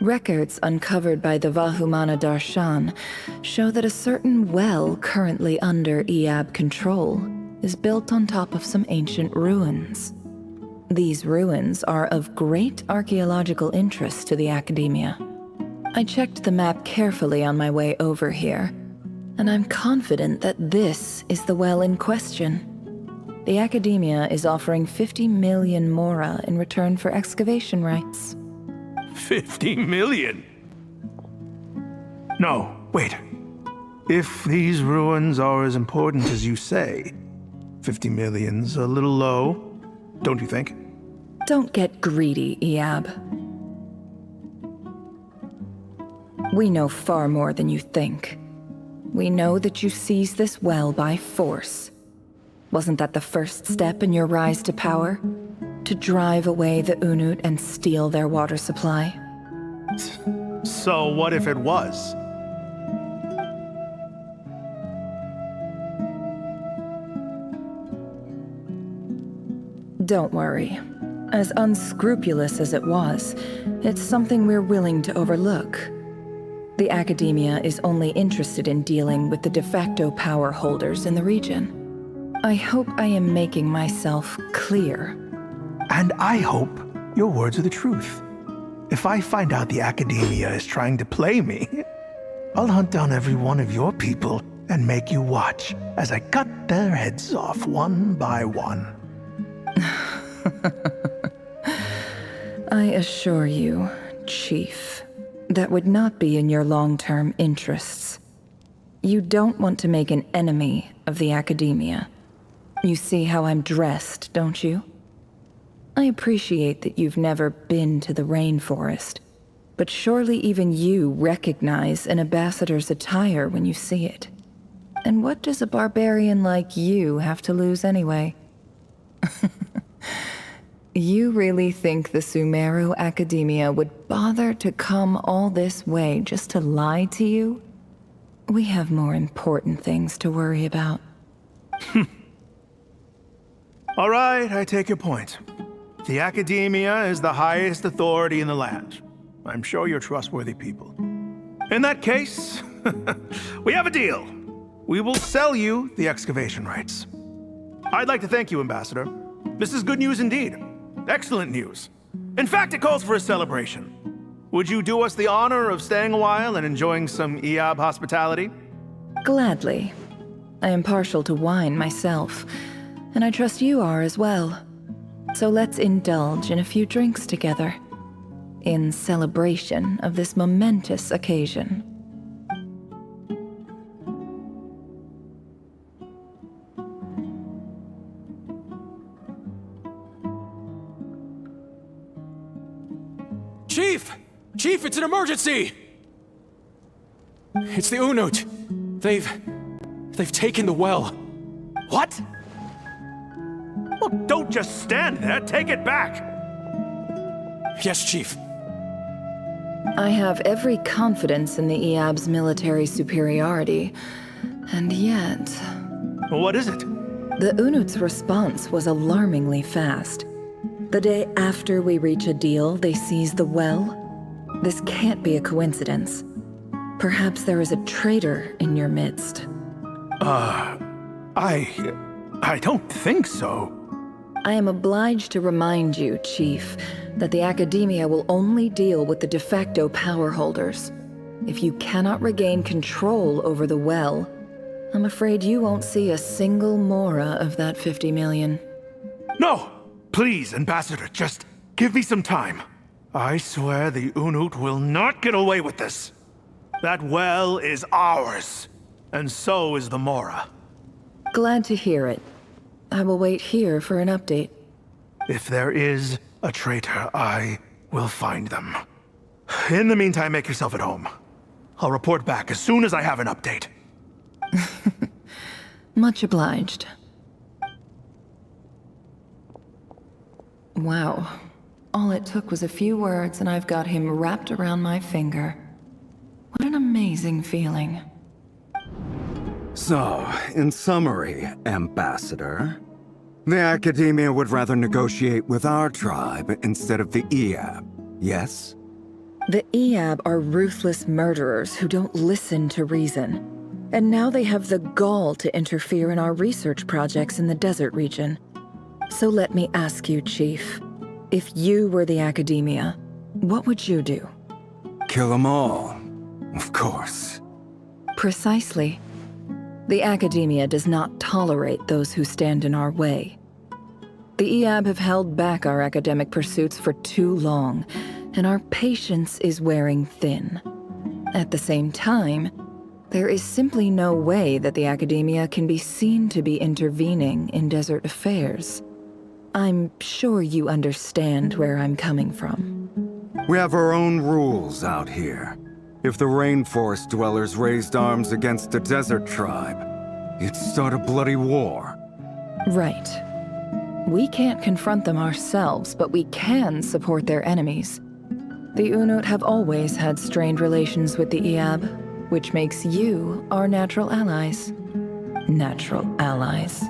Records uncovered by the Vahumana Darshan show that a certain well currently under Iab control is built on top of some ancient ruins. These ruins are of great archaeological interest to the Academia. I checked the map carefully on my way over here, and I'm confident that this is the well in question. The Academia is offering 50 million mora in return for excavation rights. 50 million? No, wait. If these ruins are as important as you say, 50 million's a little low, don't you think? Don't get greedy, Iab. We know far more than you think. We know that you seized this well by force. Wasn't that the first step in your rise to power? To drive away the Unut and steal their water supply? So what if it was? Don't worry. As unscrupulous as it was, it's something we're willing to overlook. The Academia is only interested in dealing with the de facto power holders in the region. I hope I am making myself clear. And I hope your words are the truth. If I find out the Academia is trying to play me, I'll hunt down every one of your people and make you watch as I cut their heads off one by one. I assure you, Chief, that would not be in your long-term interests. You don't want to make an enemy of the Academia. You see how I'm dressed, don't you? I appreciate that you've never been to the rainforest, but surely even you recognize an ambassador's attire when you see it. And what does a barbarian like you have to lose anyway? You really think the Sumeru Academia would bother to come all this way just to lie to you? We have more important things to worry about. All right, I take your point. The Academia is the highest authority in the land. I'm sure you're trustworthy people. In that case, we have a deal. We will sell you the excavation rights. I'd like to thank you, Ambassador. This is good news indeed. Excellent news. In fact, it calls for a celebration. Would you do us the honor of staying a while and enjoying some Iab hospitality? Gladly. I am partial to wine myself, and I trust you are as well. So let's indulge in a few drinks together, in celebration of this momentous occasion. Chief! Chief, it's an emergency! It's the Unut. They've taken the well. What? Well, don't just stand there. Take it back. Yes, Chief. I have every confidence in the Iab's military superiority, and yet... What is it? The Unut's response was alarmingly fast. The day after we reach a deal, they seize the well. This can't be a coincidence. Perhaps there is a traitor in your midst. I don't think so. I am obliged to remind you, Chief, that the Academia will only deal with the de facto power holders. If you cannot regain control over the well, I'm afraid you won't see a single mora of that 50 million. No! Please, Ambassador, just give me some time. I swear the Unut will not get away with this. That well is ours, and so is the mora. Glad to hear it. I will wait here for an update. If there is a traitor, I will find them. In the meantime, make yourself at home. I'll report back as soon as I have an update. Much obliged. Wow. All it took was a few words and I've got him wrapped around my finger. What an amazing feeling. So, in summary, Ambassador, the Academia would rather negotiate with our tribe instead of the Eab, yes? The Eab are ruthless murderers who don't listen to reason. And now they have the gall to interfere in our research projects in the desert region. So let me ask you, Chief. If you were the Academia, what would you do? Kill them all, of course. Precisely. The Academia does not tolerate those who stand in our way. The Eab have held back our academic pursuits for too long, and our patience is wearing thin. At the same time, there is simply no way that the Academia can be seen to be intervening in desert affairs. I'm sure you understand where I'm coming from. We have our own rules out here. If the rainforest dwellers raised arms against a desert tribe, it'd start a bloody war. Right. We can't confront them ourselves, but we can support their enemies. The Unut have always had strained relations with the Eab, which makes you our natural allies. Natural allies.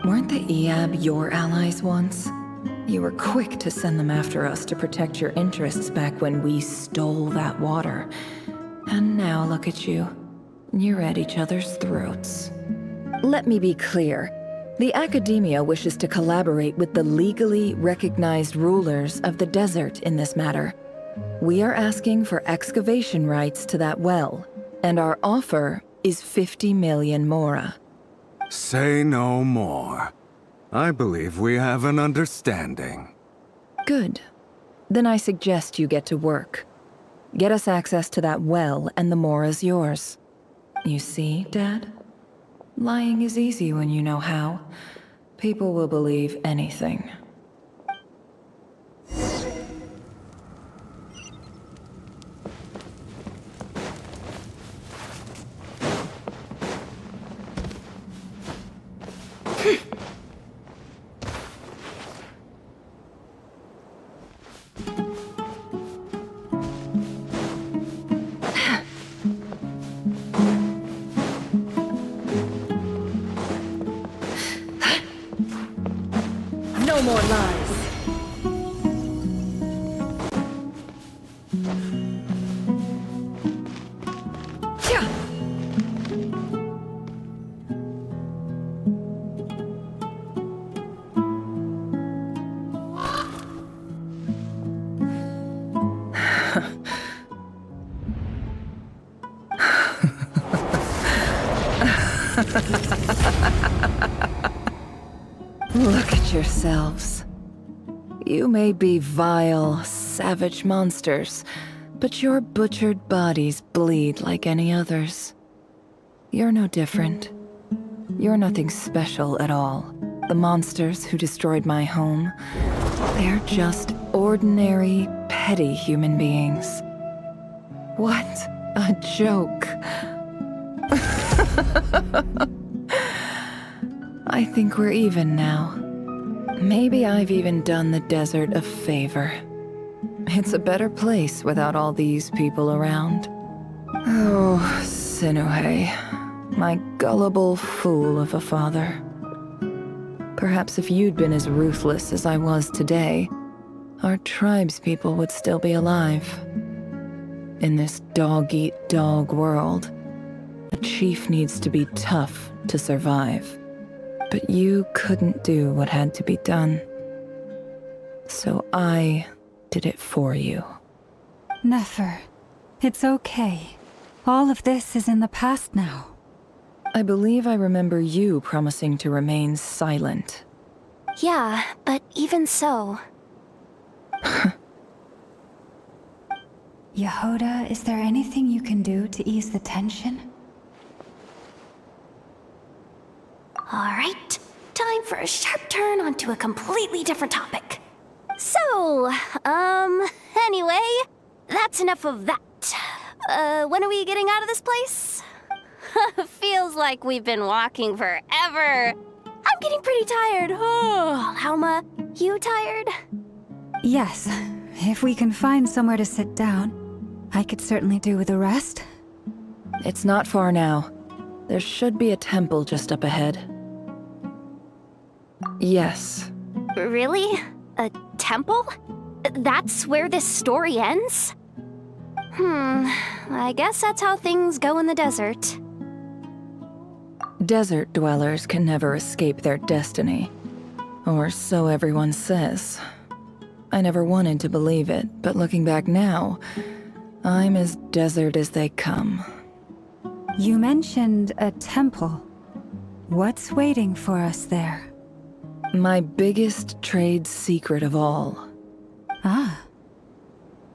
Weren't the Eab your allies once? You were quick to send them after us to protect your interests back when we stole that water. And now look at you. You're at each other's throats. Let me be clear. The Academia wishes to collaborate with the legally recognized rulers of the desert in this matter. We are asking for excavation rights to that well, and our offer is 50 million mora. Say no more. I believe we have an understanding. Good. Then I suggest you get to work. Get us access to that well, and the mora's yours. You see, Dad? Lying is easy when you know how. People will believe anything. No more lies. Look at yourselves. You may be vile, savage monsters, but your butchered bodies bleed like any others. You're no different. You're nothing special at all. The monsters who destroyed my home, they're just ordinary, petty human beings. What a joke. I think we're even now. Maybe I've even done the desert a favor. It's a better place without all these people around. Oh, Sinuhe, my gullible fool of a father. Perhaps if you'd been as ruthless as I was today, our tribespeople would still be alive. In this dog-eat-dog world, a chief needs to be tough to survive. But you couldn't do what had to be done. So I did it for you. Nefer, it's okay. All of this is in the past now. I believe I remember you promising to remain silent. Yeah, but even so... Yehoda, is there anything you can do to ease the tension? Alright, time for a sharp turn onto a completely different topic. So, anyway, that's enough of that. When are we getting out of this place? Feels like we've been walking forever. I'm getting pretty tired. Oh, Alma, you tired? Yes, if we can find somewhere to sit down, I could certainly do with a rest. It's not far now. There should be a temple just up ahead. Yes. Really? A temple? That's where this story ends? I guess that's how things go in the desert. Desert dwellers can never escape their destiny. Or so everyone says. I never wanted to believe it, but looking back now, I'm as desert as they come. You mentioned a temple. What's waiting for us there? My biggest trade secret of all. Ah.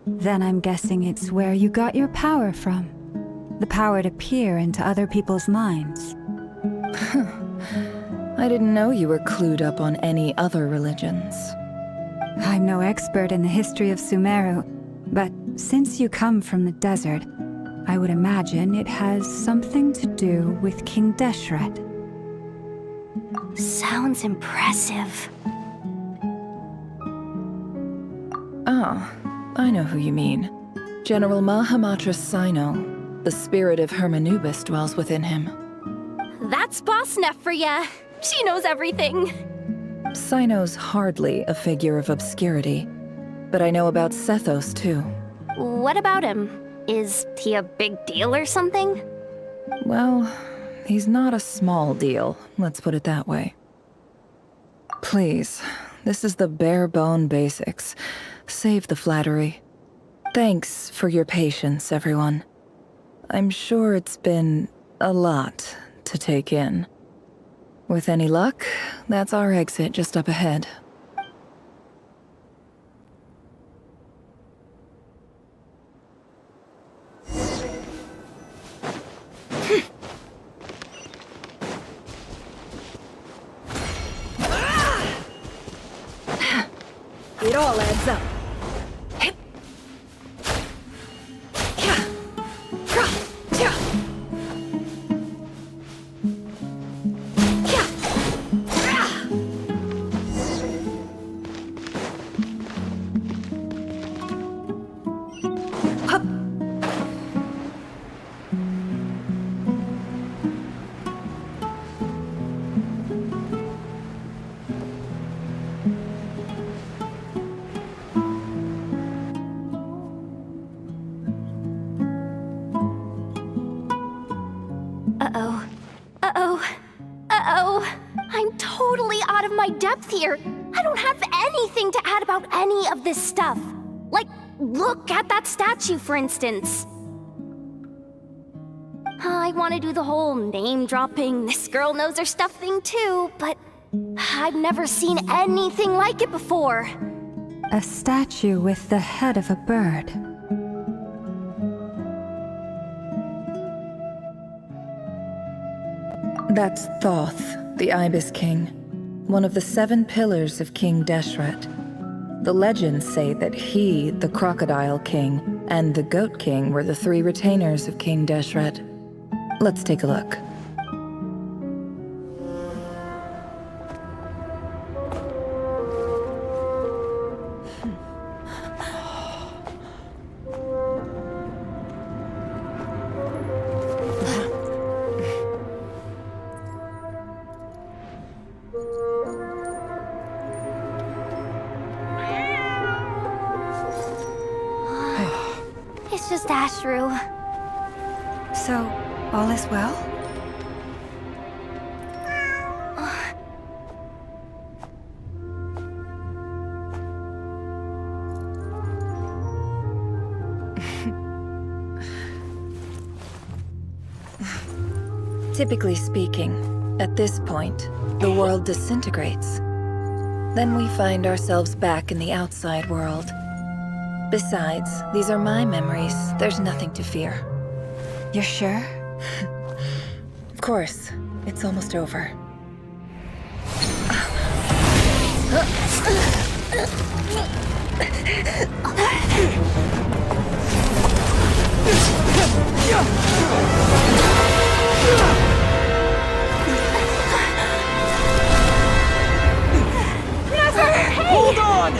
Then I'm guessing it's where you got your power from. The power to peer into other people's minds. I didn't know you were clued up on any other religions. I'm no expert in the history of Sumeru, but since you come from the desert, I would imagine it has something to do with King Deshret. Sounds impressive. Ah, I know who you mean. General Mahamatra Sino. The spirit of Hermanubis dwells within him. That's Boss Neff for ya. She knows everything. Sino's hardly a figure of obscurity, but I know about Sethos too. What about him? Is he a big deal or something? Well, he's not a small deal, let's put it that way. Please, this is the bare-bone basics. Save the flattery. Thanks for your patience, everyone. I'm sure it's been a lot to take in. With any luck, that's our exit just up ahead. It all adds up. I'm totally out of my depth here. I don't have anything to add about any of this stuff. Like, look at that statue, for instance. I want to do the whole name-dropping, this girl knows her stuff thing too, but I've never seen anything like it before. A statue with the head of a bird. That's Thoth, the Ibis King, one of the 7 pillars of King Deshret. The legends say that he, the Crocodile King, and the Goat King were the 3 retainers of King Deshret. Let's take a look. It's just Ashru. So, all is well? Typically speaking, at this point, the world disintegrates. Then we find ourselves back in the outside world. Besides, these are my memories. There's nothing to fear. You're sure? Of course. It's almost over. Never! Hey! Hold on!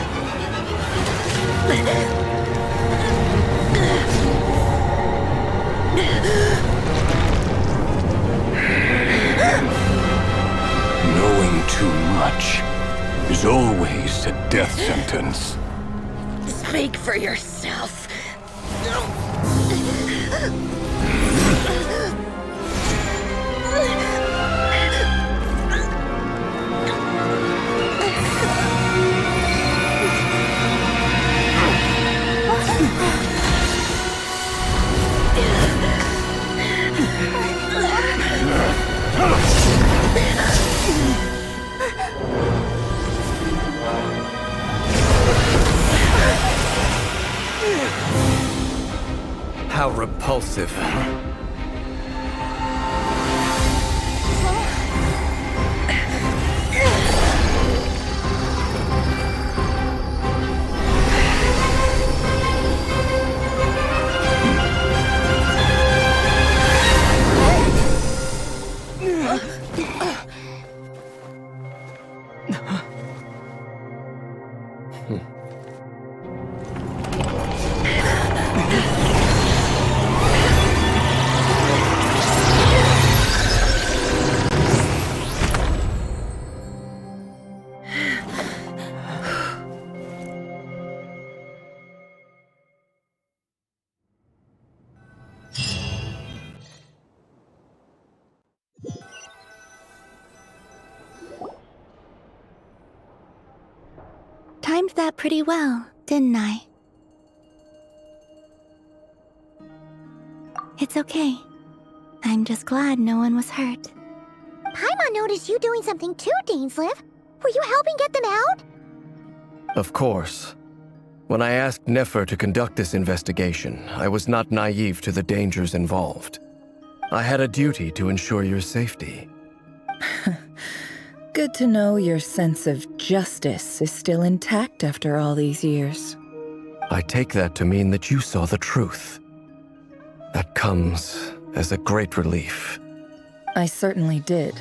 Knowing too much is always a death sentence. Speak for yourself. How repulsive. Timed that pretty well, didn't I? It's okay. I'm just glad no one was hurt. Paimon noticed you doing something too, Dainsleif. Were you helping get them out? Of course. When I asked Nefer to conduct this investigation, I was not naive to the dangers involved. I had a duty to ensure your safety. Good to know your sense of justice is still intact after all these years. I take that to mean that you saw the truth. That comes as a great relief. I certainly did.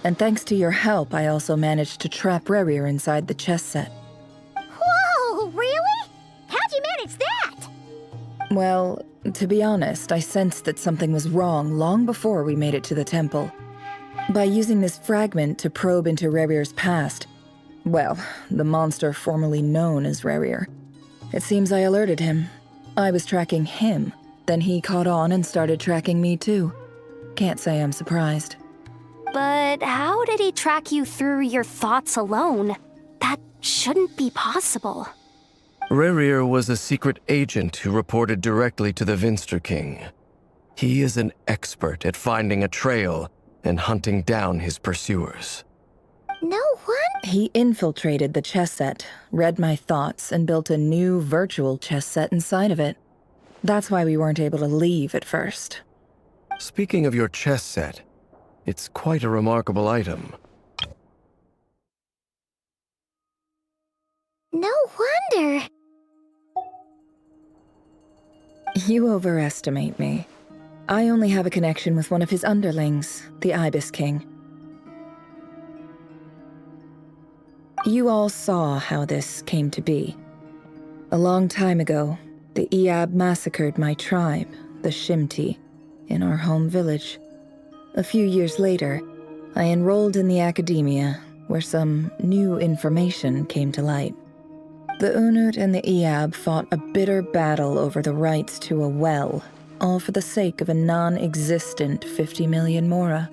And thanks to your help, I also managed to trap Rerir inside the chess set. Whoa, really? How'd you manage that? Well, to be honest, I sensed that something was wrong long before we made it to the temple. By using this fragment to probe into Rerir's past, well, the monster formerly known as Rerir, it seems I alerted him. I was tracking him, then he caught on and started tracking me too. Can't say I'm surprised. But how did he track you through your thoughts alone? That shouldn't be possible. Rerir was a secret agent who reported directly to the Vinster King. He is an expert at finding a trail and hunting down his pursuers. No one? He infiltrated the chess set, read my thoughts, and built a new virtual chess set inside of it. That's why we weren't able to leave at first. Speaking of your chess set, it's quite a remarkable item. No wonder. You overestimate me. I only have a connection with one of his underlings, the Ibis King. You all saw how this came to be. A long time ago, the Iab massacred my tribe, the Shimti, in our home village. A few years later, I enrolled in the academia, where some new information came to light. The Unut and the Iab fought a bitter battle over the rights to a well, all for the sake of a non-existent 50 million Mora.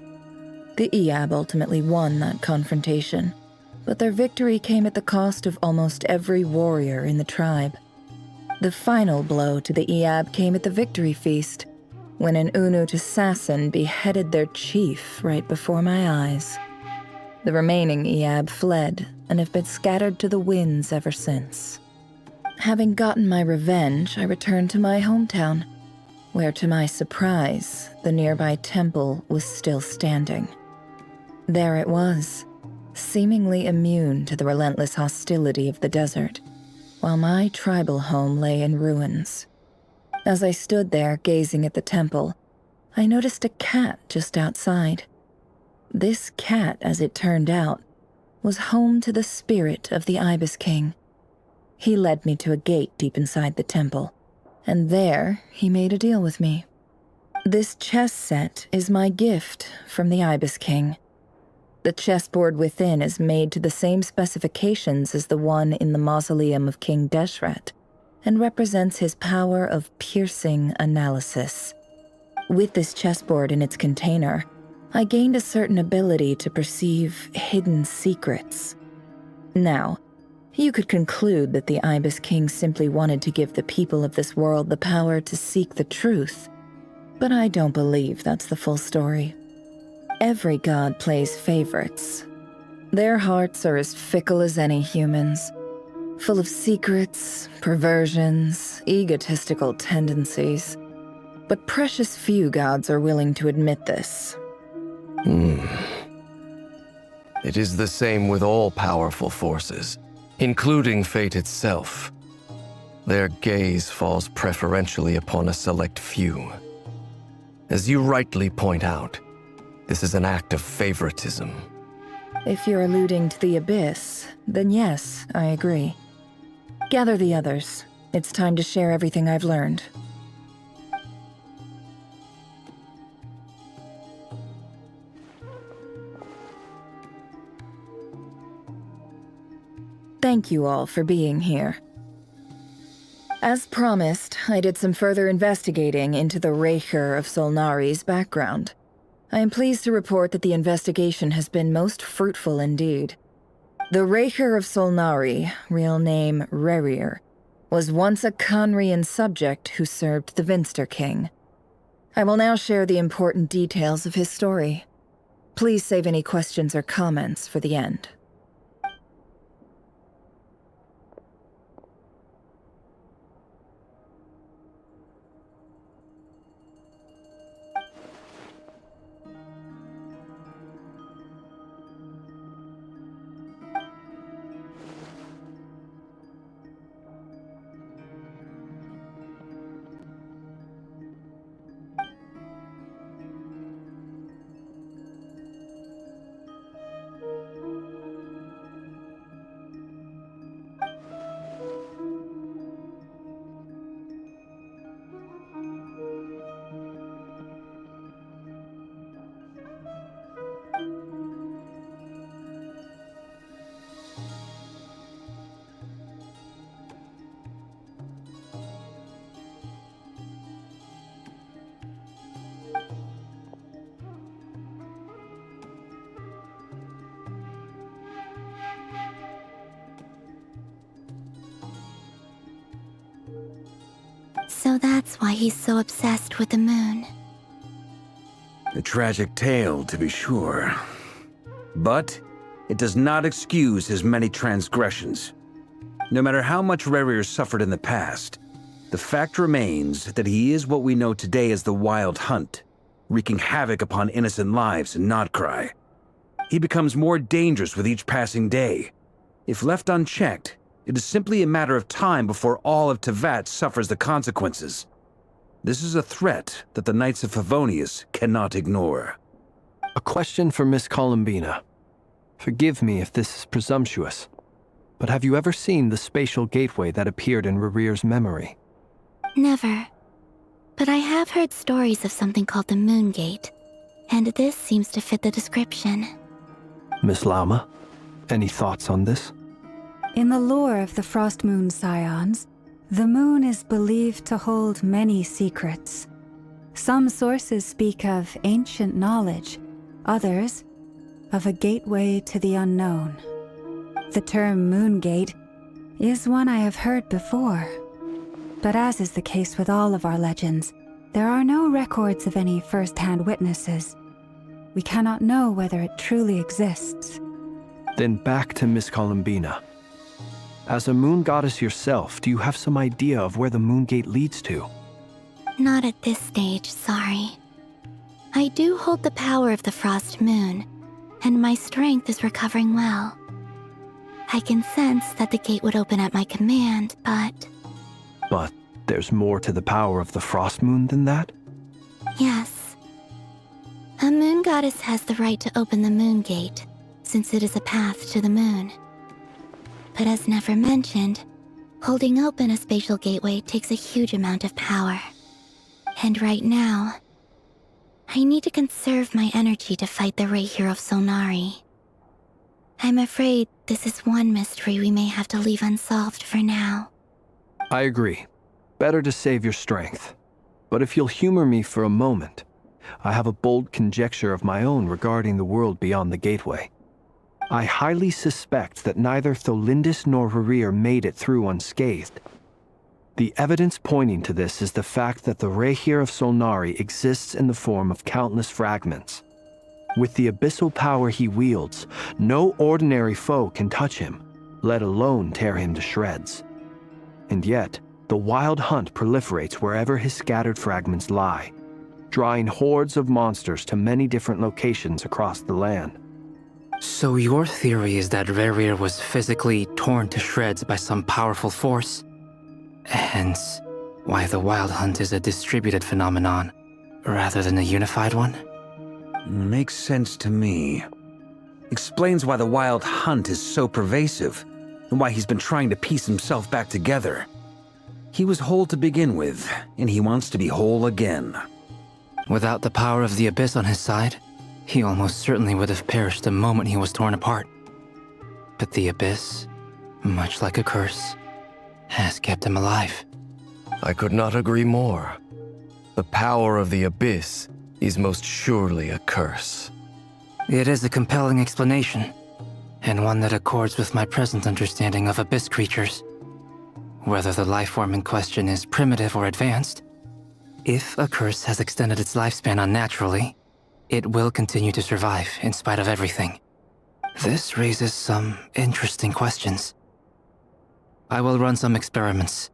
The Iab ultimately won that confrontation, but their victory came at the cost of almost every warrior in the tribe. The final blow to the Iab came at the victory feast, when an Unut assassin beheaded their chief right before my eyes. The remaining Iab fled and have been scattered to the winds ever since. Having gotten my revenge, I returned to my hometown, where to my surprise, the nearby temple was still standing. There it was, seemingly immune to the relentless hostility of the desert, while my tribal home lay in ruins. As I stood there gazing at the temple, I noticed a cat just outside. This cat, as it turned out, was home to the spirit of the Ibis King. He led me to a gate deep inside the temple, and there he made a deal with me. This chess set is my gift from the Ibis King. The chessboard within is made to the same specifications as the one in the mausoleum of King Deshret, and represents his power of piercing analysis. With this chessboard in its container, I gained a certain ability to perceive hidden secrets. Now, you could conclude that the Ibis King simply wanted to give the people of this world the power to seek the truth, but I don't believe that's the full story. Every god plays favorites. Their hearts are as fickle as any human's, full of secrets, perversions, egotistical tendencies. But precious few gods are willing to admit this. It is the same with all powerful forces, including fate itself. Their gaze falls preferentially upon a select few. As you rightly point out, this is an act of favoritism. If you're alluding to the Abyss, then yes, I agree. Gather the others. It's time to share everything I've learned. Thank you all for being here. As promised, I did some further investigating into the Raker of Solnari's background. I am pleased to report that the investigation has been most fruitful indeed. The Raker of Solnari, real name Rerir, was once a Khanrian subject who served the Vinster King. I will now share the important details of his story. Please save any questions or comments for the end. So that's why he's so obsessed with the moon. A tragic tale, to be sure. But it does not excuse his many transgressions. No matter how much Rerir suffered in the past, the fact remains that he is what we know today as the Wild Hunt, wreaking havoc upon innocent lives in Nod-Krai. He becomes more dangerous with each passing day. If left unchecked, it is simply a matter of time before all of Tevat suffers the consequences. This is a threat that the Knights of Favonius cannot ignore. A question for Miss Columbina. Forgive me if this is presumptuous, but have you ever seen the spatial gateway that appeared in Rerir's memory? Never. But I have heard stories of something called the Moon Gate, and this seems to fit the description. Miss Lauma, any thoughts on this? In the lore of the Frost Moon Scions, the moon is believed to hold many secrets. Some sources speak of ancient knowledge, others of a gateway to the unknown. The term Moon Gate is one I have heard before, but as is the case with all of our legends, there are no records of any first-hand witnesses. We cannot know whether it truly exists. Then back to Miss Columbina. As a moon goddess yourself, do you have some idea of where the Moon Gate leads to? Not at this stage, sorry. I do hold the power of the Frost Moon, and my strength is recovering well. I can sense that the gate would open at my command, but... But there's more to the power of the Frost Moon than that? Yes. A moon goddess has the right to open the Moon Gate, since it is a path to the moon. But as never mentioned, holding open a spatial gateway takes a huge amount of power. And right now, I need to conserve my energy to fight the Raker of Solnari. I'm afraid this is one mystery we may have to leave unsolved for now. I agree. Better to save your strength. But if you'll humor me for a moment, I have a bold conjecture of my own regarding the world beyond the gateway. I highly suspect that neither Tholindis nor Rerir made it through unscathed. The evidence pointing to this is the fact that the Rehir of Solnari exists in the form of countless fragments. With the abyssal power he wields, no ordinary foe can touch him, let alone tear him to shreds. And yet, the Wild Hunt proliferates wherever his scattered fragments lie, drawing hordes of monsters to many different locations across the land. So your theory is that Rerir was physically torn to shreds by some powerful force? Hence, why the Wild Hunt is a distributed phenomenon, rather than a unified one? Makes sense to me. Explains why the Wild Hunt is so pervasive, and why he's been trying to piece himself back together. He was whole to begin with, and he wants to be whole again. Without the power of the Abyss on his side, he almost certainly would have perished the moment he was torn apart. But the Abyss, much like a curse, has kept him alive. I could not agree more. The power of the Abyss is most surely a curse. It is a compelling explanation, and one that accords with my present understanding of Abyss creatures. Whether the life form in question is primitive or advanced, if a curse has extended its lifespan unnaturally, it will continue to survive in spite of everything. This raises some interesting questions. I will run some experiments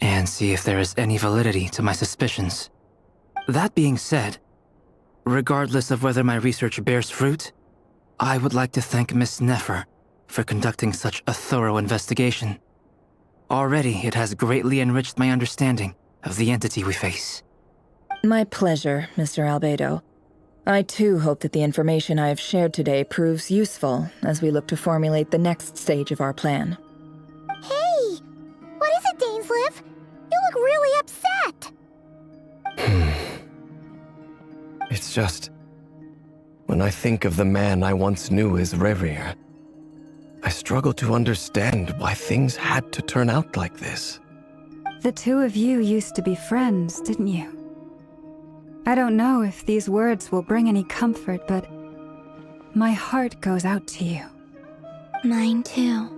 and see if there is any validity to my suspicions. That being said, regardless of whether my research bears fruit, I would like to thank Miss Nefer for conducting such a thorough investigation. Already, it has greatly enriched my understanding of the entity we face. My pleasure, Mr. Albedo. I too hope that the information I have shared today proves useful as we look to formulate the next stage of our plan. Hey! What is it, Dainsleif? You look really upset! It's just... when I think of the man I once knew as Rerir, I struggle to understand why things had to turn out like this. The two of you used to be friends, didn't you? I don't know if these words will bring any comfort, but my heart goes out to you. Mine too.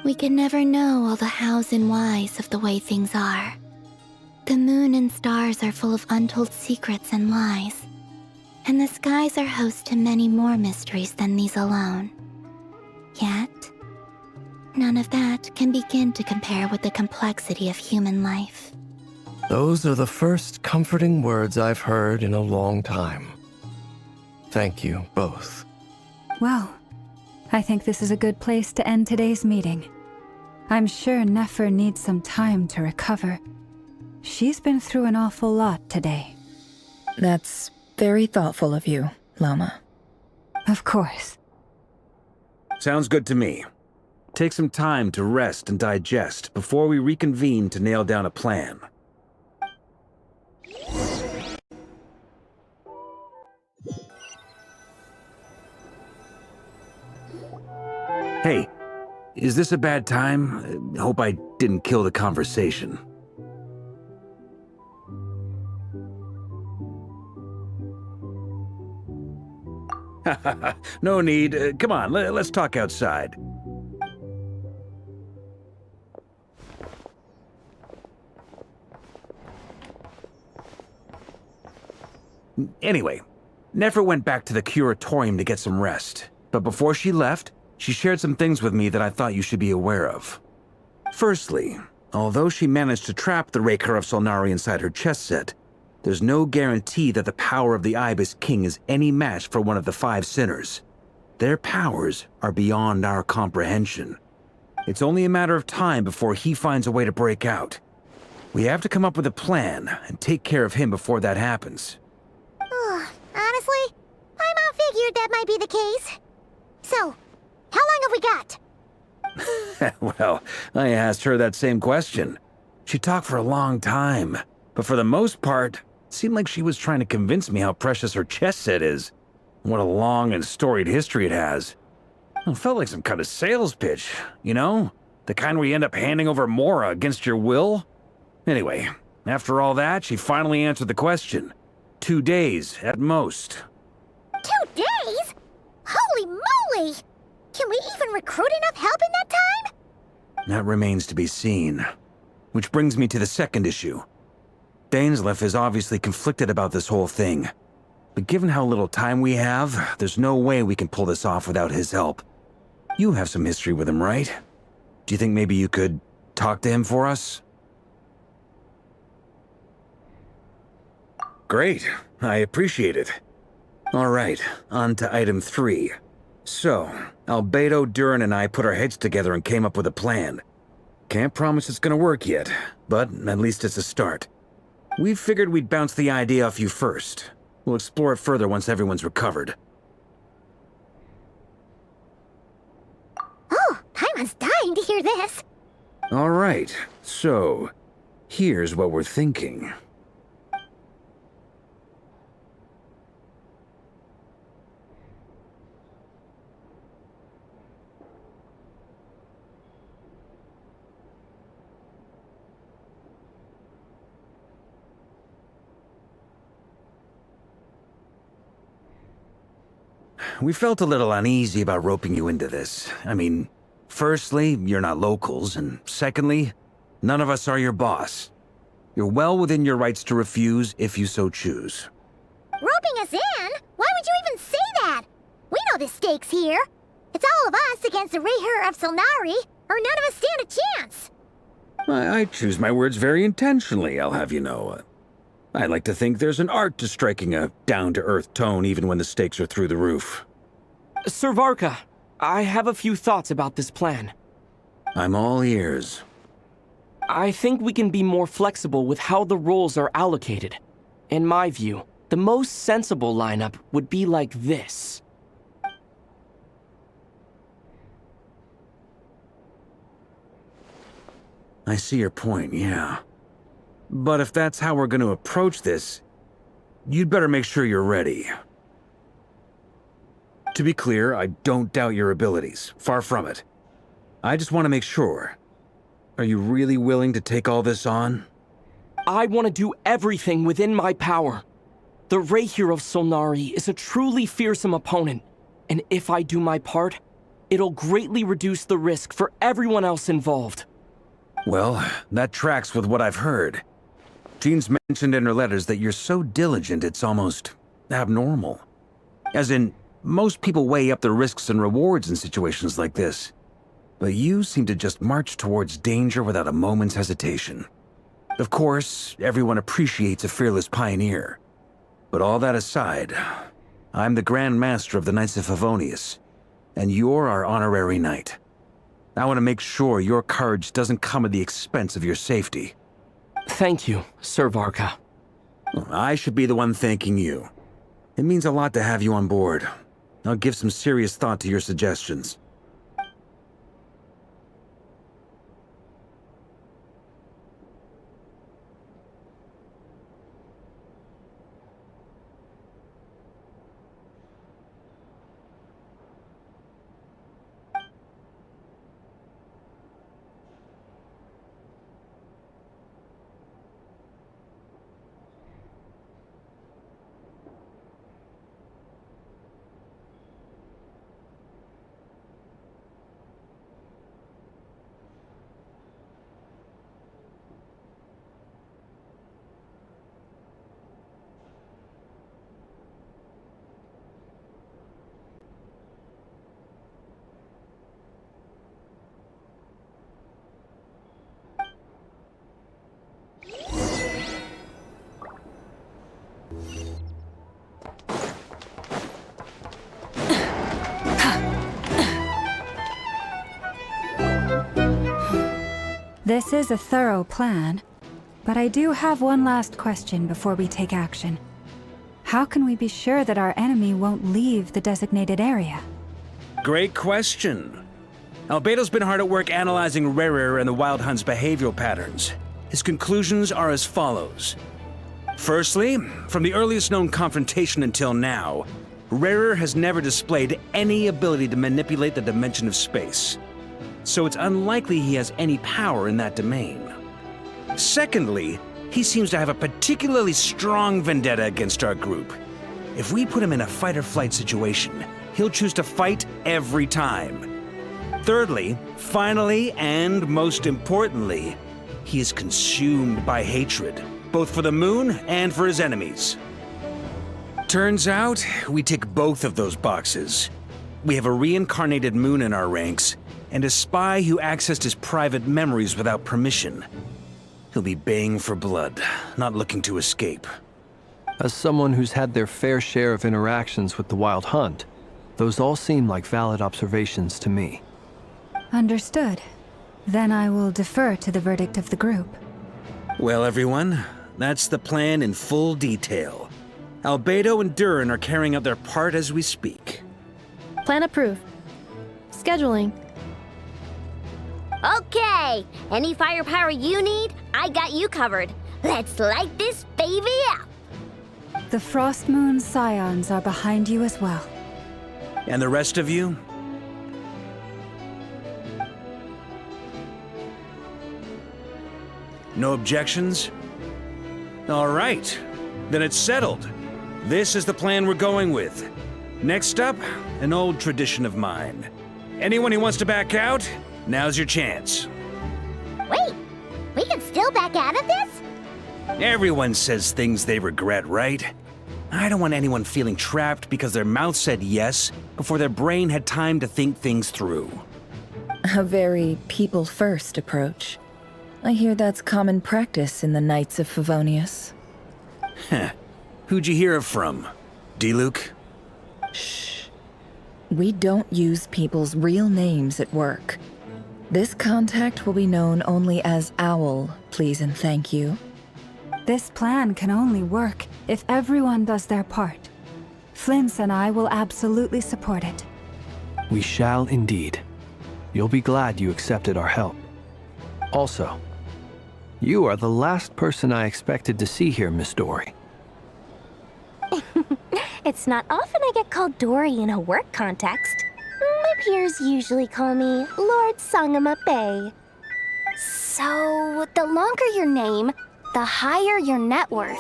We can never know all the hows and whys of the way things are. The moon and stars are full of untold secrets and lies, and the skies are host to many more mysteries than these alone. Yet, none of that can begin to compare with the complexity of human life. Those are the first comforting words I've heard in a long time. Thank you, both. Well, I think this is a good place to end today's meeting. I'm sure Nefer needs some time to recover. She's been through an awful lot today. That's very thoughtful of you, Lama. Of course. Sounds good to me. Take some time to rest and digest before we reconvene to nail down a plan. Hey, is this a bad time? Hope I didn't kill the conversation. No need. Come on, let's talk outside. Anyway, Nefer went back to the curatorium to get some rest. But before she left, she shared some things with me that I thought you should be aware of. Firstly, although she managed to trap the Raker of Solnari inside her chess set, there's no guarantee that the power of the Ibis King is any match for one of the 5 sinners. Their powers are beyond our comprehension. It's only a matter of time before he finds a way to break out. We have to come up with a plan and take care of him before that happens. Honestly, Paimon figured that might be the case. So, how long have we got? Well, I asked her that same question. She talked for a long time, but for the most part, it seemed like she was trying to convince me how precious her chess set is, and what a long and storied history it has. It felt like some kind of sales pitch, you know? The kind where you end up handing over Mora against your will? Anyway, after all that, she finally answered the question. 2 days, at most. 2 days? Holy moly! Can we even recruit enough help in that time? That remains to be seen. Which brings me to the second issue. Dainsleif is obviously conflicted about this whole thing. But given how little time we have, there's no way we can pull this off without his help. You have some history with him, right? Do you think maybe you could talk to him for us? Great. I appreciate it. All right, on to item 3. So, Albedo, Durin, and I put our heads together and came up with a plan. Can't promise it's gonna work yet, but at least it's a start. We figured we'd bounce the idea off you first. We'll explore it further once everyone's recovered. Oh, Paimon's dying to hear this. All right, so here's what we're thinking. We felt a little uneasy about roping you into this. I mean, firstly, you're not locals, and secondly, none of us are your boss. You're well within your rights to refuse if you so choose. Roping us in? Why would you even say that? We know the stakes here. It's all of us against the Rayher of Solnari, or none of us stand a chance. I choose my words very intentionally, I'll have you know. I like to think there's an art to striking a down-to-earth tone even when the stakes are through the roof. Sir Varka, I have a few thoughts about this plan. I'm all ears. I think we can be more flexible with how the roles are allocated. In my view, the most sensible lineup would be like this. I see your point, yeah. But if that's how we're going to approach this, you'd better make sure you're ready. To be clear, I don't doubt your abilities. Far from it. I just want to make sure. Are you really willing to take all this on? I want to do everything within my power. The Rayher of Solnari is a truly fearsome opponent, and if I do my part, it'll greatly reduce the risk for everyone else involved. Well, that tracks with what I've heard. Jean's mentioned in her letters that you're so diligent it's almost abnormal. As in, most people weigh up the risks and rewards in situations like this. But you seem to just march towards danger without a moment's hesitation. Of course, everyone appreciates a fearless pioneer. But all that aside, I'm the Grand Master of the Knights of Favonius, and you're our honorary knight. I want to make sure your courage doesn't come at the expense of your safety. Thank you, Sir Varka. I should be the one thanking you. It means a lot to have you on board. I'll give some serious thought to your suggestions. This is a thorough plan, but I do have one last question before we take action. How can we be sure that our enemy won't leave the designated area? Great question. Albedo's been hard at work analyzing Rayher and the Wild Hunt's behavioral patterns. His conclusions are as follows. Firstly, from the earliest known confrontation until now, Rarer has never displayed any ability to manipulate the dimension of space, so it's unlikely he has any power in that domain. Secondly, he seems to have a particularly strong vendetta against our group. If we put him in a fight-or-flight situation, he'll choose to fight every time. Thirdly, finally, and most importantly, he is consumed by hatred, both for the moon and for his enemies. Turns out, we tick both of those boxes. We have a reincarnated moon in our ranks, and a spy who accessed his private memories without permission. He'll be baying for blood, not looking to escape. As someone who's had their fair share of interactions with the Wild Hunt, those all seem like valid observations to me. Understood. Then I will defer to the verdict of the group. Well, everyone, that's the plan in full detail. Albedo and Durin are carrying out their part as we speak. Plan approved. Scheduling. Okay, any firepower you need, I got you covered. Let's light this baby up. The Frost Moon Scions are behind you as well. And the rest of you? No objections? All right, then it's settled. This is the plan we're going with. Next up, an old tradition of mine. Anyone who wants to back out, now's your chance. Wait, we can still back out of this? Everyone says things they regret, right? I don't want anyone feeling trapped because their mouth said yes before their brain had time to think things through. A very people-first approach. I hear that's common practice in the Knights of Favonius. Heh. Who'd you hear it from? D-Luke? Shh. We don't use people's real names at work. This contact will be known only as Owl, please and thank you. This plan can only work if everyone does their part. Flint's and I will absolutely support it. We shall indeed. You'll be glad you accepted our help. Also, you are the last person I expected to see here, Miss Dory. It's not often I get called Dory in a work context. My peers usually call me Lord Sangamabe. So, the longer your name, the higher your net worth.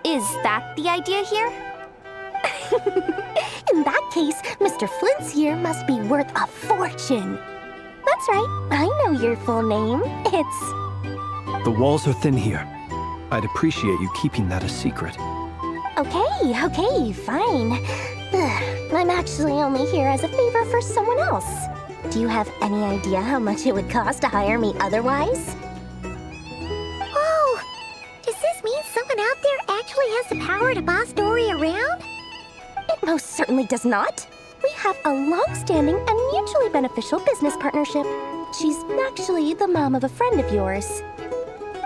Is that the idea here? In that case, Mr. Flint's here must be worth a fortune. That's right, I know your full name. It's... The walls are thin here. I'd appreciate you keeping that a secret. Okay, fine. I'm actually only here as a favor for someone else. Do you have any idea how much it would cost to hire me otherwise? Oh, does this mean someone out there actually has the power to boss Dory around? It most certainly does not. We have a long-standing and mutually beneficial business partnership. She's actually the mom of a friend of yours.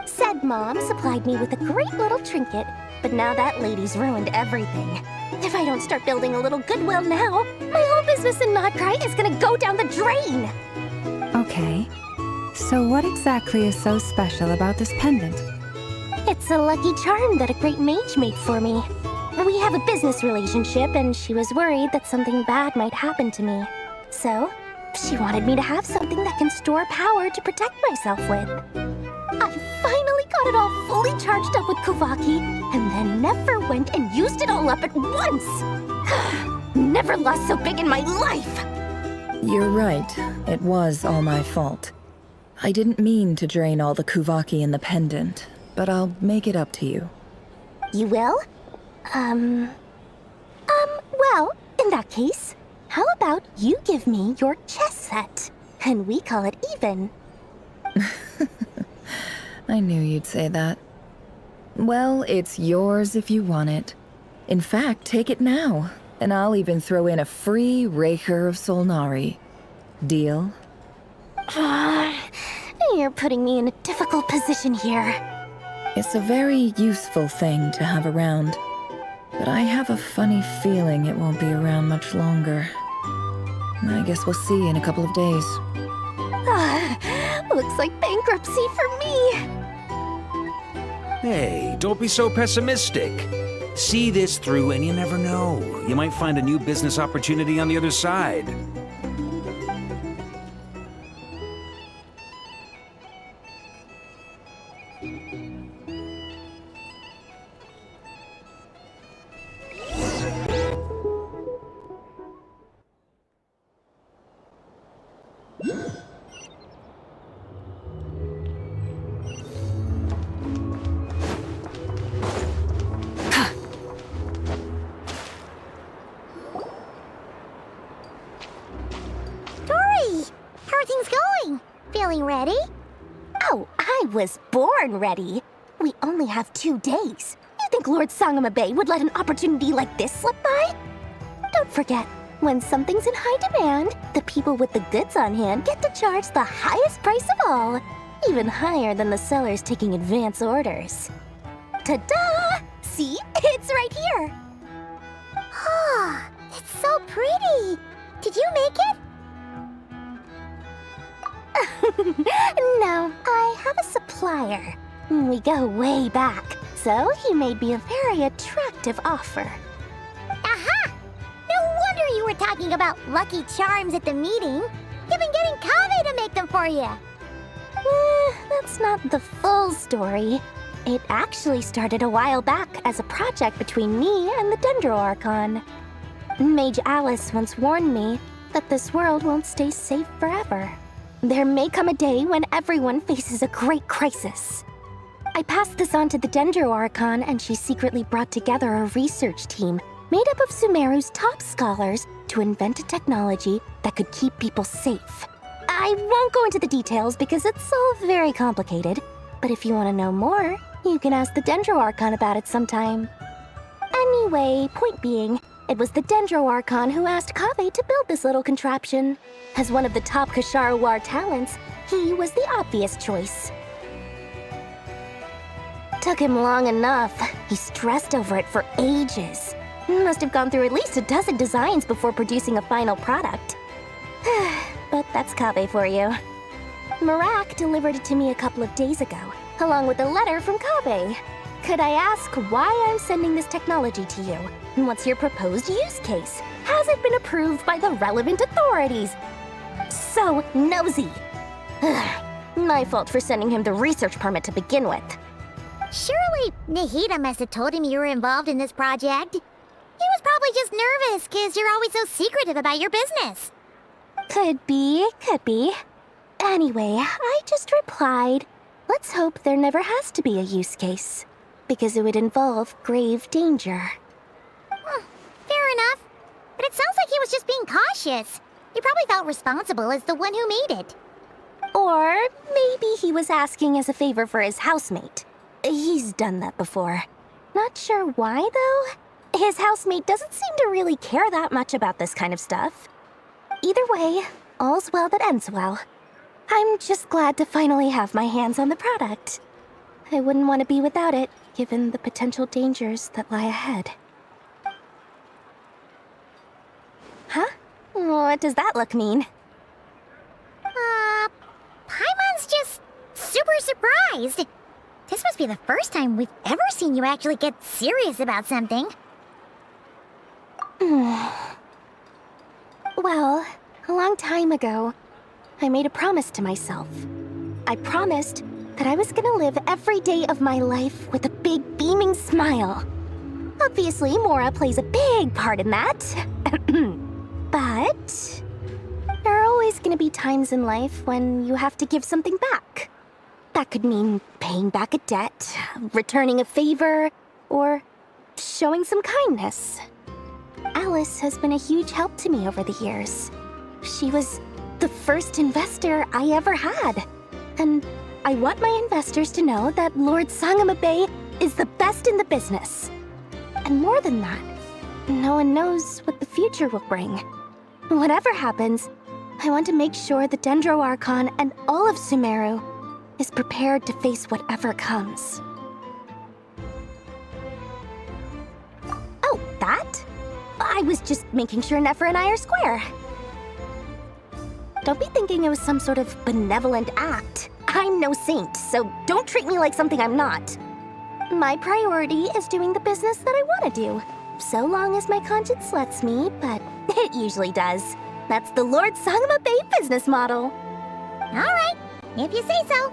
Said mom supplied me with a great little trinket, but now that lady's ruined everything. If I don't start building a little goodwill now, my whole business in Nod-Krai is gonna go down the drain! Okay. So what exactly is so special about this pendant? It's a lucky charm that a great mage made for me. We have a business relationship, and she was worried that something bad might happen to me. So, she wanted me to have something that can store power to protect myself with. I finally got it all fully charged up with Kuvaki, and then never went and used it all up at once! Never lost so big in my life! You're right. It was all my fault. I didn't mean to drain all the Kuvaki in the pendant, but I'll make it up to you. You will? Well, in that case, how about you give me your chess set, and we call it even? I knew you'd say that. Well, it's yours if you want it. In fact, take it now, and I'll even throw in a free Raker of Solnari. Deal? You're putting me in a difficult position here. It's a very useful thing to have around, but I have a funny feeling it won't be around much longer. I guess we'll see in a couple of days. Looks like bankruptcy for me. Hey, don't be so pessimistic. See this through and you never know. You might find a new business opportunity on the other side. Feeling ready? Oh, I was born ready. We only have 2 days. You think Lord Sangamabe would let an opportunity like this slip by? Don't forget, when something's in high demand, the people with the goods on hand get to charge the highest price of all, even higher than the sellers taking advance orders. Ta-da! See? It's right here! Ah, it's so pretty! Did you make it? No, I have a supplier. We go way back, so he made me a very attractive offer. Aha! No wonder you were talking about lucky charms at the meeting. You've been getting Kaveh to make them for you. That's not the full story. It actually started a while back as a project between me and the Dendro Archon. Mage Alice once warned me that this world won't stay safe forever. There may come a day when everyone faces a great crisis. I passed this on to the Dendro Archon, and she secretly brought together a research team made up of Sumeru's top scholars to invent a technology that could keep people safe. I won't go into the details because it's all very complicated, but if you want to know more, you can ask the Dendro Archon about it sometime. Anyway, point being, it was the Dendro Archon who asked Kaveh to build this little contraption. As one of the top Kashara War talents, he was the obvious choice. Took him long enough. He stressed over it for ages. Must have gone through at least a dozen designs before producing a final product. But that's Kaveh for you. Marak delivered it to me a couple of days ago, along with a letter from Kaveh. Could I ask why I'm sending this technology to you? And what's your proposed use case? Has it been approved by the relevant authorities? So nosy. My fault for sending him the research permit to begin with. Surely Nahida must have told him you were involved in this project. He was probably just nervous because you're always so secretive about your business. Could be. Anyway, I just replied, let's hope there never has to be a use case, because it would involve grave danger. Fair enough. But it sounds like he was just being cautious. He probably felt responsible as the one who made it. Or maybe he was asking as a favor for his housemate. He's done that before. Not sure why, though. His housemate doesn't seem to really care that much about this kind of stuff. Either way, all's well that ends well. I'm just glad to finally have my hands on the product. I wouldn't want to be without it, given the potential dangers that lie ahead. Huh? What does that look mean? Paimon's just super surprised. This must be the first time we've ever seen you actually get serious about something. Well, a long time ago, I made a promise to myself. I promised that I was gonna live every day of my life with a big beaming smile. Obviously, Mora plays a big part in that. But there are always gonna be times in life when you have to give something back. That could mean paying back a debt, returning a favor, or showing some kindness. Alice has been a huge help to me over the years. She was the first investor I ever had. And I want my investors to know that Lord Sangamabe is the best in the business. And more than that, no one knows what the future will bring. Whatever happens, I want to make sure the Dendro Archon and all of Sumeru is prepared to face whatever comes. Oh, that? I was just making sure Nefer and I are square. Don't be thinking it was some sort of benevolent act. I'm no saint, so don't treat me like something I'm not. My priority is doing the business that I want to do. So long as my conscience lets me, but it usually does. That's the Lord Sangama Bay business model. All right, if you say so.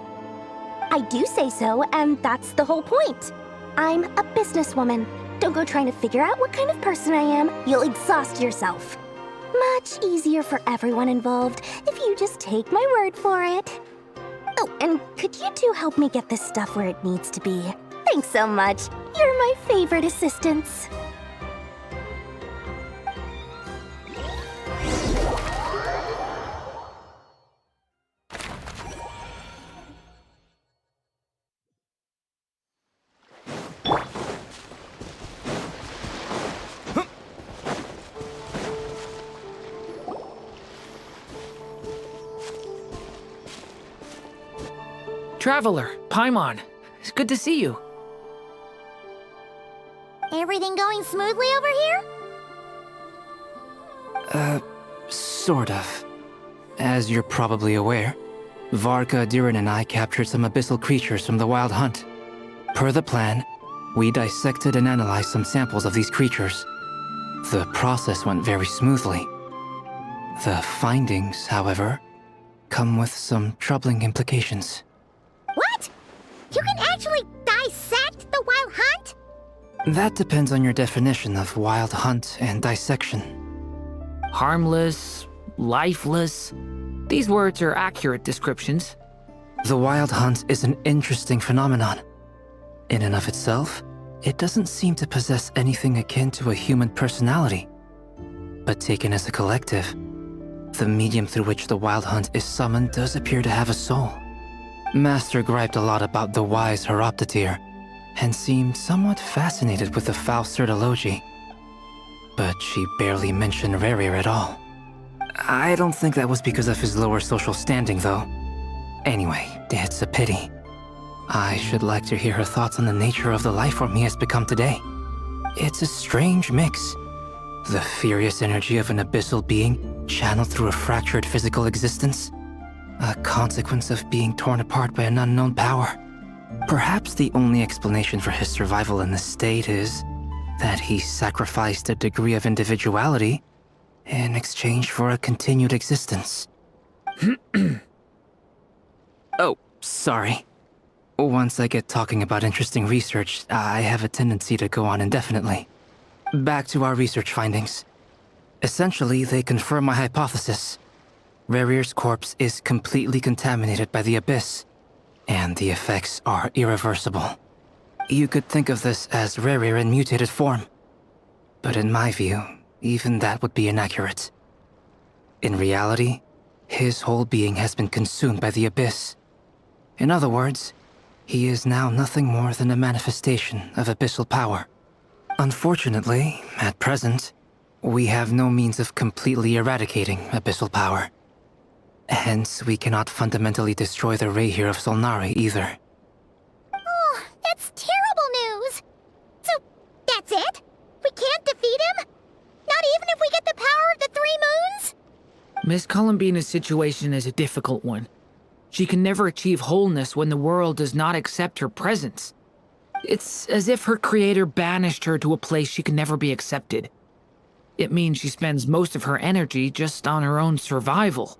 I do say so, and that's the whole point. I'm a businesswoman. Don't go trying to figure out what kind of person I am. You'll exhaust yourself. Much easier for everyone involved if you just take my word for it. Oh, and could you two help me get this stuff where it needs to be? Thanks so much. You're my favorite assistants. Traveler, Paimon, it's good to see you. Everything going smoothly over here? Sort of. As you're probably aware, Varka, Durin, and I captured some abyssal creatures from the Wild Hunt. Per the plan, we dissected and analyzed some samples of these creatures. The process went very smoothly. The findings, however, come with some troubling implications. What? You can actually dissect the Wild Hunt? That depends on your definition of Wild Hunt and dissection. Harmless, lifeless. These words are accurate descriptions. The Wild Hunt is an interesting phenomenon. In and of itself, it doesn't seem to possess anything akin to a human personality. But taken as a collective, the medium through which the Wild Hunt is summoned does appear to have a soul. Master griped a lot about the wise Horoptotire, and seemed somewhat fascinated with the Faustsert Elegy. But she barely mentioned Rerir at all. I don't think that was because of his lower social standing, though. Anyway, it's a pity. I should like to hear her thoughts on the nature of the lifeform he has become today. It's a strange mix. The furious energy of an abyssal being channeled through a fractured physical existence. A consequence of being torn apart by an unknown power. Perhaps the only explanation for his survival in this state is that he sacrificed a degree of individuality in exchange for a continued existence. Oh, sorry. Once I get talking about interesting research, I have a tendency to go on indefinitely. Back to our research findings. Essentially, they confirm my hypothesis. Rerir's corpse is completely contaminated by the Abyss, and the effects are irreversible. You could think of this as Rerir in mutated form. But in my view, even that would be inaccurate. In reality, his whole being has been consumed by the Abyss. In other words, he is now nothing more than a manifestation of abyssal power. Unfortunately, at present, we have no means of completely eradicating abyssal power. Hence, we cannot fundamentally destroy the Rehyr of Solnari either. Oh, that's terrible news! So, that's it? We can't defeat him? Not even if we get the power of the Three Moons? Miss Columbina's situation is a difficult one. She can never achieve wholeness when the world does not accept her presence. It's as if her creator banished her to a place she can never be accepted. It means she spends most of her energy just on her own survival.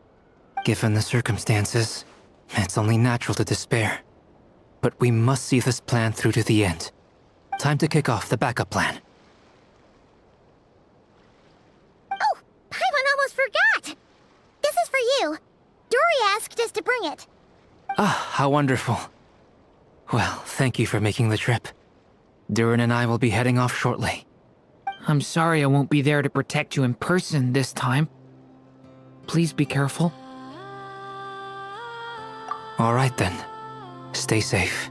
Given the circumstances, it's only natural to despair. But we must see this plan through to the end. Time to kick off the backup plan. Oh, Paimon almost forgot! This is for you. Dory asked us to bring it. Ah, how wonderful. Well, thank you for making the trip. Durin and I will be heading off shortly. I'm sorry I won't be there to protect you in person this time. Please be careful. All right then. Stay safe.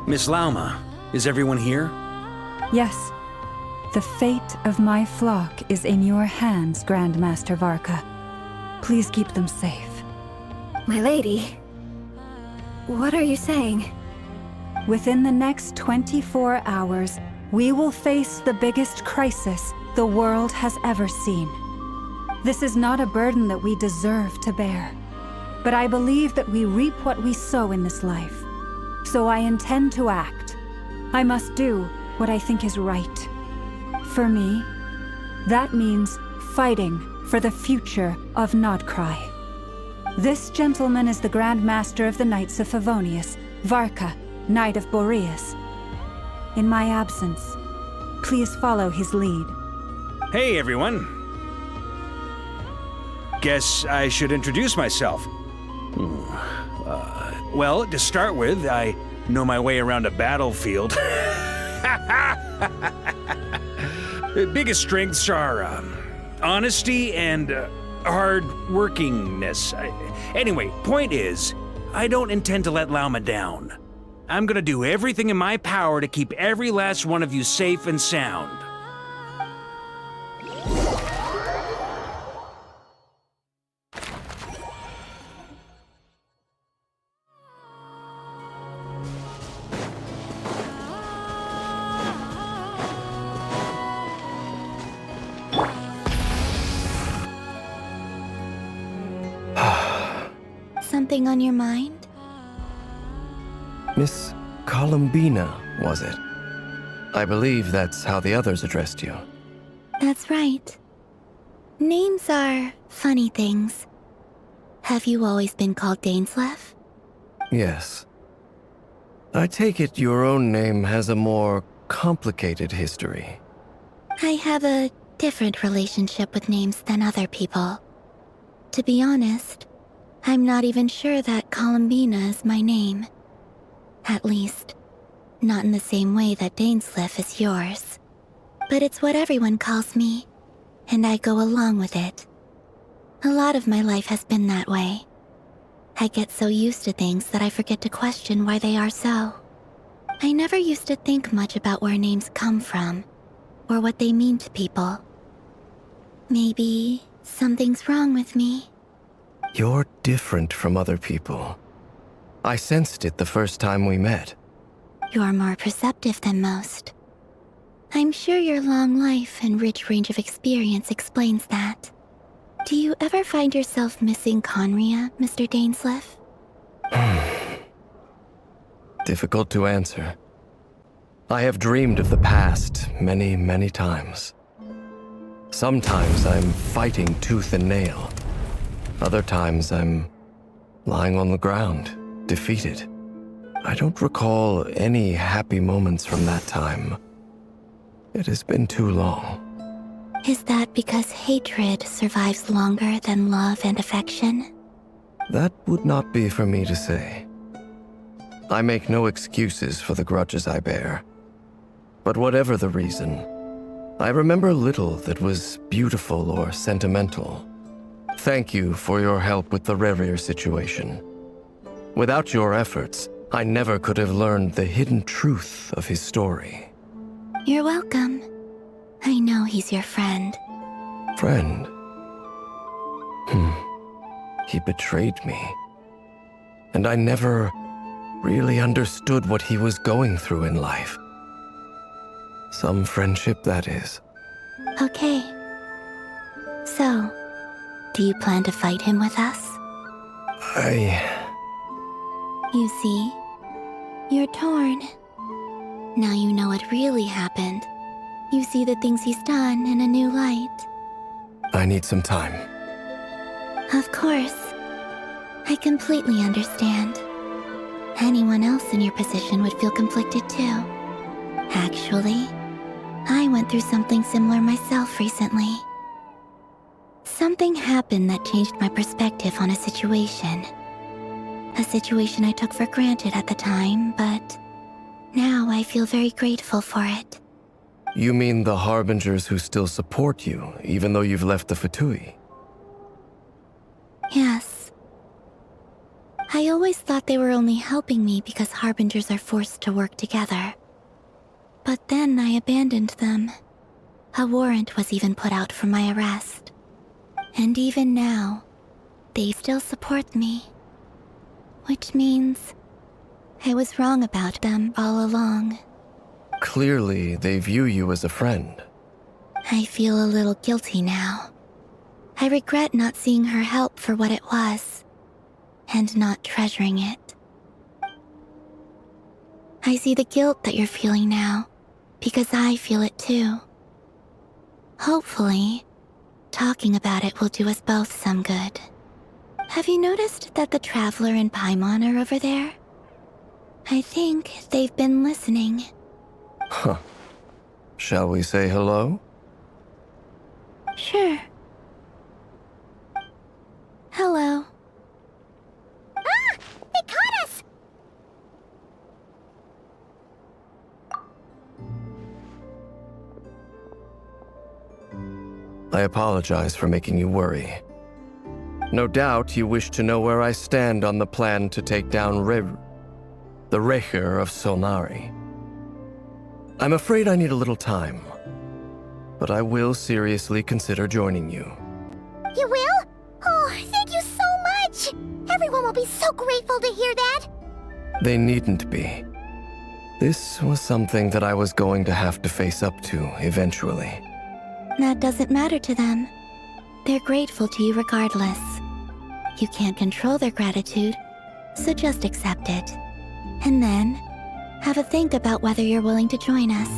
Miss Lauma, is everyone here? Yes. The fate of my flock is in your hands, Grandmaster Varka. Please keep them safe. My lady, what are you saying? Within the next 24 hours, we will face the biggest crisis the world has ever seen. This is not a burden that we deserve to bear, but I believe that we reap what we sow in this life. So I intend to act. I must do what I think is right. For me, that means fighting for the future of Nod-Krai. This gentleman is the Grand Master of the Knights of Favonius, Varka, Knight of Boreas. In my absence, please follow his lead. Hey, everyone. Guess I should introduce myself. Well, to start with, I know my way around a battlefield. Biggest strengths are honesty and hard-workingness. Anyway, point is, I don't intend to let Lauma down. I'm gonna do everything in my power to keep every last one of you safe and sound. Something on your mind? Miss Columbina, was it? I believe that's how the others addressed you. That's right. Names are funny things. Have you always been called Dainsleif? Yes. I take it your own name has a more complicated history. I have a different relationship with names than other people. To be honest, I'm not even sure that Columbina is my name. At least, not in the same way that Dainsleif is yours. But it's what everyone calls me, and I go along with it. A lot of my life has been that way. I get so used to things that I forget to question why they are so. I never used to think much about where names come from, or what they mean to people. Maybe something's wrong with me. You're different from other people. I sensed it the first time we met. You're more perceptive than most. I'm sure your long life and rich range of experience explains that. Do you ever find yourself missing Conria, Mr. Dainsleif? Difficult to answer. I have dreamed of the past many, many times. Sometimes I'm fighting tooth and nail. Other times I'm lying on the ground, defeated. I don't recall any happy moments from that time. It has been too long. Is that because hatred survives longer than love and affection? That would not be for me to say. I make no excuses for the grudges I bear. But whatever the reason, I remember little that was beautiful or sentimental. Thank you for your help with the Rerir situation. Without your efforts, I never could have learned the hidden truth of his story. You're welcome. I know he's your friend. Friend? He betrayed me. And I never really understood what he was going through in life. Some friendship, that is. Okay. So, do you plan to fight him with us? You see, you're torn. Now you know what really happened. You see the things he's done in a new light. I need some time. Of course. I completely understand. Anyone else in your position would feel conflicted too. Actually, I went through something similar myself recently. Something happened that changed my perspective on a situation. A situation I took for granted at the time, but now I feel very grateful for it. You mean the Harbingers who still support you, even though you've left the Fatui? Yes. I always thought they were only helping me because Harbingers are forced to work together. But then I abandoned them. A warrant was even put out for my arrest. And even now, they still support me. Which means I was wrong about them all along. Clearly, they view you as a friend. I feel a little guilty now. I regret not seeing her help for what it was, and not treasuring it. I see the guilt that you're feeling now, because I feel it too. Hopefully, talking about it will do us both some good. Have you noticed that the Traveler and Paimon are over there? I think they've been listening. Huh. Shall we say hello? Sure. Hello. Ah! They caught us! I apologize for making you worry. No doubt you wish to know where I stand on the plan to take down the Rahier of Solnari. I'm afraid I need a little time, but I will seriously consider joining you. You will? Oh, thank you so much! Everyone will be so grateful to hear that! They needn't be. This was something that I was going to have to face up to eventually. That doesn't matter to them. They're grateful to you regardless. You can't control their gratitude, so just accept it. And then, have a think about whether you're willing to join us.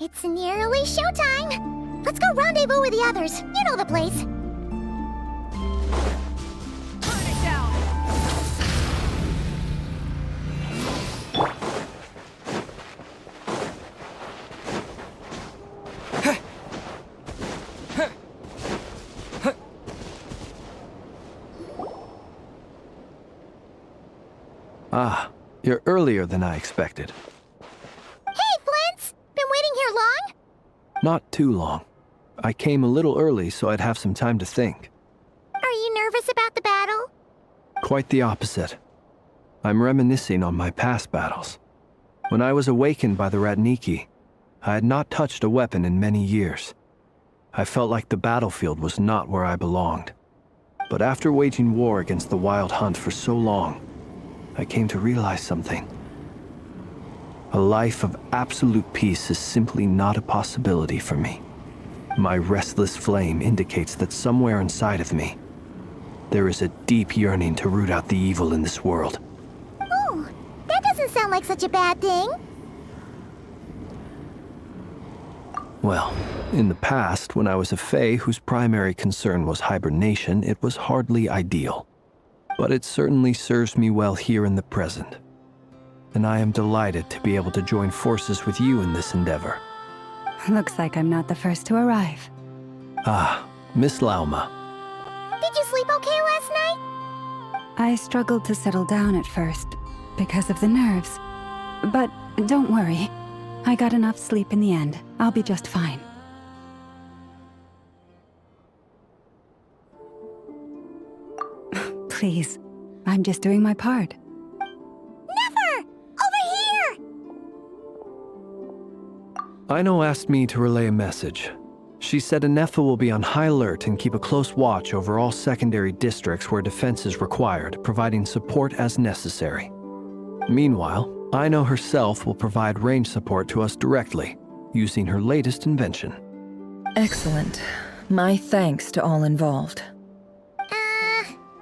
It's nearly showtime! Let's go rendezvous with the others. You know the place. Ah, you're earlier than I expected. Hey, Flint's! Been waiting here long? Not too long. I came a little early so I'd have some time to think. Are you nervous about the battle? Quite the opposite. I'm reminiscing on my past battles. When I was awakened by the Ratniki, I had not touched a weapon in many years. I felt like the battlefield was not where I belonged. But after waging war against the Wild Hunt for so long, I came to realize something. A life of absolute peace is simply not a possibility for me. My restless flame indicates that somewhere inside of me, there is a deep yearning to root out the evil in this world. Oh, that doesn't sound like such a bad thing. Well, in the past, when I was a Fae whose primary concern was hibernation, it was hardly ideal. But it certainly serves me well here in the present. And I am delighted to be able to join forces with you in this endeavor. Looks like I'm not the first to arrive. Ah, Miss Lauma. Did you sleep okay last night? I struggled to settle down at first, because of the nerves. But don't worry. I got enough sleep in the end. I'll be just fine. Please, I'm just doing my part. Never! Over here! Aino asked me to relay a message. She said Anefa will be on high alert and keep a close watch over all secondary districts where defense is required, providing support as necessary. Meanwhile, Aino herself will provide range support to us directly, using her latest invention. Excellent. My thanks to all involved.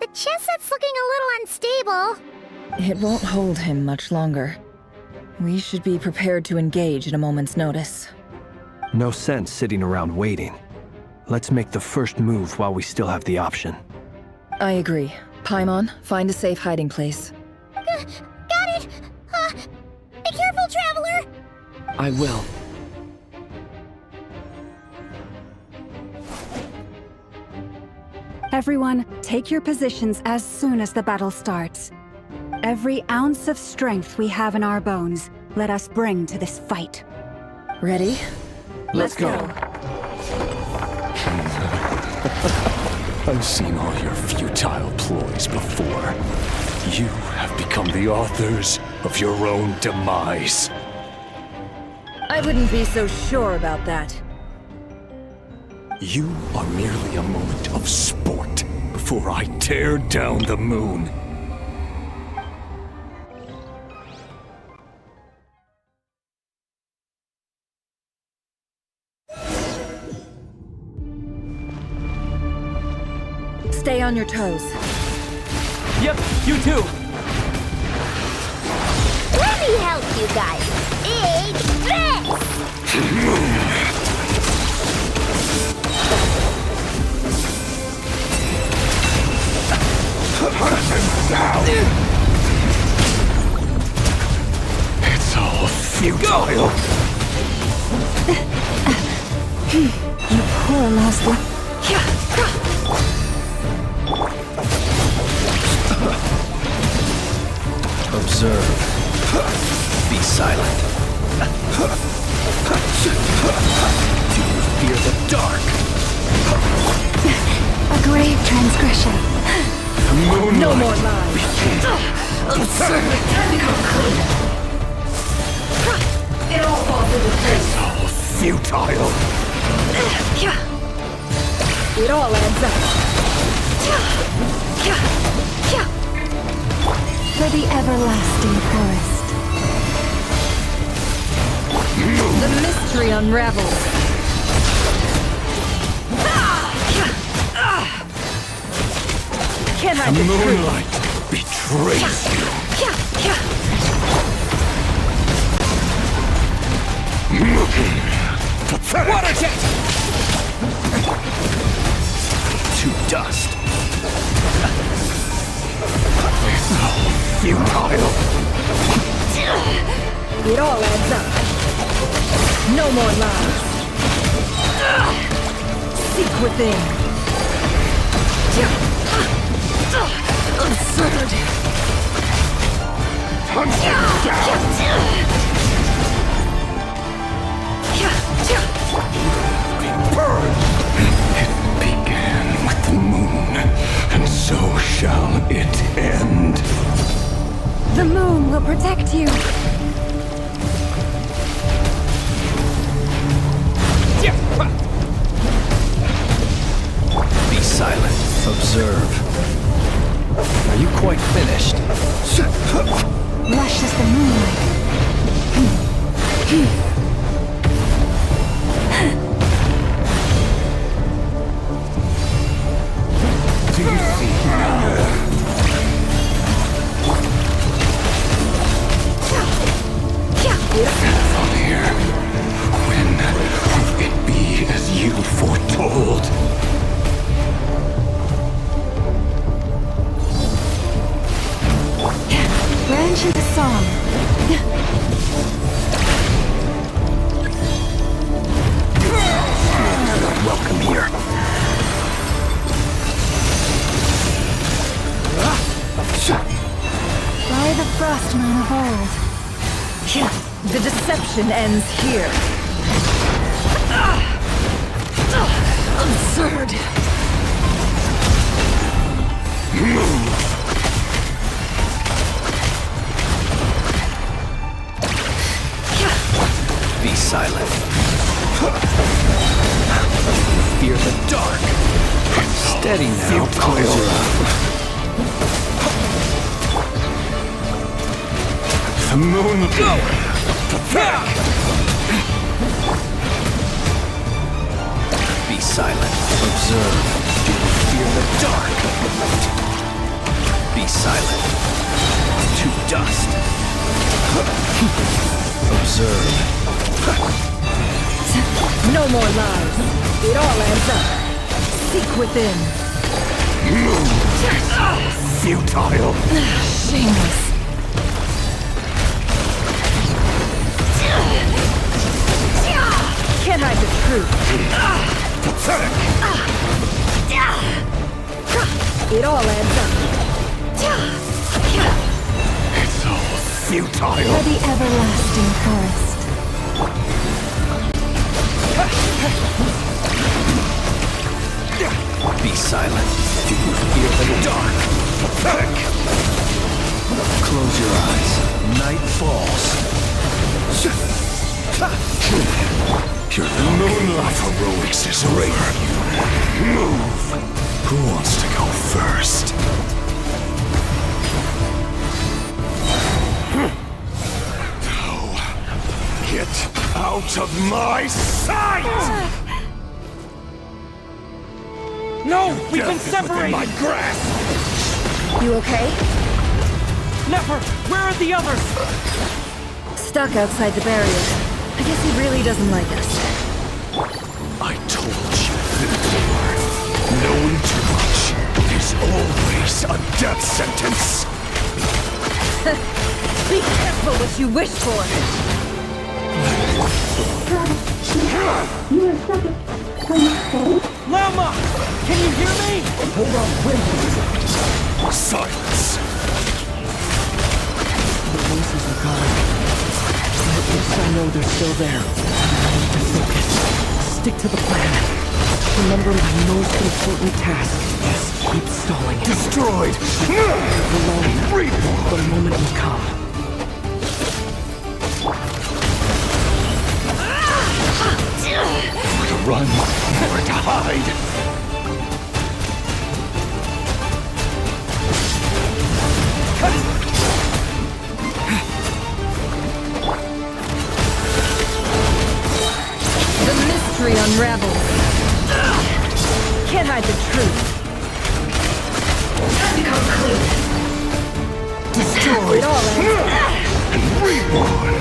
The chess set's looking a little unstable. It won't hold him much longer. We should be prepared to engage at a moment's notice. No sense sitting around waiting. Let's make the first move while we still have the option. I agree. Paimon, find a safe hiding place. Got it! Be careful, Traveler! I will. Everyone, take your positions as soon as the battle starts. Every ounce of strength we have in our bones, let us bring to this fight. Ready? Let's go. I've seen all your futile ploys before. You have become the authors of your own demise. I wouldn't be so sure about that. You are merely a moment of sport before I tear down the moon. Stay on your toes. Yep, you too. Let me help you guys. Big fist! Hunt him down! It's all futile! You poor lost one. Observe. Be silent. Do you fear the dark? A grave transgression. Moonlight. No more lies. It all falls into place. It's all futile. It all adds up. For the everlasting forest. The mystery unravels. Can't hide the Moonlight betrays you. Pathetic. Water jet! To dust. It's all futile. It all adds up. No more lies. Seek within. Absurd. Hunt him down. Burn. It began with the moon, and so shall it end. The moon will protect you. Be silent. Observe. Are you quite finished? Lush as the moonlight. Do you see now? From here, when will it be as you foretold? Branch into song. Not welcome here. By the Frostman of old. The deception ends here. Absurd. Be silent. Fear the dark. Steady now. Close your eyes. The moon will go. Be silent. Observe. Do you fear the dark? Be silent. To dust. Observe. No more lies. It all adds up. Seek within. Futile. Shameless. Can't hide the truth. Pathetic. It all adds up. It's all futile. For the everlasting forest. Be silent. silent. You fear the dark. Pathetic! Close your eyes. Night falls. Your Moonlight heroics is over. Move! Who wants to go first? Get out of my sight! No! We've been Death is within separated! my grasp! You okay? Never! Where are the others? Stuck outside the barrier. I guess he really doesn't like us. I told you before. Knowing too much is always a death sentence. Be careful what you wish for. Lama! Can you hear me? Hold on, wait. Silence. The voices are gone. But at least I know they're still there. I need to focus. Stick to the plan. Remember my most important task. Just keep stalling. Destroyed! Alone. Reborn! The moment will come. Nowhere to run, nowhere to hide. The mystery unravels. Can't hide the truth. Time to come clean. Destroyed! It all ends. Reborn!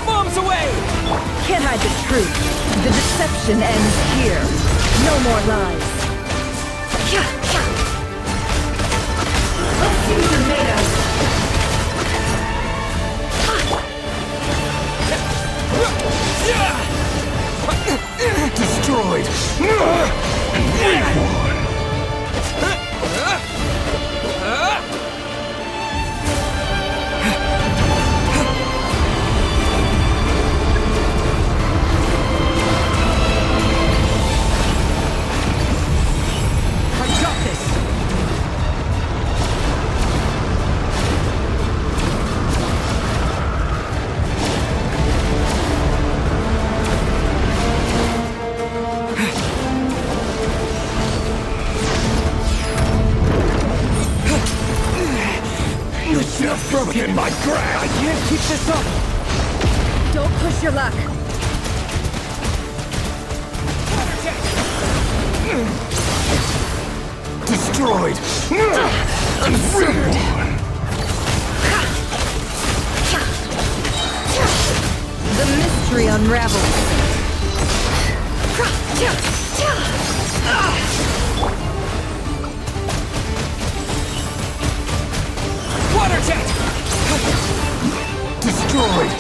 Bombs away! Can't hide the truth. The deception ends here. No more lies. Let's see what you're made of. Destroyed! Reborn! I got this! Death broken my grasp! I can't keep this up! Don't push your luck. Destroyed! Absurd! The mystery unravels. Water jet! Destroyed!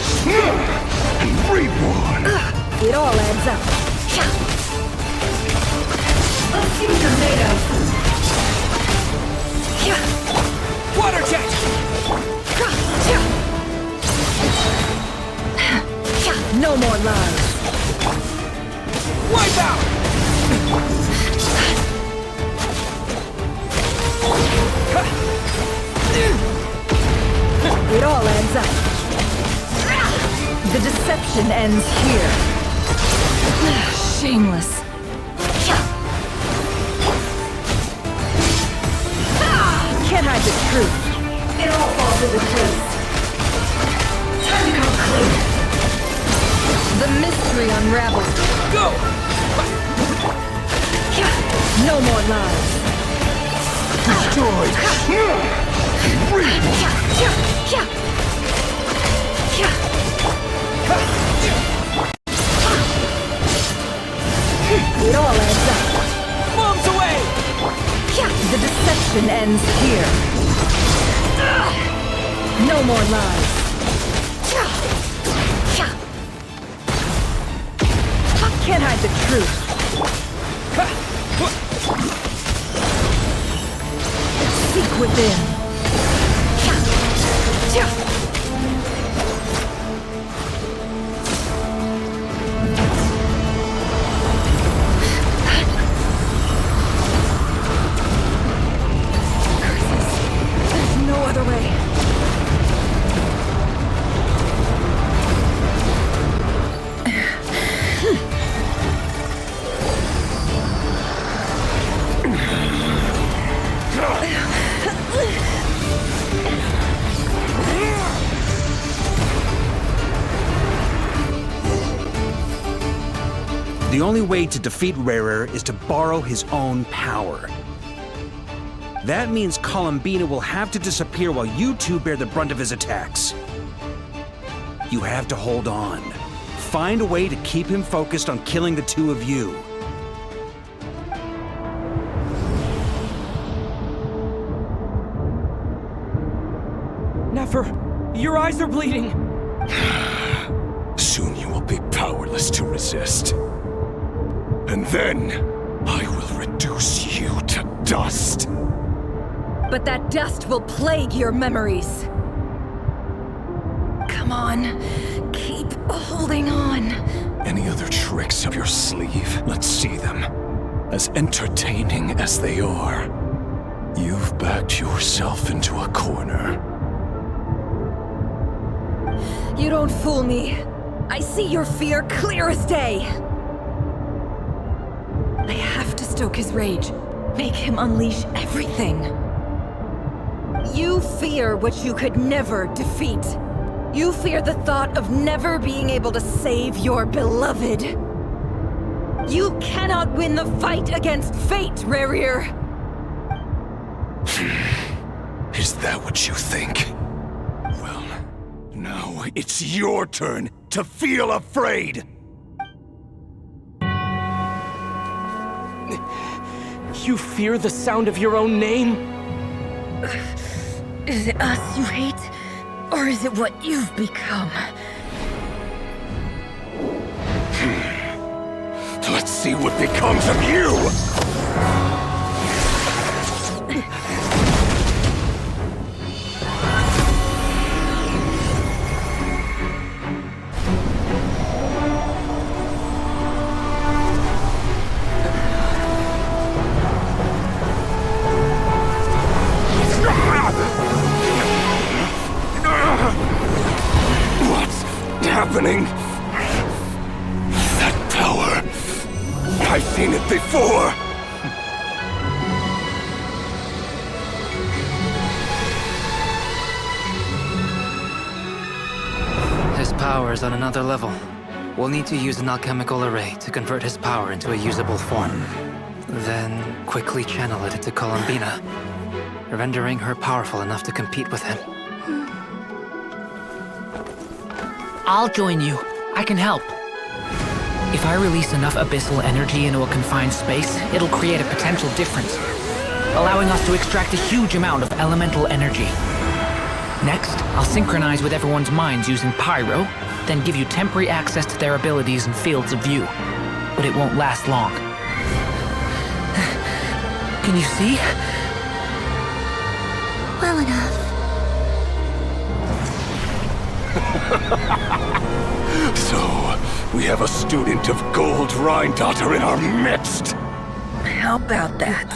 Reborn! It all adds up. Let's see what you're made of. Water jet! No more lies. Wipe out! It all adds up. The deception ends here. Shameless. Can't hide the truth. It all falls into place. Time to come clean. The mystery unravels. Go! No more lies. Destroyed! It all adds up. Bombs away! The deception ends here. No more lies. Can't hide the truth. seek within. There's no other way. The only way to defeat Rarer is to borrow his own power. That means Columbina will have to disappear while you two bear the brunt of his attacks. You have to hold on. Find a way to keep him focused on killing the two of you. Nefer, your eyes are bleeding. Soon you will be powerless to resist. And then, I will reduce you to dust. But that dust will plague your memories. Come on, keep holding on. Any other tricks up your sleeve? Let's see them. As entertaining as they are, you've backed yourself into a corner. You don't fool me. I see your fear clear as day. I have to stoke his rage. Make him unleash everything. You fear what you could never defeat. You fear the thought of never being able to save your beloved. You cannot win the fight against fate, Rarir. Is that what you think? Well, now it's your turn to feel afraid! You fear the sound of your own name? Is it us you hate? Or is it what you've become? Let's see what becomes of you! Happening? That power. I've seen it before. His power is on another level. We'll need to use an alchemical array to convert his power into a usable form. Then quickly channel it into Columbina, rendering her powerful enough to compete with him. I'll join you. I can help. If I release enough abyssal energy into a confined space, it'll create a potential difference, allowing us to extract a huge amount of elemental energy. Next, I'll synchronize with everyone's minds using Pyro, then give you temporary access to their abilities and fields of view. But it won't last long. Can you see? Well enough. So, we have a student of Gold Rhine-Daughter in our midst. How about that?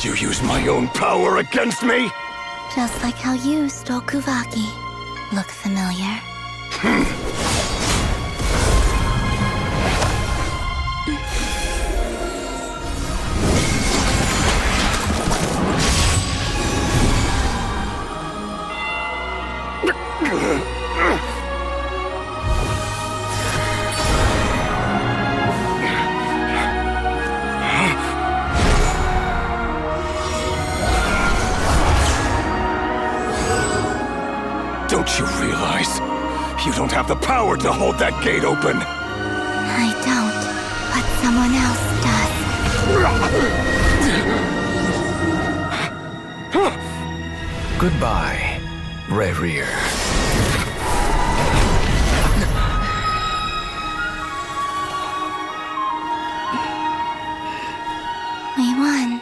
You use my own power against me? Just like how you stole Kuvaki. Look familiar? You don't have the power to hold that gate open! I don't, but someone else does. Goodbye, Rerir. We won.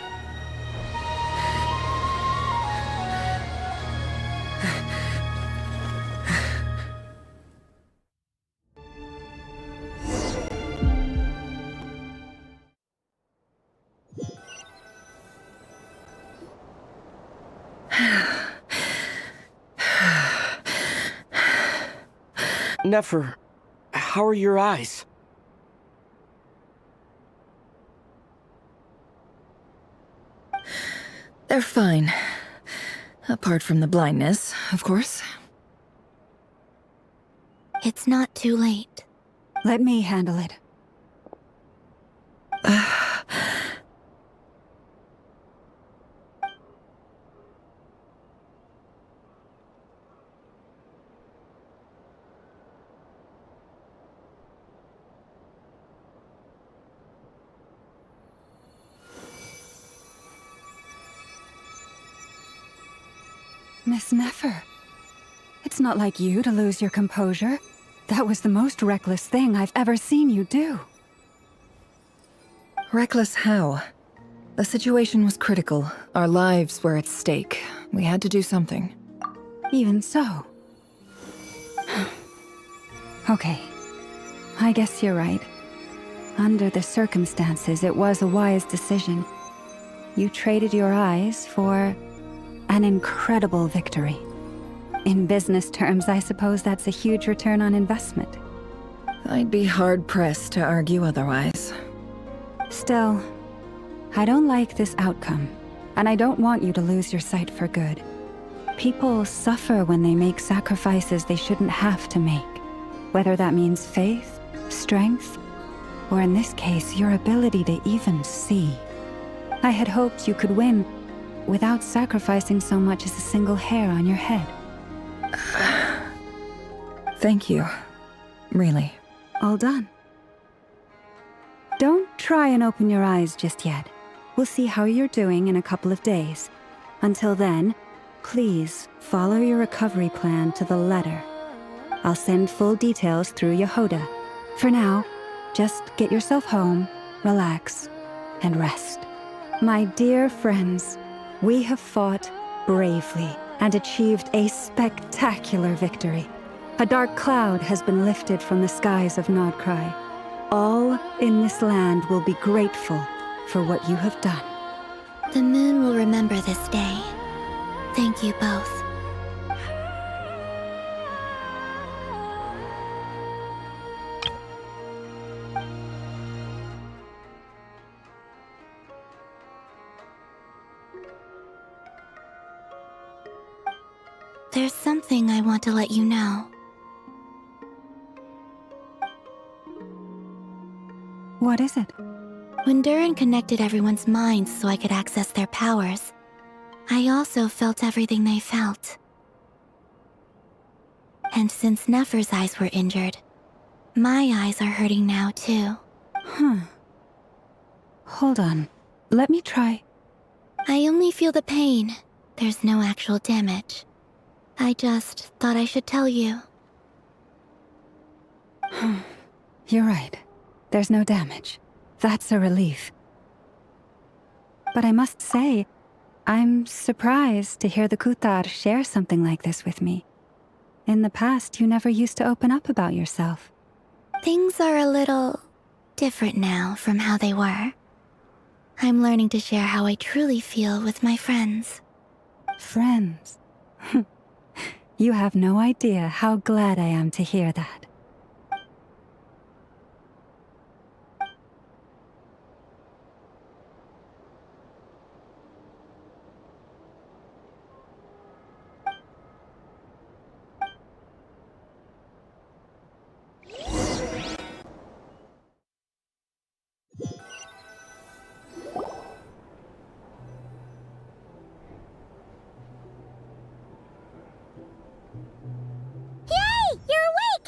Nefer, how are your eyes? They're fine. Apart from the blindness, of course. It's not too late. Let me handle it. Miss Nefer, it's not like you to lose your composure. That was the most reckless thing I've ever seen you do. Reckless how? The situation was critical. Our lives were at stake. We had to do something. Even so. Okay. I guess you're right. Under the circumstances, it was a wise decision. You traded your eyes for an incredible victory. In business terms, I suppose that's a huge return on investment. I'd be hard-pressed to argue otherwise. Still, I don't like this outcome, and I don't want you to lose your sight for good. People suffer when they make sacrifices they shouldn't have to make, whether that means faith, strength, or in this case, your ability to even see. I had hoped you could win without sacrificing so much as a single hair on your head. Thank you. Really. All done. Don't try and open your eyes just yet. We'll see how you're doing in a couple of days. Until then, please follow your recovery plan to the letter. I'll send full details through Yehoda. For now, just get yourself home, relax, and rest. My dear friends, we have fought bravely and achieved a spectacular victory. A dark cloud has been lifted from the skies of Nod-Krai. All in this land will be grateful for what you have done. The moon will remember this day. Thank you both. There's something I want to let you know. What is it? When Durin connected everyone's minds so I could access their powers, I also felt everything they felt. And since Nefer's eyes were injured, my eyes are hurting now too. Hold on. Let me try. I only feel the pain. There's no actual damage. I just thought I should tell you. You're right. There's no damage. That's a relief. But I must say, I'm surprised to hear the Kuthar share something like this with me. In the past, you never used to open up about yourself. Things are a little different now from how they were. I'm learning to share how I truly feel with my friends. Friends? You have no idea how glad I am to hear that. Yay! You're awake!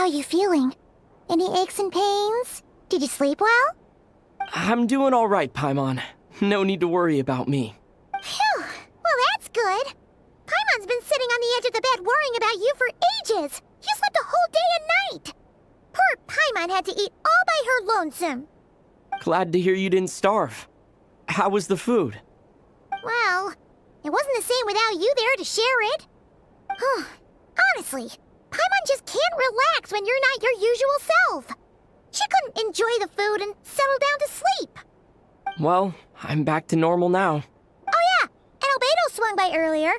How are you feeling? Any aches and pains? Did you sleep well? I'm doing all right, Paimon. No need to worry about me. Phew, well that's good. Paimon's been sitting on the edge of the bed worrying about you for ages. You slept a whole day and night. Poor Paimon had to eat all by her lonesome. Glad to hear you didn't starve. How was the food? Well, it wasn't the same without you there to share it. Honestly, Paimon just can't relax when you're not your usual self. She couldn't enjoy the food and settle down to sleep. Well, I'm back to normal now. Oh yeah, and Albedo swung by earlier.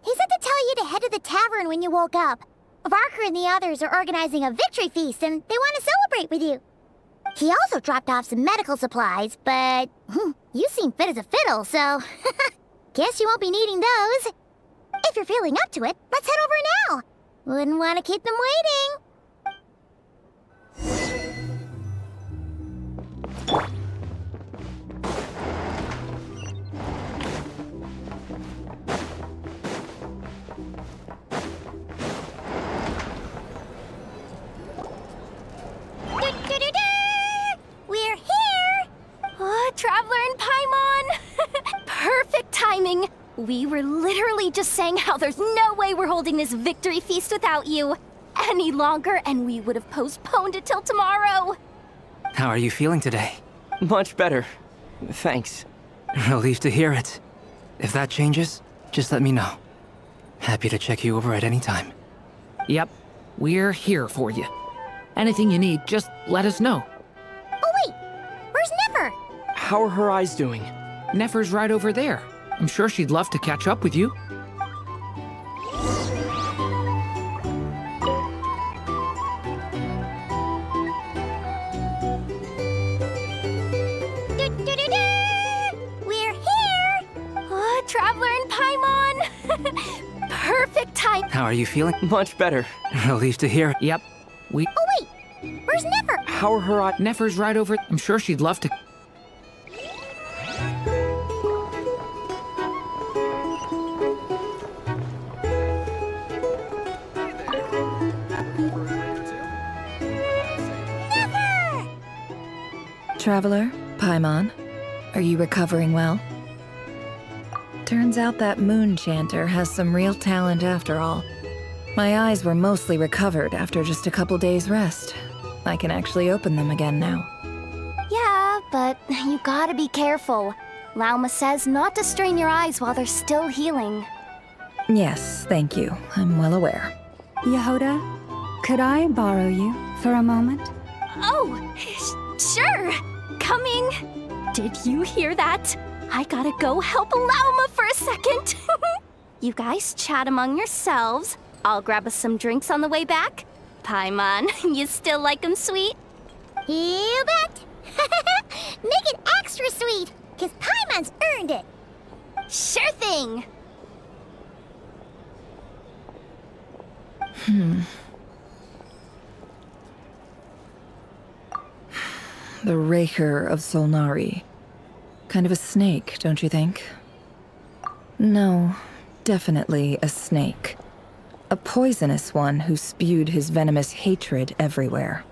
He said to tell you to head to the tavern when you woke up. Varker and the others are organizing a victory feast and they want to celebrate with you. He also dropped off some medical supplies, but you seem fit as a fiddle, so guess you won't be needing those. If you're feeling up to it, let's head over now. Wouldn't want to keep them waiting. We're here! Oh, Traveler and Paimon! Perfect timing! We were literally just saying how there's no way we're holding this victory feast without you any longer, and we would have postponed it till tomorrow. How are you feeling today? Much better. Thanks. Relieved to hear it. If that changes, just let me know. Happy to check you over at any time. Yep, we're here for you. Anything you need, just let us know. Oh wait, where's Nefer? How are her eyes doing? Nefer's right over there. I'm sure she'd love to catch up with you. We're here! Oh, Traveler and Paimon! Perfect time. How are you feeling? Much better. Relieved to hear it. Yep, we... Oh wait, where's Nefer? How are her eyes? Nefer's right over... I'm sure she'd love to... Traveler, Paimon, are you recovering well? Turns out that moon chanter has some real talent after all. My eyes were mostly recovered after just a couple days' rest. I can actually open them again now. Yeah, but you gotta be careful. Lauma says not to strain your eyes while they're still healing. Yes, thank you. I'm well aware. Yehoda, could I borrow you for a moment? Oh, sure. Coming. Did you hear that? I gotta go help Lauma for a second. You guys chat among yourselves. I'll grab us some drinks on the way back. Paimon, you still like them sweet? You bet! Make it extra sweet, because Paimon's earned it. Sure thing! The Raker of Solnari. Kind of a snake, don't you think? No, definitely a snake. A poisonous one who spewed his venomous hatred everywhere.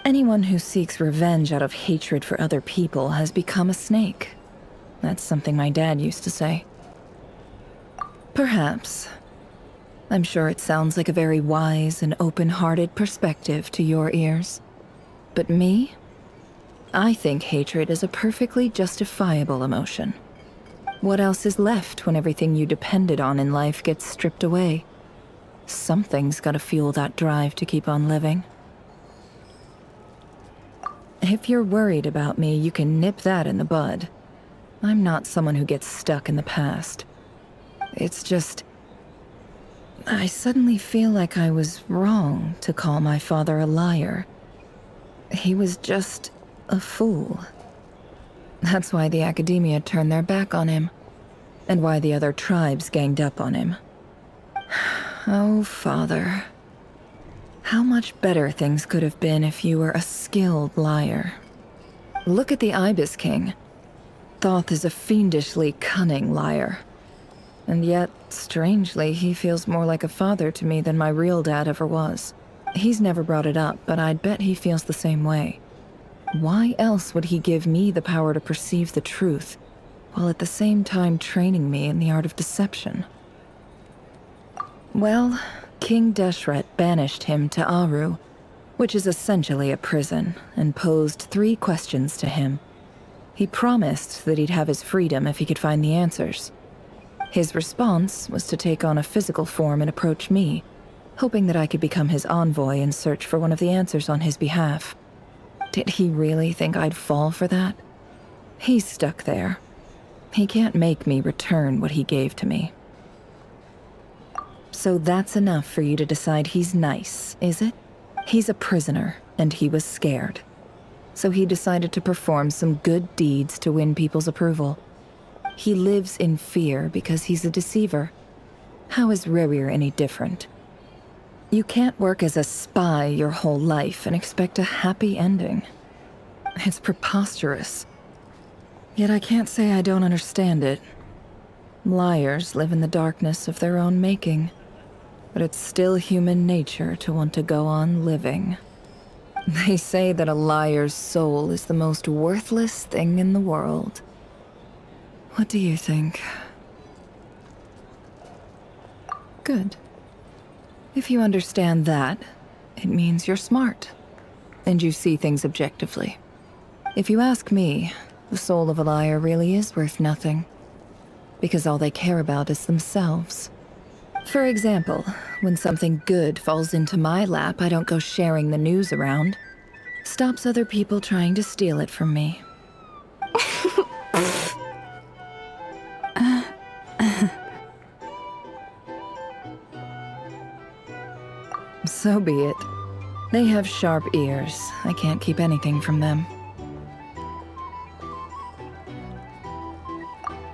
Anyone who seeks revenge out of hatred for other people has become a snake. That's something my dad used to say. Perhaps. I'm sure it sounds like a very wise and open-hearted perspective to your ears. But me? I think hatred is a perfectly justifiable emotion. What else is left when everything you depended on in life gets stripped away? Something's gotta fuel that drive to keep on living. If you're worried about me, you can nip that in the bud. I'm not someone who gets stuck in the past. It's just... I suddenly feel like I was wrong to call my father a liar. He was just a fool. That's why the Academia turned their back on him, and why the other tribes ganged up on him. Oh, Father. How much better things could have been if you were a skilled liar. Look at the Ibis King. Thoth is a fiendishly cunning liar. And yet, strangely, he feels more like a father to me than my real dad ever was. He's never brought it up, but I'd bet he feels the same way. Why else would he give me the power to perceive the truth, while at the same time training me in the art of deception? Well, King Deshret banished him to Aru, which is essentially a prison, and posed 3 questions to him. He promised that he'd have his freedom if he could find the answers. His response was to take on a physical form and approach me, hoping that I could become his envoy and search for one of the answers on his behalf. Did he really think I'd fall for that? He's stuck there. He can't make me return what he gave to me. So that's enough for you to decide he's nice, is it? He's a prisoner, and he was scared. So he decided to perform some good deeds to win people's approval. He lives in fear because he's a deceiver. How is Rerir any different? You can't work as a spy your whole life and expect a happy ending. It's preposterous. Yet I can't say I don't understand it. Liars live in the darkness of their own making, but it's still human nature to want to go on living. They say that a liar's soul is the most worthless thing in the world. What do you think? Good. If you understand that, it means you're smart, and you see things objectively. If you ask me, the soul of a liar really is worth nothing, because all they care about is themselves. For example, when something good falls into my lap, I don't go sharing the news around. Stops other people trying to steal it from me. So be it. They have sharp ears. I can't keep anything from them.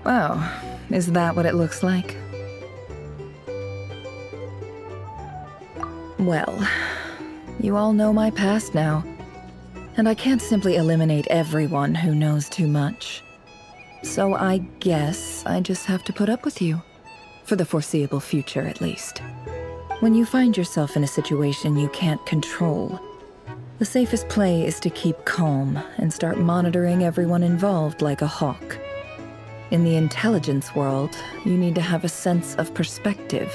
Oh, is that what it looks like? Well, you all know my past now, and I can't simply eliminate everyone who knows too much. So I guess I just have to put up with you. For the foreseeable future, at least. When you find yourself in a situation you can't control, the safest play is to keep calm and start monitoring everyone involved like a hawk. In the intelligence world, you need to have a sense of perspective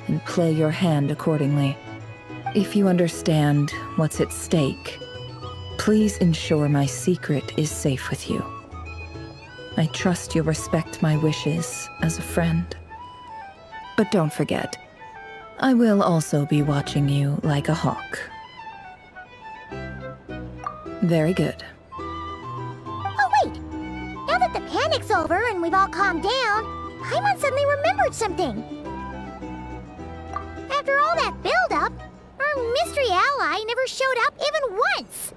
and play your hand accordingly. If you understand what's at stake, please ensure my secret is safe with you. I trust you'll respect my wishes as a friend. But don't forget, I will also be watching you like a hawk. Very good. Oh, wait! Now that the panic's over and we've all calmed down, Paimon suddenly remembered something. After all that build-up, our mystery ally never showed up even once!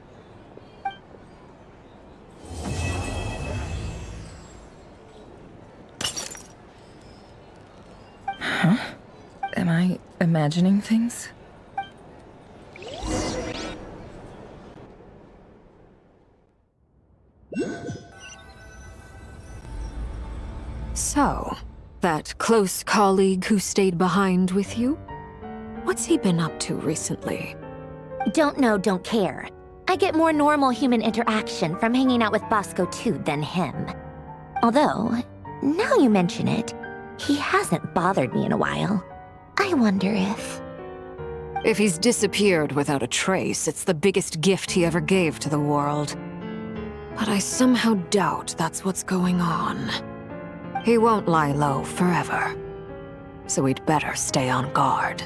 Huh? Am I imagining things? So, that close colleague who stayed behind with you? What's he been up to recently? Don't know, don't care. I get more normal human interaction from hanging out with Bosco too than him. Although, now you mention it, he hasn't bothered me in a while. I wonder if... If he's disappeared without a trace, it's the biggest gift he ever gave to the world. But I somehow doubt that's what's going on. He won't lie low forever. So we'd better stay on guard.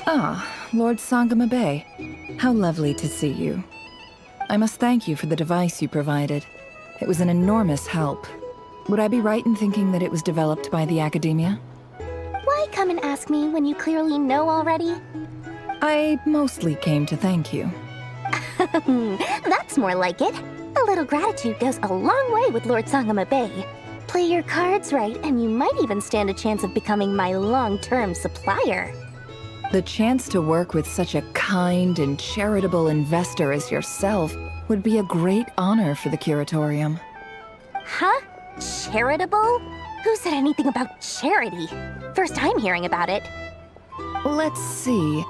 Ah, Lord Sangamabe. How lovely to see you. I must thank you for the device you provided. It was an enormous help. Would I be right in thinking that it was developed by the Academia? Why come and ask me when you clearly know already? I mostly came to thank you. That's more like it. A little gratitude goes a long way with Lord Sangama Bay. Play your cards right, and you might even stand a chance of becoming my long-term supplier. The chance to work with such a kind and charitable investor as yourself would be a great honor for the Curatorium. Huh? Charitable? Who said anything about charity? First time hearing about it. Let's see.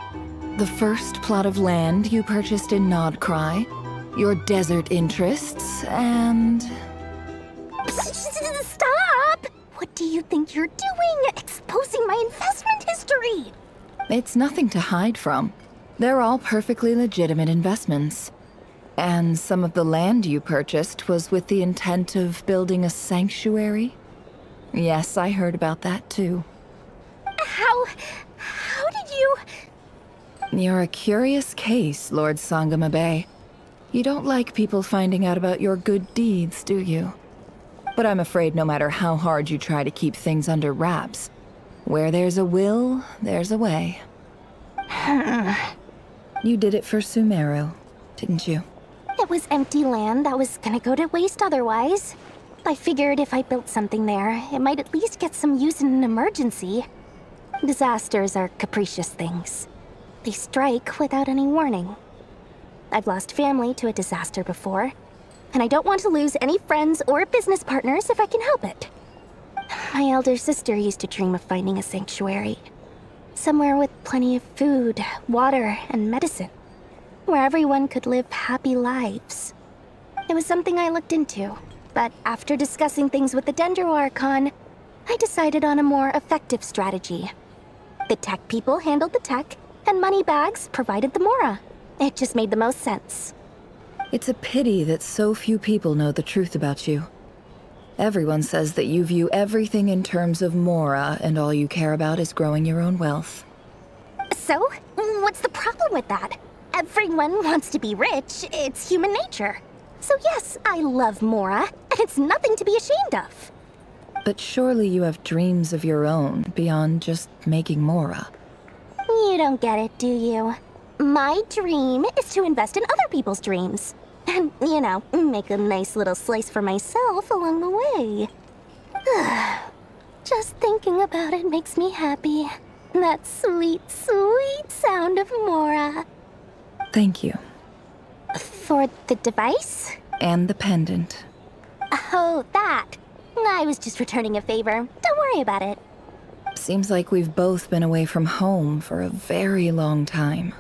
The first plot of land you purchased in Nod-Krai, your desert interests, and... Stop! What do you think you're doing? Exposing my investment history! It's nothing to hide from. They're all perfectly legitimate investments. And some of the land you purchased was with the intent of building a sanctuary? Yes, I heard about that too. How did you... You're a curious case, Lord Sangama Bay. You don't like people finding out about your good deeds, do you? But I'm afraid no matter how hard you try to keep things under wraps, where there's a will, there's a way. You did it for Sumeru, didn't you? It was empty land that was gonna go to waste otherwise. I figured if I built something there, it might at least get some use in an emergency. Disasters are capricious things. They strike without any warning. I've lost family to a disaster before, and I don't want to lose any friends or business partners if I can help it. My elder sister used to dream of finding a sanctuary. Somewhere with plenty of food, water, and medicine. Where everyone could live happy lives. It was something I looked into, but after discussing things with the Dendro Archon, I decided on a more effective strategy. The tech people handled the tech, and Moneybags provided the Mora. It just made the most sense. It's a pity that so few people know the truth about you. Everyone says that you view everything in terms of Mora, and all you care about is growing your own wealth. So, what's the problem with that? Everyone wants to be rich. It's human nature. So yes, I love Mora, and it's nothing to be ashamed of. But surely you have dreams of your own beyond just making Mora. You don't get it, do you? My dream is to invest in other people's dreams. And, you know, make a nice little slice for myself along the way. Just thinking about it makes me happy. That sweet, sweet sound of Mora. Thank you. For the device? And the pendant. Oh, that. I was just returning a favor. Don't worry about it. Seems like we've both been away from home for a very long time.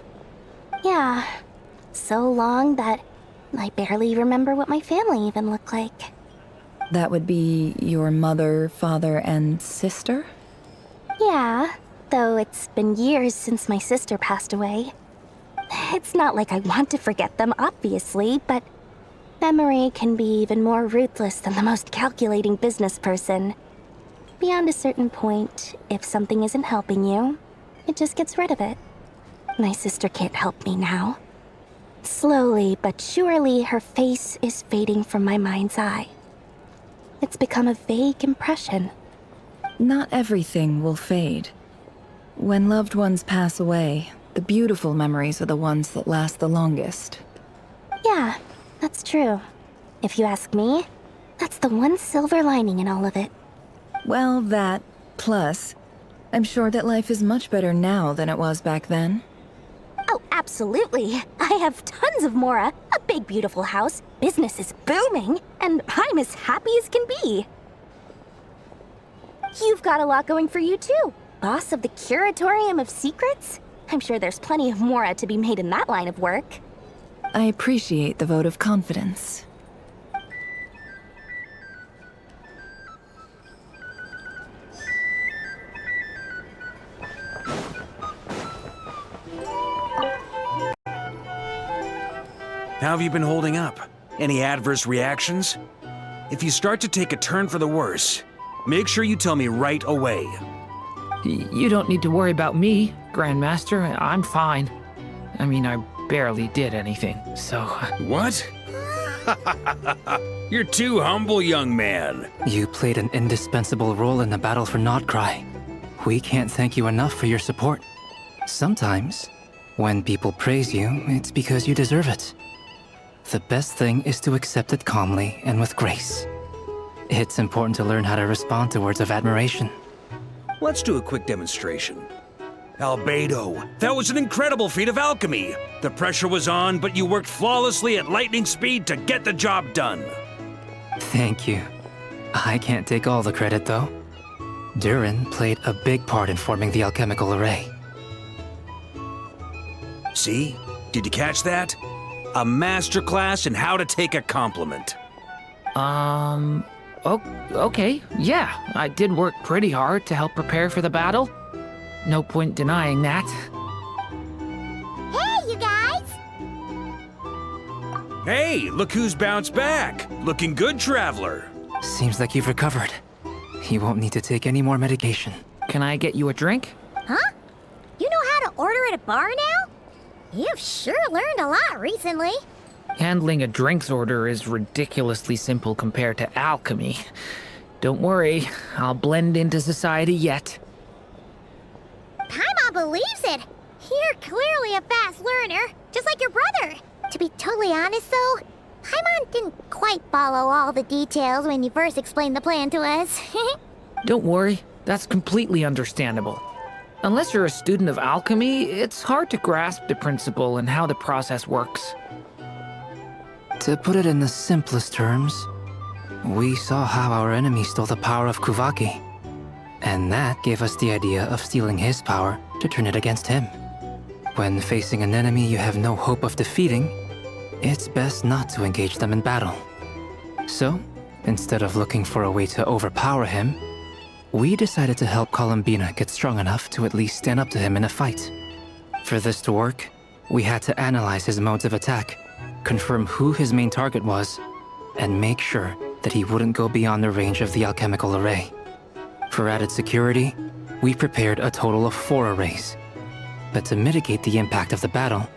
Yeah. So long that I barely remember what my family even looked like. That would be your mother, father, and sister? Yeah, though it's been years since my sister passed away. It's not like I want to forget them, obviously, but memory can be even more ruthless than the most calculating business person. Beyond a certain point, if something isn't helping you, it just gets rid of it. My sister can't help me now. Slowly but surely, her face is fading from my mind's eye. It's become a vague impression. Not everything will fade. When loved ones pass away, the beautiful memories are the ones that last the longest. Yeah, that's true. If you ask me, that's the one silver lining in all of it. Well, that, plus, I'm sure that life is much better now than it was back then. Oh, absolutely. I have tons of Mora, a big beautiful house, business is booming, and I'm as happy as can be. You've got a lot going for you too. Boss of the Curatorium of Secrets? I'm sure there's plenty of Mora to be made in that line of work. I appreciate the vote of confidence. How have you been holding up? Any adverse reactions? If you start to take a turn for the worse, make sure you tell me right away. You don't need to worry about me, Grandmaster. I'm fine. I mean, I barely did anything, so... What? You're too humble, young man. You played an indispensable role in the battle for Nod-Krai. We can't thank you enough for your support. Sometimes, when people praise you, it's because you deserve it. The best thing is to accept it calmly and with grace. It's important to learn how to respond to words of admiration. Let's do a quick demonstration. Albedo, that was an incredible feat of alchemy. The pressure was on, but you worked flawlessly at lightning speed to get the job done. Thank you. I can't take all the credit, though. Durin played a big part in forming the alchemical array. See? Did you catch that? A masterclass in how to take a compliment. Okay, yeah. I did work pretty hard to help prepare for the battle. No point denying that. Hey, you guys! Hey, look who's bounced back. Looking good, Traveler. Seems like you've recovered. You won't need to take any more medication. Can I get you a drink? Huh? You know how to order at a bar now? You've sure learned a lot recently. Handling a drinks order is ridiculously simple compared to alchemy. Don't worry, I'll blend into society yet. Paimon believes it. You're clearly a fast learner, just like your brother. To be totally honest, though, Paimon didn't quite follow all the details when you first explained the plan to us. Don't worry, that's completely understandable. Unless you're a student of alchemy, it's hard to grasp the principle and how the process works. To put it in the simplest terms, we saw how our enemy stole the power of Kuvaki. And that gave us the idea of stealing his power to turn it against him. When facing an enemy you have no hope of defeating, it's best not to engage them in battle. So, instead of looking for a way to overpower him, we decided to help Columbina get strong enough to at least stand up to him in a fight. For this to work, we had to analyze his modes of attack, confirm who his main target was, and make sure that he wouldn't go beyond the range of the alchemical array. For added security, we prepared a total of 4 arrays. But to mitigate the impact of the battle,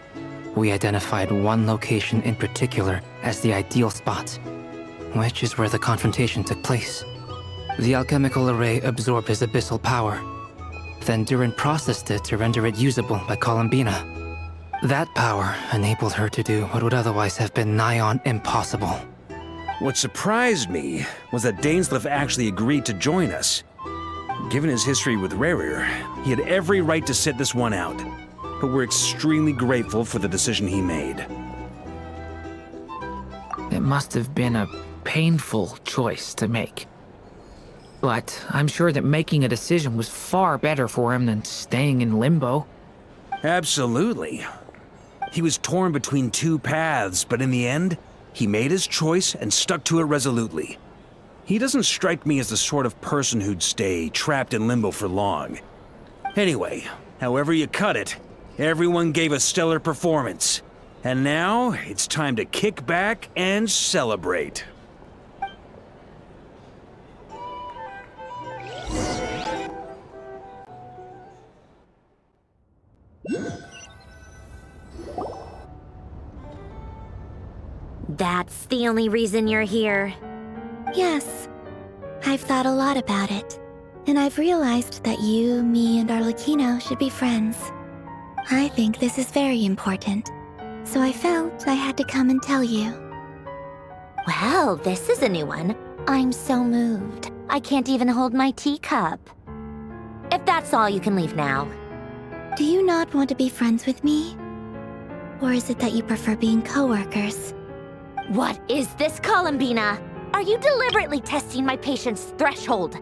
we identified one location in particular as the ideal spot, which is where the confrontation took place. The alchemical array absorbed his abyssal power. Then Durin processed it to render it usable by Columbina. That power enabled her to do what would otherwise have been nigh on impossible. What surprised me was that Dainsleif actually agreed to join us. Given his history with Rerir, he had every right to sit this one out. But we're extremely grateful for the decision he made. It must have been a painful choice to make. But I'm sure that making a decision was far better for him than staying in limbo. Absolutely. He was torn between 2 paths, but in the end, he made his choice and stuck to it resolutely. He doesn't strike me as the sort of person who'd stay trapped in limbo for long. Anyway, however you cut it, everyone gave a stellar performance. And now, it's time to kick back and celebrate. That's the only reason you're here. Yes. I've thought a lot about it. And I've realized that you, me, and Arlecchino should be friends. I think this is very important. So I felt I had to come and tell you. Well, this is a new one. I'm so moved. I can't even hold my teacup. If that's all, you can leave now. Do you not want to be friends with me? Or is it that you prefer being co-workers? What is this, Columbina? Are you deliberately testing my patience threshold?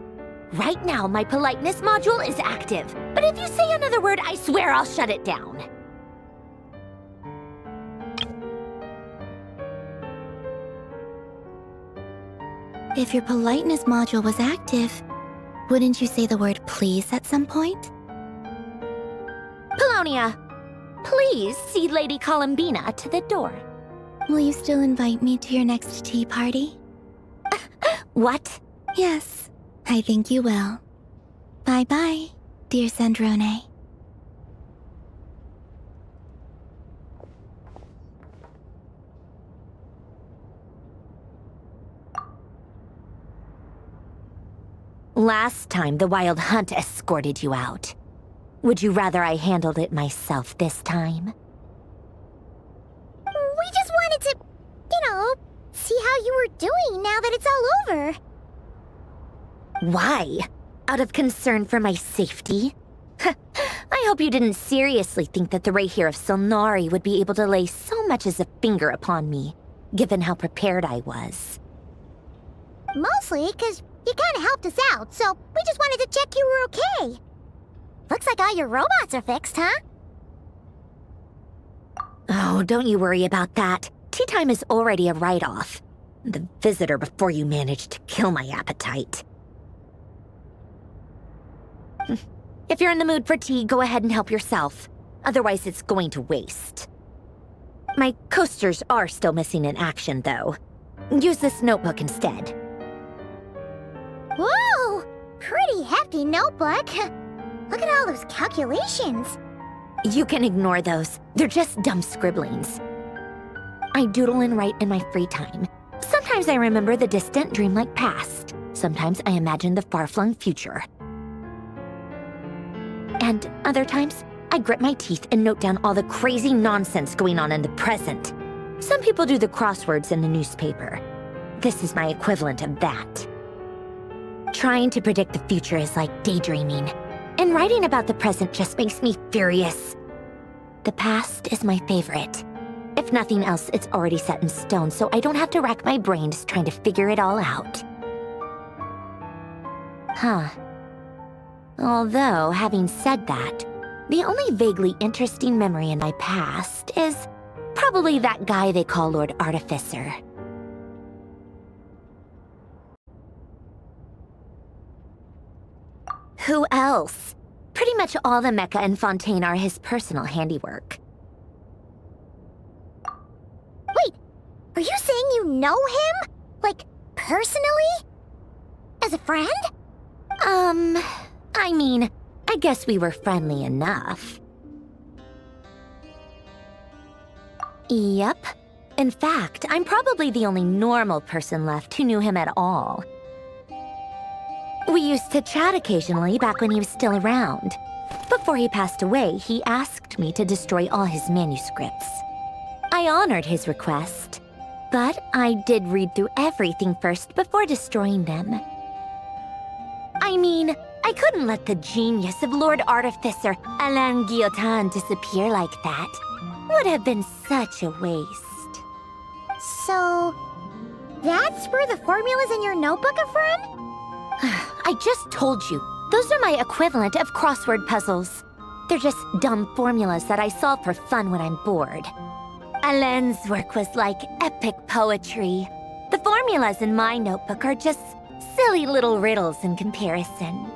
Right now, my politeness module is active. But if you say another word, I swear I'll shut it down. If your politeness module was active, wouldn't you say the word please at some point? Polonia, please see Lady Columbina to the door. Will you still invite me to your next tea party? What? Yes, I think you will. Bye-bye, dear Sandrone. Last time, the Wild Hunt escorted you out. Would you rather I handled it myself this time? We just wanted to, see how you were doing now that it's all over. Why? Out of concern for my safety? I hope you didn't seriously think that the Rahier of Solnari would be able to lay so much as a finger upon me, given how prepared I was. Mostly because you kind of helped us out, so we just wanted to check you were okay. Looks like all your robots are fixed, huh? Oh, don't you worry about that. Tea time is already a write-off. The visitor before you managed to kill my appetite. If you're in the mood for tea, go ahead and help yourself. Otherwise, it's going to waste. My coasters are still missing in action, though. Use this notebook instead. Whoa! Pretty hefty notebook. Look at all those calculations. You can ignore those. They're just dumb scribblings. I doodle and write in my free time. Sometimes I remember the distant dreamlike past. Sometimes I imagine the far-flung future. And other times, I grit my teeth and note down all the crazy nonsense going on in the present. Some people do the crosswords in the newspaper. This is my equivalent of that. Trying to predict the future is like daydreaming, and writing about the present just makes me furious. The past is my favorite. If nothing else, it's already set in stone, so I don't have to rack my brains trying to figure it all out. Huh. Although, having said that, the only vaguely interesting memory in my past is probably that guy they call Lord Artificer. Who else? Pretty much all the mecha and Fontaine are his personal handiwork. Wait, are you saying you know him? Like, personally? As a friend? I mean, I guess we were friendly enough. Yep. In fact, I'm probably the only normal person left who knew him at all. We used to chat occasionally back when he was still around. Before he passed away, he asked me to destroy all his manuscripts. I honored his request, but I did read through everything first before destroying them. I mean, I couldn't let the genius of Lord Artificer Alain Guillotin disappear like that. Would have been such a waste. So, that's where the formulas in your notebook are from? I just told you. Those are my equivalent of crossword puzzles. They're just dumb formulas that I solve for fun when I'm bored. Alain's work was like epic poetry. The formulas in my notebook are just silly little riddles in comparison.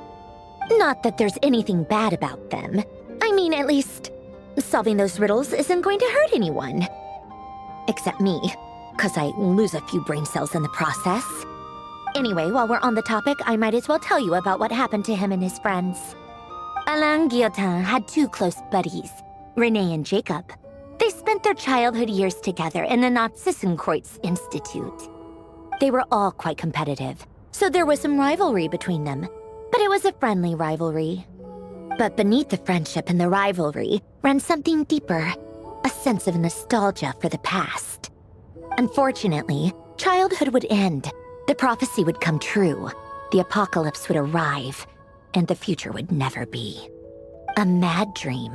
Not that there's anything bad about them. I mean, at least, solving those riddles isn't going to hurt anyone. Except me, 'cause I lose a few brain cells in the process. Anyway, while we're on the topic, I might as well tell you about what happened to him and his friends. Alain Guillotin had two close buddies, Renee and Jacob. They spent their childhood years together in the Narzissenkreuz Institute. They were all quite competitive, so there was some rivalry between them, but it was a friendly rivalry. But beneath the friendship and the rivalry ran something deeper, a sense of nostalgia for the past. Unfortunately, childhood would end. The prophecy would come true, the apocalypse would arrive, and the future would never be. A mad dream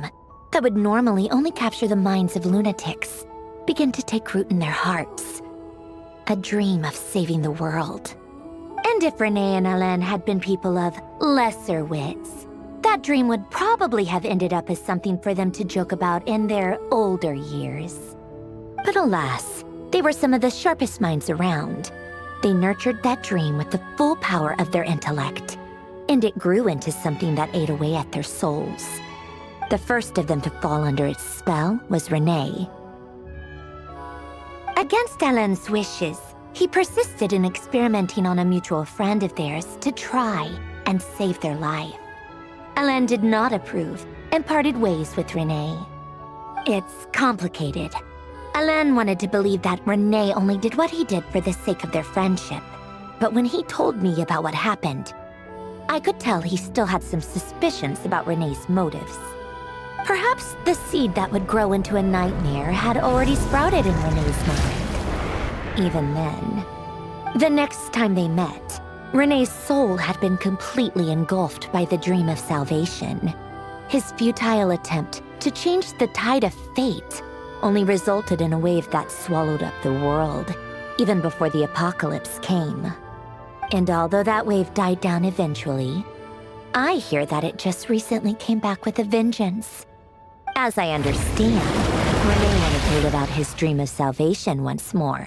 that would normally only capture the minds of lunatics began to take root in their hearts. A dream of saving the world. And if Renee and Alain had been people of lesser wits, that dream would probably have ended up as something for them to joke about in their older years. But alas, they were some of the sharpest minds around. They nurtured that dream with the full power of their intellect, and it grew into something that ate away at their souls. The first of them to fall under its spell was Renee. Against Alain's wishes, he persisted in experimenting on a mutual friend of theirs to try and save their life. Alain did not approve and parted ways with Renee. It's complicated. Alain wanted to believe that Renee only did what he did for the sake of their friendship. But when he told me about what happened, I could tell he still had some suspicions about Renee's motives. Perhaps the seed that would grow into a nightmare had already sprouted in Renee's mind. Even then, the next time they met, Renee's soul had been completely engulfed by the dream of salvation. His futile attempt to change the tide of fate only resulted in a wave that swallowed up the world, even before the apocalypse came. And although that wave died down eventually, I hear that it just recently came back with a vengeance. As I understand, Renee wanted to live out his dream of salvation once more.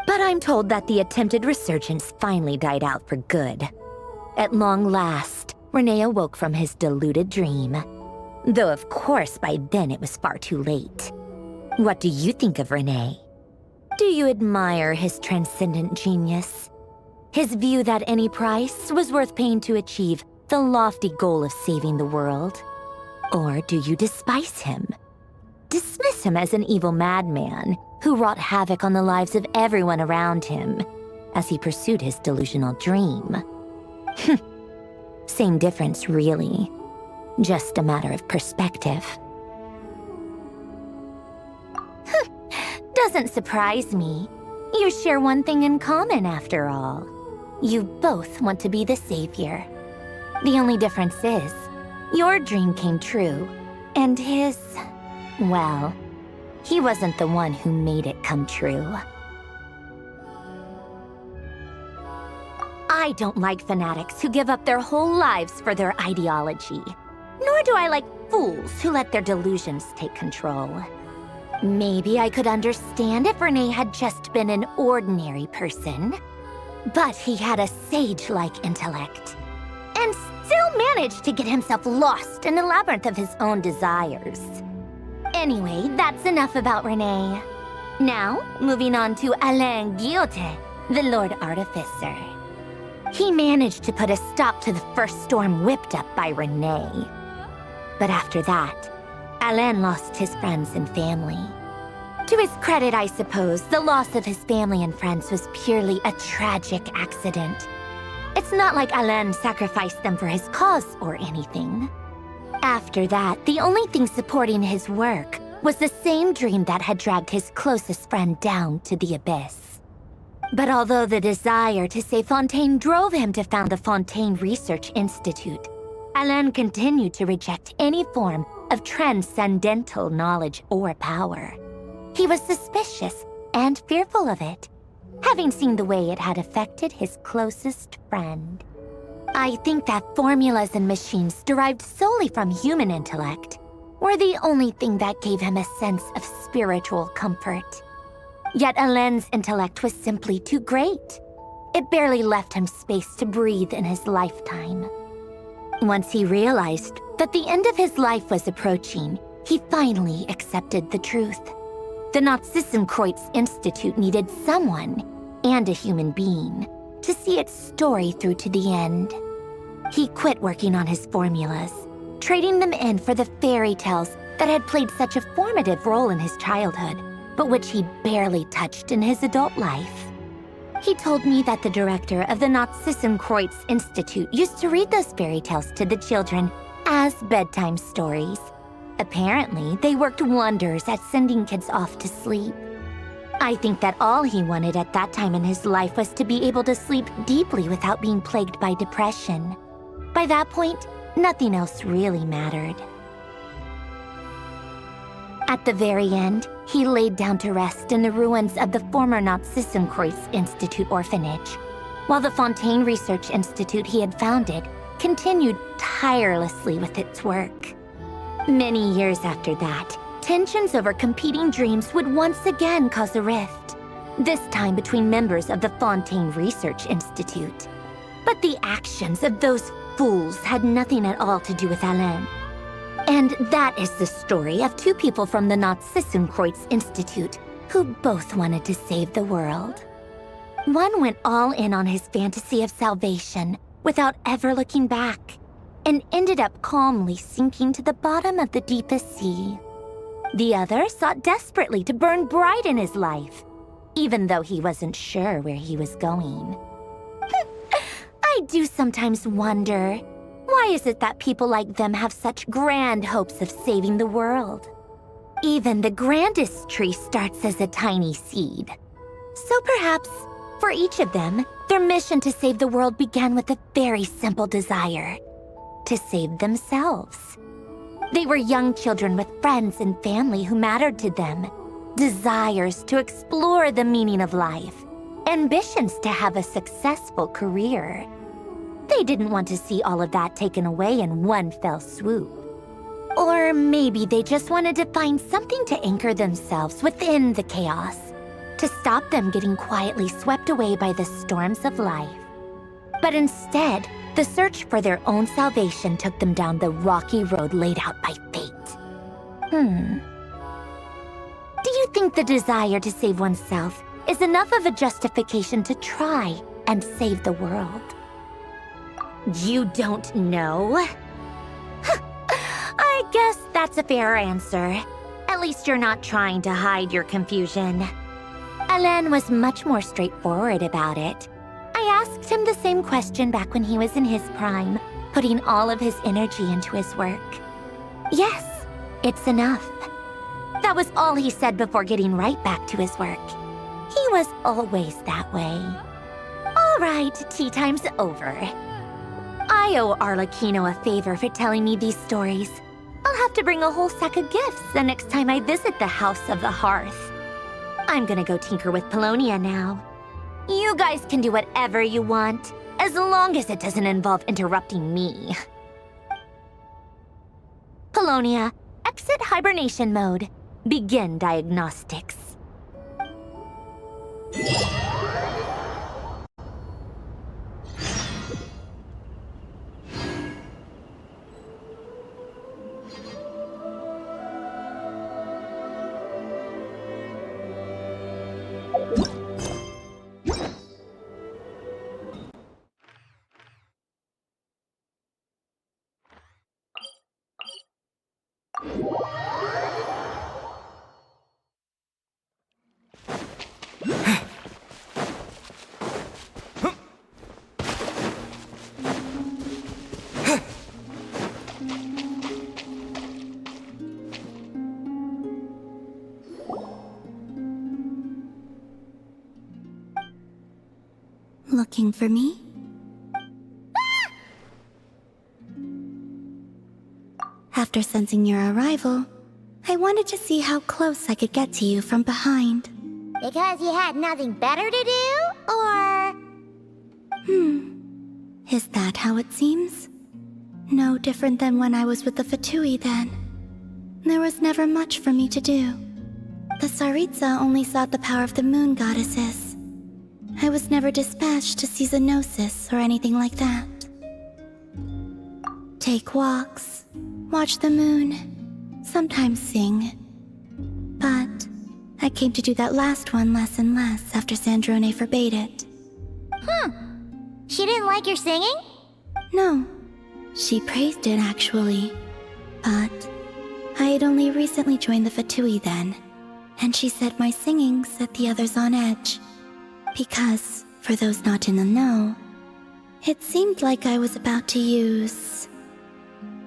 But I'm told that the attempted resurgence finally died out for good. At long last, Renee awoke from his deluded dream. Though of course by then it was far too late. What do you think of Renee? Do you admire his transcendent genius? His view that any price was worth paying to achieve the lofty goal of saving the world? Or do you despise him? Dismiss him as an evil madman who wrought havoc on the lives of everyone around him as he pursued his delusional dream? Same difference, really. Just a matter of perspective. Doesn't surprise me. You share one thing in common, after all. You both want to be the savior. The only difference is, your dream came true, and his, well, he wasn't the one who made it come true. I don't like fanatics who give up their whole lives for their ideology. Nor do I like fools who let their delusions take control. Maybe I could understand if Renee had just been an ordinary person. But he had a sage-like intellect, and still managed to get himself lost in the labyrinth of his own desires. Anyway, that's enough about Renee. Now, moving on to Alain Guillotin, the Lord Artificer. He managed to put a stop to the first storm whipped up by Renee. But after that, Alain lost his friends and family. To his credit, I suppose, the loss of his family and friends was purely a tragic accident. It's not like Alain sacrificed them for his cause or anything. After that, the only thing supporting his work was the same dream that had dragged his closest friend down to the abyss. But although the desire to save Fontaine drove him to found the Fontaine Research Institute, Alain continued to reject any form of transcendental knowledge or power. He was suspicious and fearful of it, having seen the way it had affected his closest friend. I think that formulas and machines derived solely from human intellect were the only thing that gave him a sense of spiritual comfort. Yet Alain's intellect was simply too great. It barely left him space to breathe in his lifetime. Once he realized that the end of his life was approaching, he finally accepted the truth. The Nod-Krai Institute needed someone, and a human being, to see its story through to the end. He quit working on his formulas, trading them in for the fairy tales that had played such a formative role in his childhood, but which he barely touched in his adult life. He told me that the director of the Nod-Krai Institute used to read those fairy tales to the children as bedtime stories. Apparently, they worked wonders at sending kids off to sleep. I think that all he wanted at that time in his life was to be able to sleep deeply without being plagued by depression. By that point, nothing else really mattered. At the very end, he laid down to rest in the ruins of the former Nod-Krai Institute orphanage, while the Fontaine Research Institute he had founded continued tirelessly with its work. Many years after that, tensions over competing dreams would once again cause a rift, this time between members of the Fontaine Research Institute. But the actions of those fools had nothing at all to do with Alain. And that is the story of two people from the Nod-Krai Institute who both wanted to save the world. One went all in on his fantasy of salvation without ever looking back, and ended up calmly sinking to the bottom of the deepest sea. The other sought desperately to burn bright in his life, even though he wasn't sure where he was going. I I do sometimes wonder, why is it that people like them have such grand hopes of saving the world? Even the grandest tree starts as a tiny seed. So perhaps, for each of them, their mission to save the world began with a very simple desire: to save themselves. They were young children with friends and family who mattered to them, desires to explore the meaning of life, ambitions to have a successful career. They didn't want to see all of that taken away in one fell swoop. Or maybe they just wanted to find something to anchor themselves within the chaos, to stop them getting quietly swept away by the storms of life. But instead, the search for their own salvation took them down the rocky road laid out by fate. Do you think the desire to save oneself is enough of a justification to try and save the world? You don't know? I guess that's a fair answer. At least you're not trying to hide your confusion. Alain was much more straightforward about it. I asked him the same question back when he was in his prime, putting all of his energy into his work. Yes, it's enough. That was all he said before getting right back to his work. He was always that way. All right, tea time's over. I owe Arlecchino a favor for telling me these stories. I'll have to bring a whole sack of gifts the next time I visit the House of the Hearth. I'm gonna go tinker with Polonia now. You guys can do whatever you want, as long as it doesn't involve interrupting me. Polonia, exit hibernation mode. Begin diagnostics. Looking for me? After sensing your arrival, I wanted to see how close I could get to you from behind. Because you had nothing better to do, or...? Is that how it seems? No different than when I was with the Fatui then. There was never much for me to do. The Tsaritsa only sought the power of the moon goddesses. I was never dispatched to see Xenosis or anything like that. Take walks, watch the moon, sometimes sing. But I came to do that last one less and less after Sandrone forbade it. She didn't like your singing? No, she praised it actually. But I had only recently joined the Fatui then, and she said my singing set the others on edge. Because, for those not in the know, it seemed like I was about to use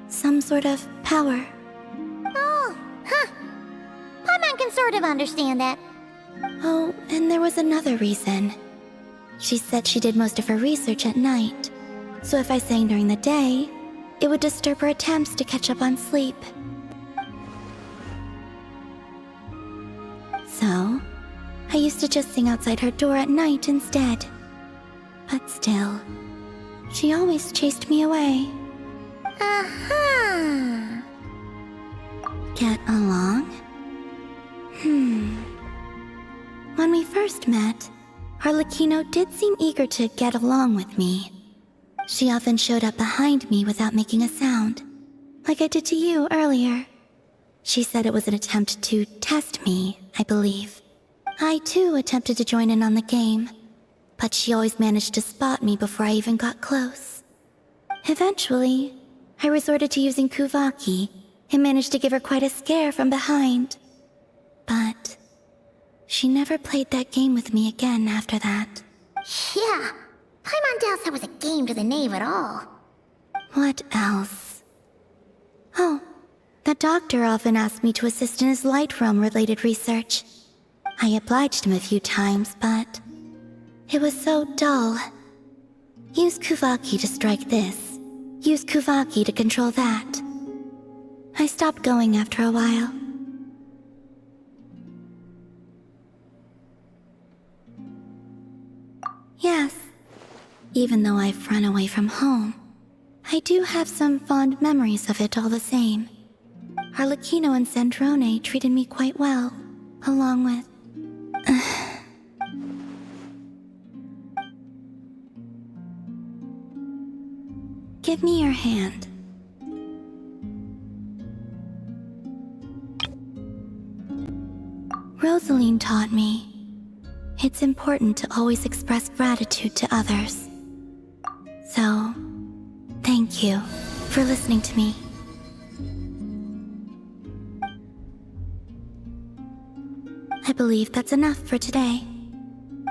some sort of power. Oh, Paimon can sort of understand that. Oh, and there was another reason. She said she did most of her research at night, so if I sang during the day, it would disturb her attempts to catch up on sleep. So, I used to just sing outside her door at night instead. But still, she always chased me away. Get along? When we first met, Arlecchino did seem eager to get along with me. She often showed up behind me without making a sound, like I did to you earlier. She said it was an attempt to test me, I believe. I too attempted to join in on the game, but she always managed to spot me before I even got close. Eventually, I resorted to using Kuvaki and managed to give her quite a scare from behind. But she never played that game with me again after that. Yeah, Paimon doubts that was a game to the knave at all. What else? Oh, the doctor often asked me to assist in his light realm-related research. I obliged him a few times, but it was so dull. Use Kuvaki to strike this. Use Kuvaki to control that. I stopped going after a while. Yes, even though I've run away from home, I do have some fond memories of it all the same. Arlecchino and Sandrone treated me quite well, along with... Give me your hand. Rosaline taught me it's important to always express gratitude to others. So, thank you for listening to me. I believe that's enough for today.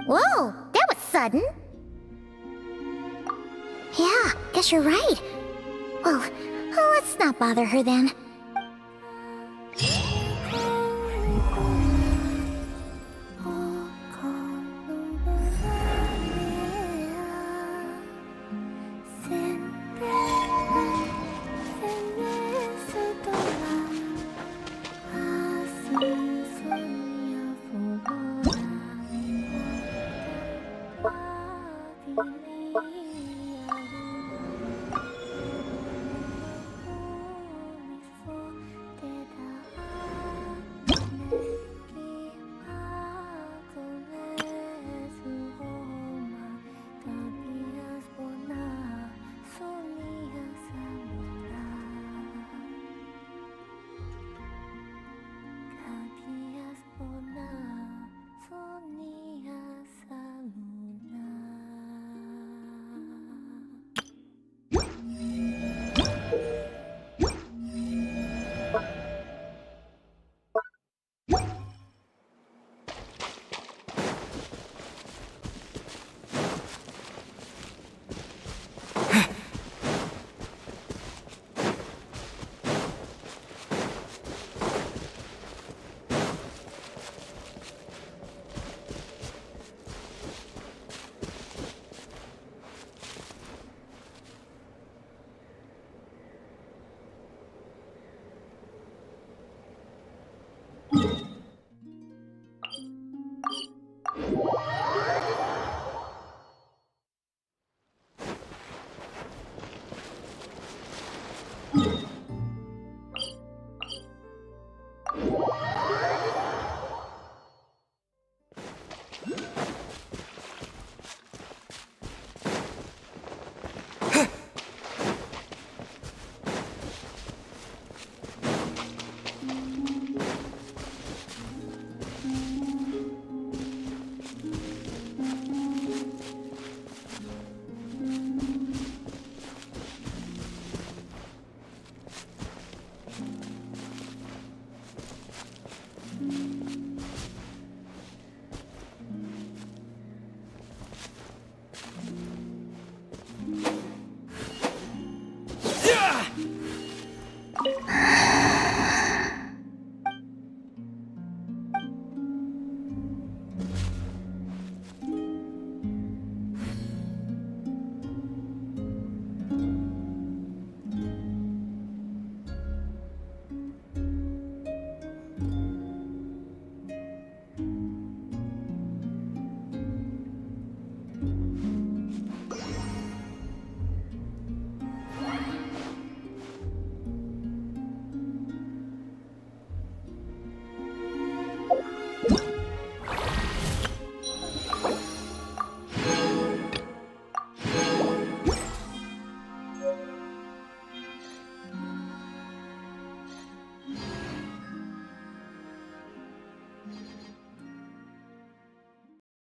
Whoa, that was sudden. Yeah, guess you're right. Well, let's not bother her then.